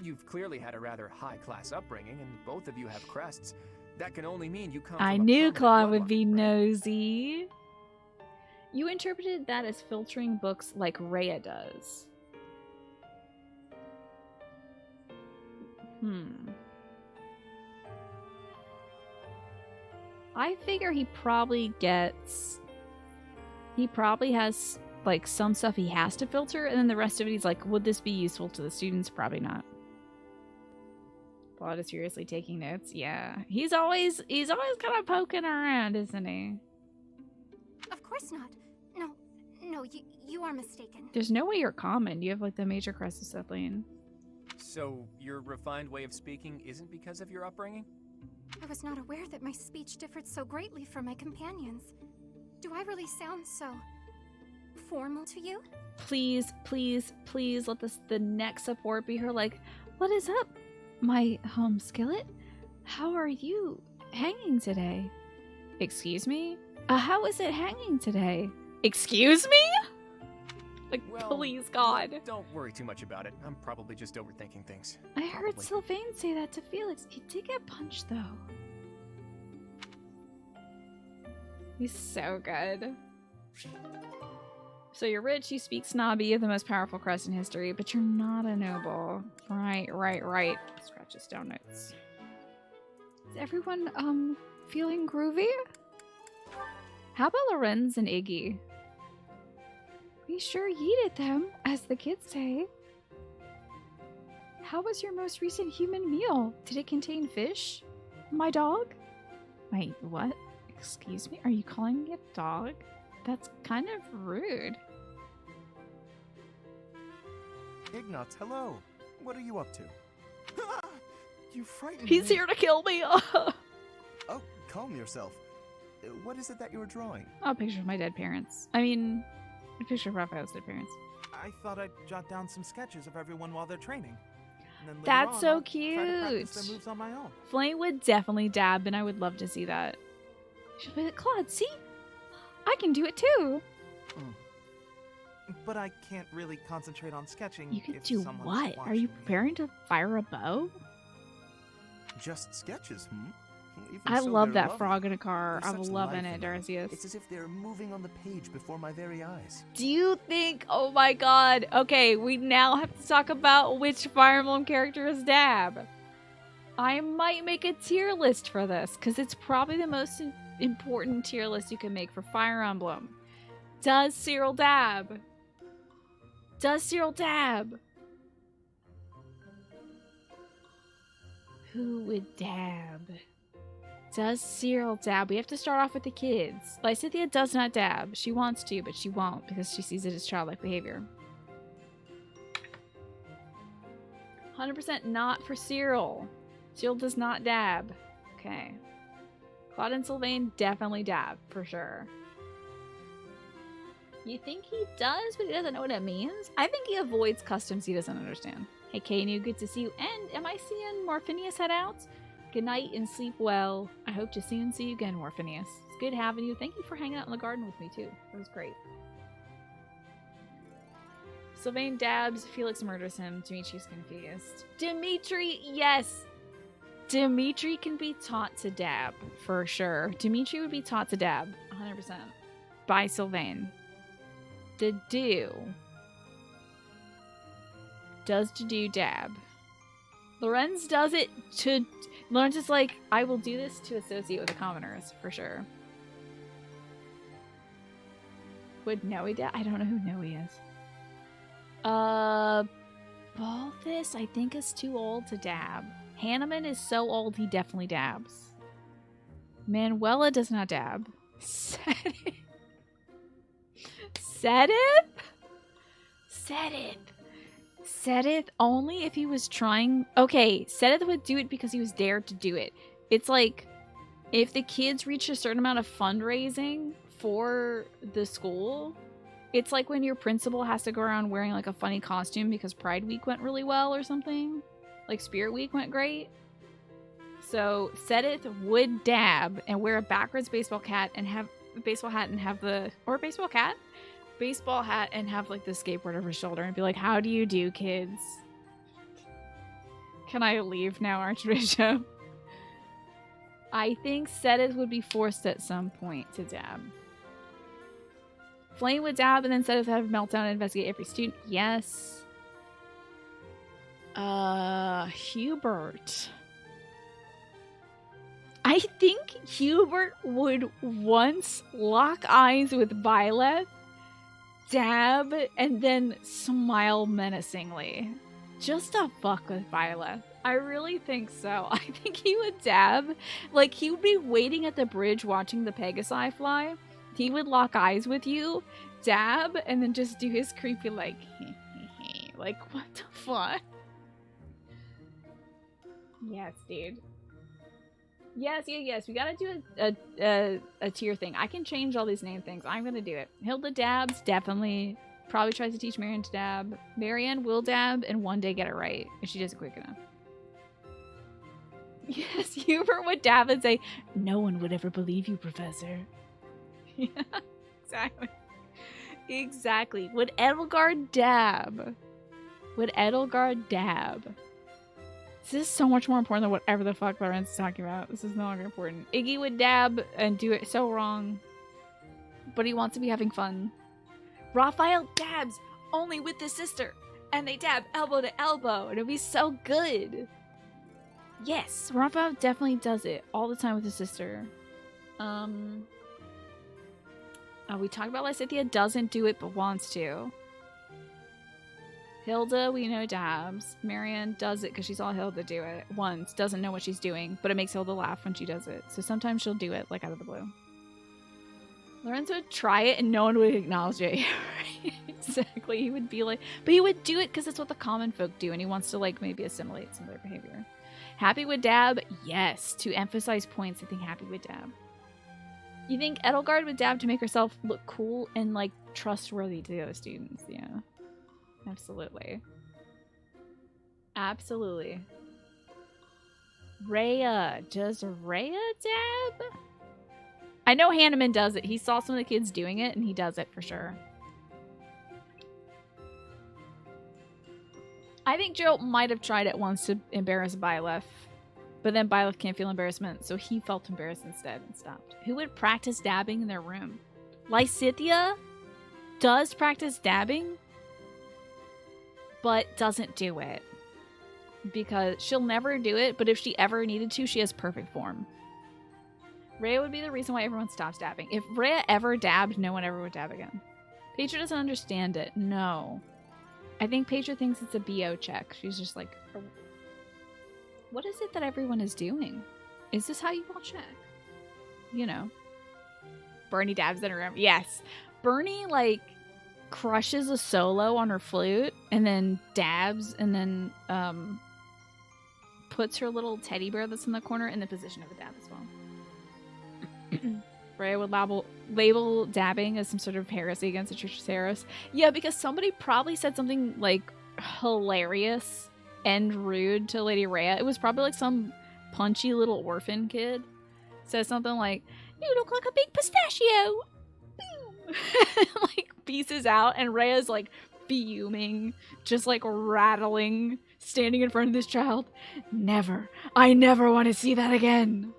You've clearly had a rather high-class upbringing, and both of you have crests. That can only mean you come I from a knew permanent Claude would bloodline, be right? nosy. You interpreted that as filtering books like Rhea does. I figure he probably has like some stuff he has to filter, and then the rest of it he's like, would this be useful to the students? Probably not. Claude is seriously taking notes. Yeah. He's always kind of poking around, isn't he? Of course not. No, you are mistaken. There's no way you're common. You have like the major crest of settling. So, your refined way of speaking isn't because of your upbringing? I was not aware that my speech differed so greatly from my companions. Do I really sound so formal to you? Please, please, please let the next support be her like, what is up, my home skillet? How are you hanging today? Excuse me? How is it hanging today? Excuse me? Like, Well, please, God. Don't worry too much about it. I'm probably just overthinking things. I heard Probably. Sylvain say that to Felix. He did get punched, though. He's so good. So you're rich, you speak snobby, you have the most powerful crest in history, but you're not a noble. Right. Scratch his down notes. Is everyone, feeling groovy? How about Lorenz and Iggy? We sure yeeted them, as the kids say. How was your most recent human meal? Did it contain fish? My dog? Wait, what? Excuse me? Are you calling me a dog? That's kind of rude. Ignatz, hello. What are you up to? You frightened me. He's here to kill me! Oh, calm yourself. What is it that you're drawing? A picture of my dead parents. I mean, a picture of Raphael's dead parents. I thought I'd jot down some sketches of everyone while they're training. And then later That's on, so I'll try to practice cute. their moves on my own. Flame would definitely dab, and I would love to see that. She'll be like, Claude, see? I can do it too. But I can't really concentrate on sketching. You can if do someone's what? Are watching you me. preparing to fire a bow? Just sketches, Even I so, love they're that lovely. frog in a car. There's I'm such loving life it, in them. Darcius. It's as if they're moving on the page before my very eyes. Do you think, oh my god, okay, we now have to talk about which Fire Emblem character is Dab. I might make a tier list for this, because it's probably the most important tier list you can make for Fire Emblem. Does Cyril dab? Does Cyril dab? Who would dab? Does Cyril dab? We have to start off with the kids. Lysithea does not dab. She wants to, but she won't because she sees it as childlike behavior. 100% not for Cyril. Cyril does not dab. Okay. Claude and Sylvain definitely dab, for sure. You think he does, but he doesn't know what it means? I think he avoids customs he doesn't understand. Hey, Kainu, good to see you. And am I seeing more Phineas head out? Good night and sleep well. I hope to soon see you again, Morpheus. It's good having you. Thank you for hanging out in the garden with me, too. It was great. Sylvain dabs. Felix murders him. Dimitri's confused. Dimitri, yes! Dimitri can be taught to dab, for sure. Dimitri would be taught to dab, 100%. By Sylvain. The do. Does to do dab. Lorenz does it to... Lorenz is like, I will do this to associate with the commoners, for sure. Would Noe dab? I don't know who Noe is. Balthus, I think, is too old to dab. Hanneman is so old, he definitely dabs. Manuela does not dab. Sedith? Sedith only if he was trying... Okay, Sedith would do it because he was dared to do it. It's like, if the kids reach a certain amount of fundraising for the school, it's like when your principal has to go around wearing like a funny costume because Pride Week went really well or something. Like Spirit Week went great. So Sedith would dab and wear a backwards baseball hat and have baseball hat and have the... Or baseball hat? Baseball hat and have like the skateboard over his shoulder and be like, how do you do, kids? Can I leave now, Archbishop? I think Sedith would be forced at some point to dab. Flame would dab and then Sedith would have a meltdown and investigate every student. Yes. Hubert. I think Hubert would once lock eyes with Violet, dab, and then smile menacingly. Just to fuck with Violet. I really think so. I think he would dab. Like, he would be waiting at the bridge watching the Pegasi fly. He would lock eyes with you, dab, and then just do his creepy, like, like, what the fuck? Yes, dude. Yes. We gotta do a tier thing. I can change all these name things. I'm gonna do it. Hilda dabs, definitely. Probably tries to teach Marianne to dab. Marianne will dab and one day get it right if she does it quick enough. Yes, Hubert would dab and say, no one would ever believe you, Professor. Yeah, exactly. Exactly. Would Edelgard dab? Would Edelgard dab? This is so much more important than whatever the fuck Lorenz is talking about. This is no longer important. Iggy would dab and do it so wrong. But he wants to be having fun. Raphael dabs only with his sister. And they dab elbow to elbow. And it'll be so good. Yes, Raphael definitely does it all the time with his sister. We talked about Lysithea doesn't do it but wants to. Hilda, we know dabs. Marianne does it because she saw Hilda do it once. Doesn't know what she's doing, but it makes Hilda laugh when she does it. So sometimes she'll do it, like, out of the blue. Lorenzo would try it and no one would acknowledge it. Exactly. He would be like... But he would do it because it's what the common folk do, and he wants to, like, maybe assimilate some of their behavior. Happy would dab? Yes. To emphasize points, I think Happy would dab. You think Edelgard would dab to make herself look cool and, like, trustworthy to the other students? Yeah. Absolutely. Absolutely. Rhea. Does Rhea dab? I know Hanneman does it. He saw some of the kids doing it, and he does it for sure. I think Joe might have tried it once to embarrass Byleth. But then Byleth can't feel embarrassment, so he felt embarrassed instead and stopped. Who would practice dabbing in their room? Lysithea does practice dabbing, but doesn't do it. Because she'll never do it, but if she ever needed to, she has perfect form. Rhea would be the reason why everyone stops dabbing. If Rhea ever dabbed, no one ever would dab again. Petra doesn't understand it. No. I think Petra thinks it's a BO check. She's just like, what is it that everyone is doing? Is this how you all check? You know. Bernie dabs in her room. Yes. Bernie, like, crushes a solo on her flute and then dabs and then puts her little teddy bear that's in the corner in the position of a dab as well. Rhea would label dabbing as some sort of heresy against the Church of Saros. Yeah, because somebody probably said something, like, hilarious and rude to Lady Rhea. It was probably, like, some punchy little orphan kid says something like, "You look like a big pistachio." Like pieces out, and Rhea's like fuming, just like rattling, standing in front of this child. Never. I never want to see that again.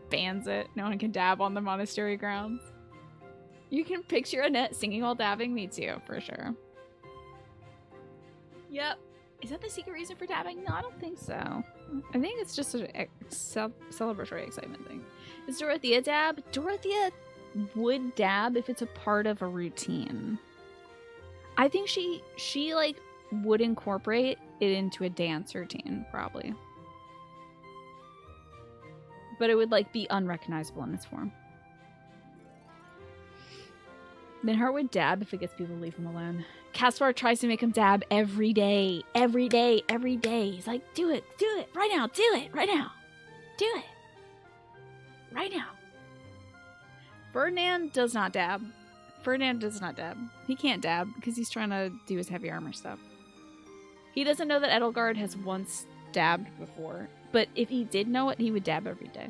Bans it. No one can dab on the monastery grounds. You can picture Annette singing while dabbing? Me too, for sure. Yep. Is that the secret reason for dabbing? No, I don't think so. I think it's just a celebratory excitement thing. Is Dorothea dab? Dorothea would dab if it's a part of a routine. I think she like would incorporate it into a dance routine, probably. But it would like be unrecognizable in its form. Minhart would dab if it gets people to leave him alone. Caspar tries to make him dab every day. Every day. Every day. He's like, do it. Do it. Right now. Do it. Right now. Do it. Right now. Ferdinand does not dab. Ferdinand does not dab. He can't dab because he's trying to do his heavy armor stuff. He doesn't know that Edelgard has once dabbed before. But if he did know it, he would dab every day.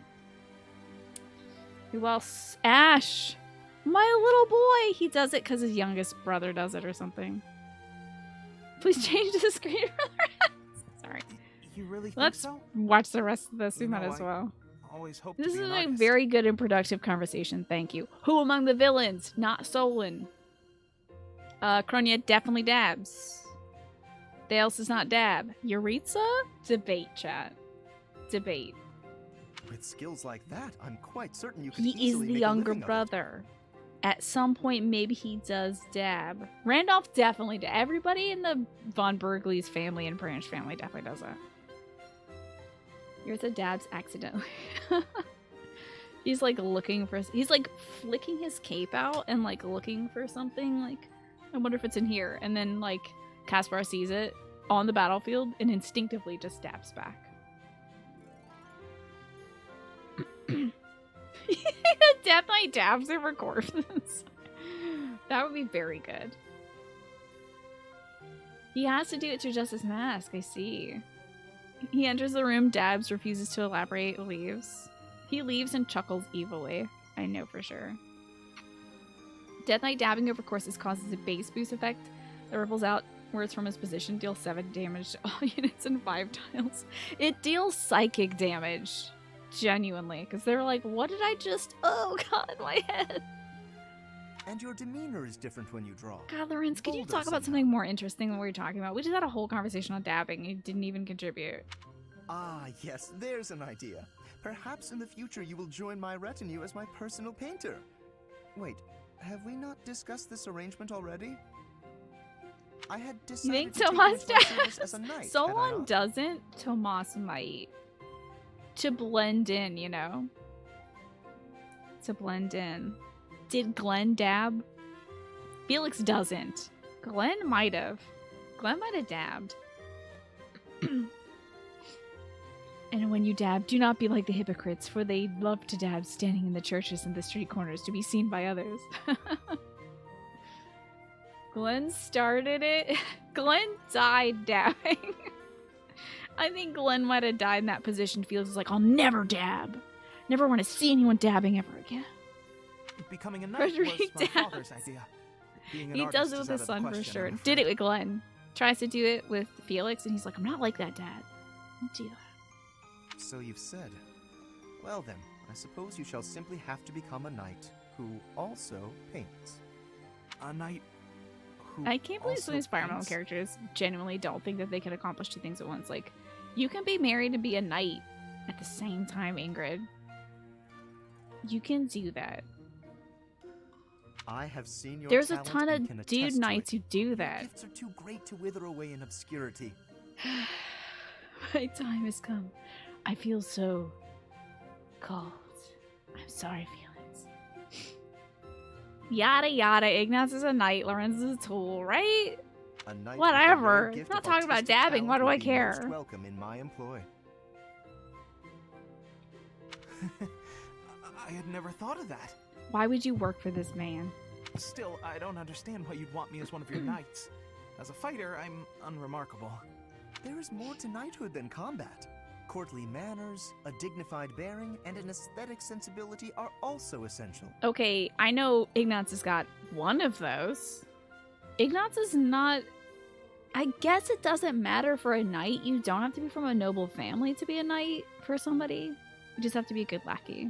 Who else? Ash! My little boy! He does it because his youngest brother does it or something. Please change the screen for the rest. Sorry. You really think Let's so? watch the rest of this. We You might know, as well. Always hope This to be is an a artist. very good and productive conversation. Thank you. Who among the villains? Not Solon. Kronia definitely dabs. Thales does not dab. Yuritsa? Debate, chat. Debate. With skills like that, I'm quite certain you could He is easily the make a younger living of it. brother. At some point, maybe he does dab. Randolph definitely dab. Everybody in the Von Bergley's family and Branch family definitely does that. Yuritsa dabs accidentally. He's like looking for... He's like flicking his cape out and like looking for something. Like, I wonder if it's in here. And then like Caspar sees it on the battlefield and instinctively just dabs back. Definitely dabs over corpses. That would be very good. He has to do it to adjust his mask, I see. He enters the room, dabs, refuses to elaborate, leaves. He leaves and chuckles evilly. I know for sure. Death Knight dabbing over courses causes a base boost effect that ripples out words from his position, deals 7 damage to all units and 5 tiles. It deals psychic damage. Genuinely, because they're like, what did I just... Oh god, my head. And your demeanor is different when you draw. God, Lorenz, could you Bolder talk about somehow. something more interesting than what you're talking about? We just had a whole conversation on dabbing. You didn't even contribute. Ah, yes, there's an idea. Perhaps in the future you will join my retinue as my personal painter. Wait, have we not discussed this arrangement already? I had You decided think to take Tomas you into my service as a knight, had I Someone not? doesn't. Tomas might. To blend in, you know? To blend in. Did Glenn dab? Felix doesn't. Glenn might have. Glenn might have dabbed. And when you dab, do not be like the hypocrites, for they love to dab standing in the churches and the street corners to be seen by others. Glenn started it. Glenn died dabbing. I think Glenn might have died in that position. Felix is like, I'll never dab. Never want to see anyone dabbing ever again. Becoming a knight was Frederick my dabs. father's idea. Being an He artist does it is with out his of the son for question, sure. I'm Did it afraid. with Glenn. Tries to do it with Felix, and he's like, I'm not like that, Dad. Don't do that. So you've said. Well then, I suppose you shall simply have to become a knight who also paints. A knight who I can't believe some of these also Fire Emblem paints? characters genuinely don't think that they can accomplish 2 things at once. Like, you can be married and be a knight at the same time, Ingrid. You can do that. I have seen your There's a talent ton and can of dude attest to knights it. who do Your that. gifts are too great to wither away in obscurity. My time has come. I feel so cold. I'm sorry, Felix. Yada yada. Ignaz is a knight. Lorenz is a tool, right? A knight with the Whatever. rare gift Not of talking about artistic dabbing. Why talent do would I be care? most welcome in my employ. I had never thought of that. Why would you work for this man? Still, I don't understand why you'd want me as one of your knights. As a fighter, I'm unremarkable. There is more to knighthood than combat. Courtly manners, a dignified bearing, and an aesthetic sensibility are also essential. Okay, I know Ignatz has got one of those. Ignatz is not... I guess it doesn't matter for a knight. You don't have to be from a noble family to be a knight for somebody. You just have to be a good lackey.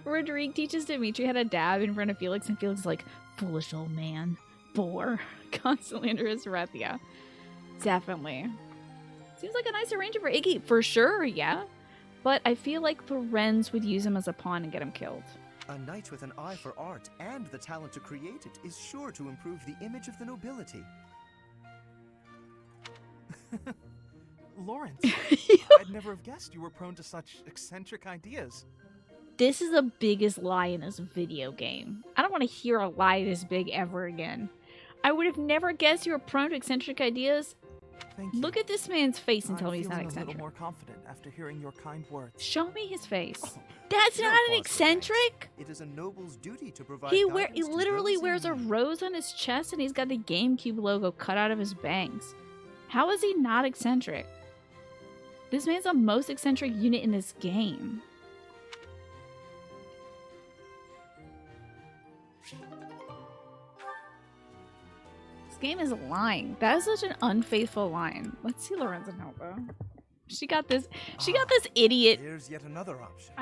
Rodrigue teaches Dimitri how to dab in front of Felix, and Felix is like, foolish old man. Bore. Constantly under his breath, yeah. Definitely. Seems like a nice arranger for Iggy. For sure, yeah. But I feel like Lorenz would use him as a pawn and get him killed. A knight with an eye for art and the talent to create it is sure to improve the image of the nobility. Lawrence, I'd never have guessed you were prone to such eccentric ideas. This is the biggest lie in this video game. I don't want to hear a lie this big ever again. I would have never guessed you were prone to eccentric ideas. Thank you. Look at this man's face and tell me he's not I'm feeling a eccentric. little more confident after hearing your kind words. Show me his face. Oh, That's no not an cause for eccentric. thanks. It is a noble's duty to provide He guidance to literally those in wears a need. rose on his chest and he's got the GameCube logo cut out of his bangs. How is he not eccentric? This man's the most eccentric unit in this game. This game is lying. That is such an unfaithful line. Let's see Lorenz and Hilda. She got this idiot. There's yet another option.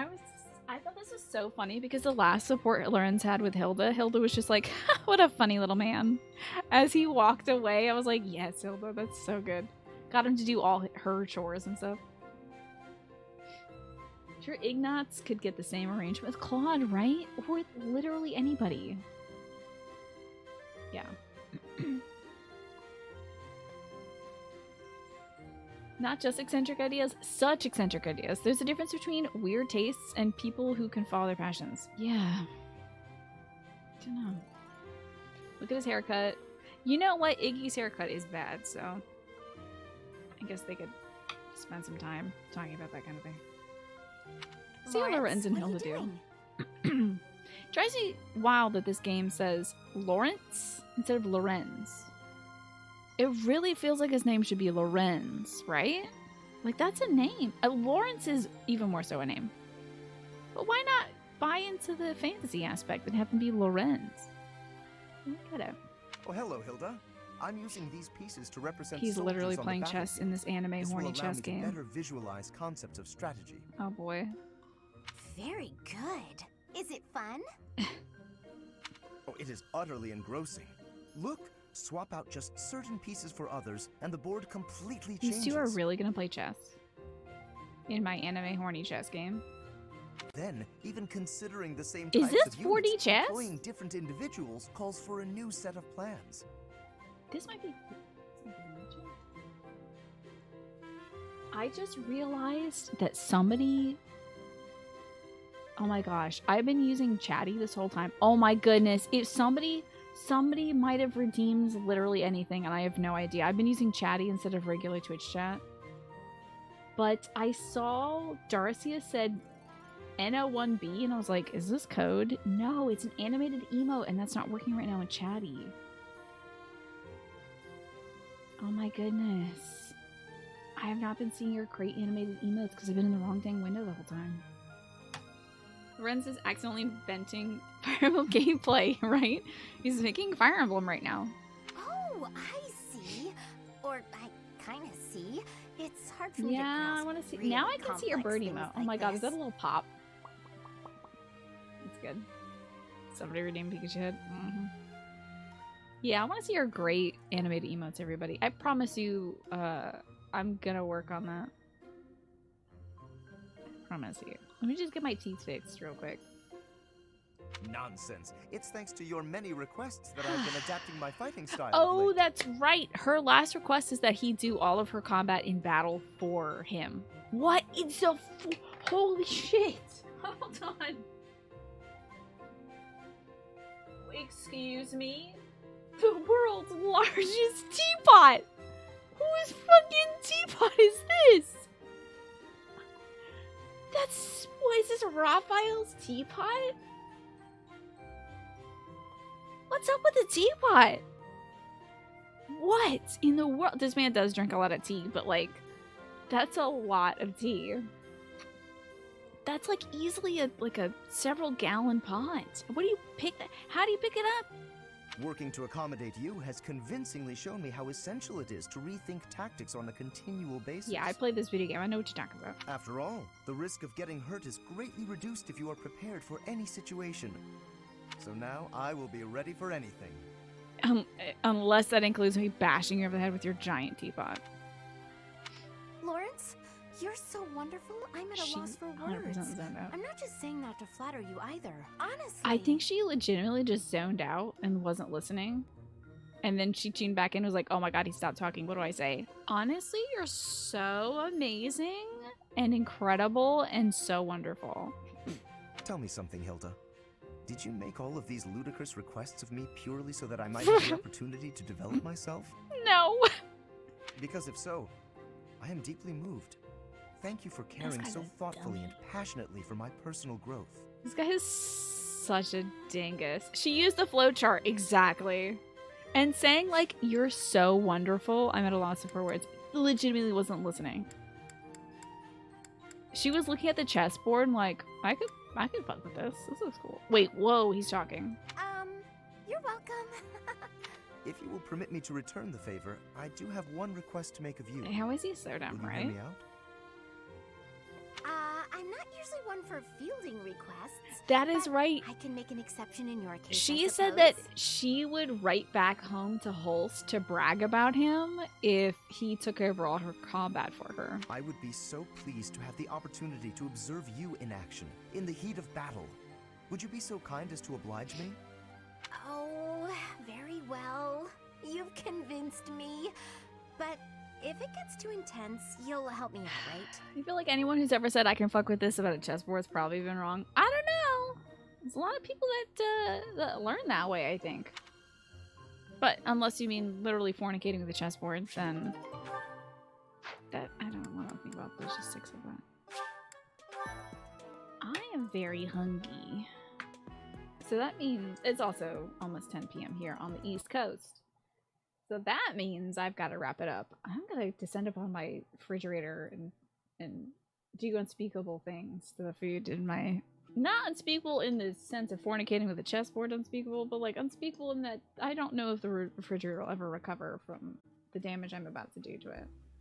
I thought this was so funny because the last support Lorenz had with Hilda was just like, what a funny little man. As he walked away, I was like, yes, Hilda, that's so good. Got him to do all her chores and stuff. Sure, Ignatz could get the same arrangement with Claude, right? Or with literally anybody. Yeah. Not just eccentric ideas, such eccentric ideas. There's a difference between weird tastes and people who can follow their passions. Yeah. Don't know. Look at his haircut. You know what? Iggy's haircut is bad, so I guess they could spend some time talking about that kind of thing. See what Lorenz and Hilda do. Drives me wild that this game says Lawrence instead of Lorenz. It really feels like his name should be Lorenz, right? Like, that's a name. Lawrence is even more so a name. But why not buy into the fantasy aspect and have him be Lorenz? Look at it. Oh, hello, Hilda. I'm using these pieces to represent He's literally soldiers on the playing chess in this anime This will horny allow chess me to game. better visualize concepts of strategy. Oh boy. Very good. Is it fun? Oh, it is utterly engrossing. Look, swap out just certain pieces for others, and the board completely changes. These two are really gonna play chess. In my anime horny chess game. Then, even considering the same Is types this of 4D units, chess? employing different individuals calls for a new set of plans. This might be... I just realized that somebody... Oh my gosh, I've been using Chatty this whole time. Oh my goodness, if somebody might have redeemed literally anything and I have no idea. I've been using Chatty instead of regular Twitch chat. But I saw Darcia said NO1B and I was like, is this code? No, it's an animated emote and that's not working right now in Chatty. Oh my goodness. I have not been seeing your great animated emotes because I've been in the wrong dang window the whole time. Lorenz is accidentally inventing Fire Emblem gameplay, right? He's making Fire Emblem right now. Oh, I see. Or I kind of see. It's hard for me to Yeah, grasp I want to see. really Now I can see your bird complex emote. things Oh my like god, is that a this. little pop? That's good. Somebody redeemed Pikachu head. Yeah, I want to see your great animated emotes, everybody. I promise you, I'm gonna work on that. I promise you. Let me just get my teeth fixed real quick. Nonsense. It's thanks to your many requests that I've been adapting my fighting style. of Oh, late. that's right. Her last request is that he do all of her combat in battle for him. What? It's a holy shit. Hold on. Excuse me? The world's largest teapot! Whose fucking teapot is this? What is this, Raphael's teapot? What's up with the teapot? What in the world? This man does drink a lot of tea, but like, that's a lot of tea. That's like easily a several gallon pot. What do you pick that? How do you pick it up? Working to accommodate you has convincingly shown me how essential it is to rethink tactics on a continual basis. Yeah, I played this video game. I know what you're talking about. After all, the risk of getting hurt is greatly reduced if you are prepared for any situation. So now I will be ready for anything. Unless that includes me bashing you over the head with your giant teapot. Lawrence, you're so wonderful. I'm at a loss for 100% words. zoned out. I'm not just saying that to flatter you either. Honestly. I think she legitimately just zoned out and wasn't listening. And then she tuned back in and was like, oh my god, he stopped talking. What do I say? Honestly, you're so amazing and incredible and so wonderful. Tell me something, Hilda. Did you make all of these ludicrous requests of me purely so that I might have the opportunity to develop myself? No. Because if so, I am deeply moved. Thank you for caring so thoughtfully and passionately for my personal growth. This guy is such a dingus. She used the flowchart exactly. And saying like, you're so wonderful, I'm at a loss for words, legitimately wasn't listening. She was looking at the chessboard and like, I could fuck with this. This looks cool. Wait, whoa, he's talking. You're welcome. If you will permit me to return the favor, I do have one request to make of you. How is he so damn Will you right? hear me out? I'm not usually one for fielding requests. That is right. I can make an exception in your case. She I said that suppose. she would write back home to Holst to brag about him if he took over all her combat for her. I would be so pleased to have the opportunity to observe you in action, in the heat of battle. Would you be so kind as to oblige me? Oh, very well. You've convinced me. But if it gets too intense, you'll help me out, right? I feel like anyone who's ever said I can fuck with this about a chessboard's probably been wrong. I don't know. There's a lot of people that learn that way, I think. But unless you mean literally fornicating with a chessboard, then that I don't want to think about the logistics of that. I am very hungry. So that means it's also almost 10 p.m. here on the East Coast. So that means I've got to wrap it up. I'm going to descend upon my refrigerator and do unspeakable things to the food in my... Not unspeakable in the sense of fornicating with a chessboard unspeakable, but like unspeakable in that I don't know if the refrigerator will ever recover from the damage I'm about to do to it.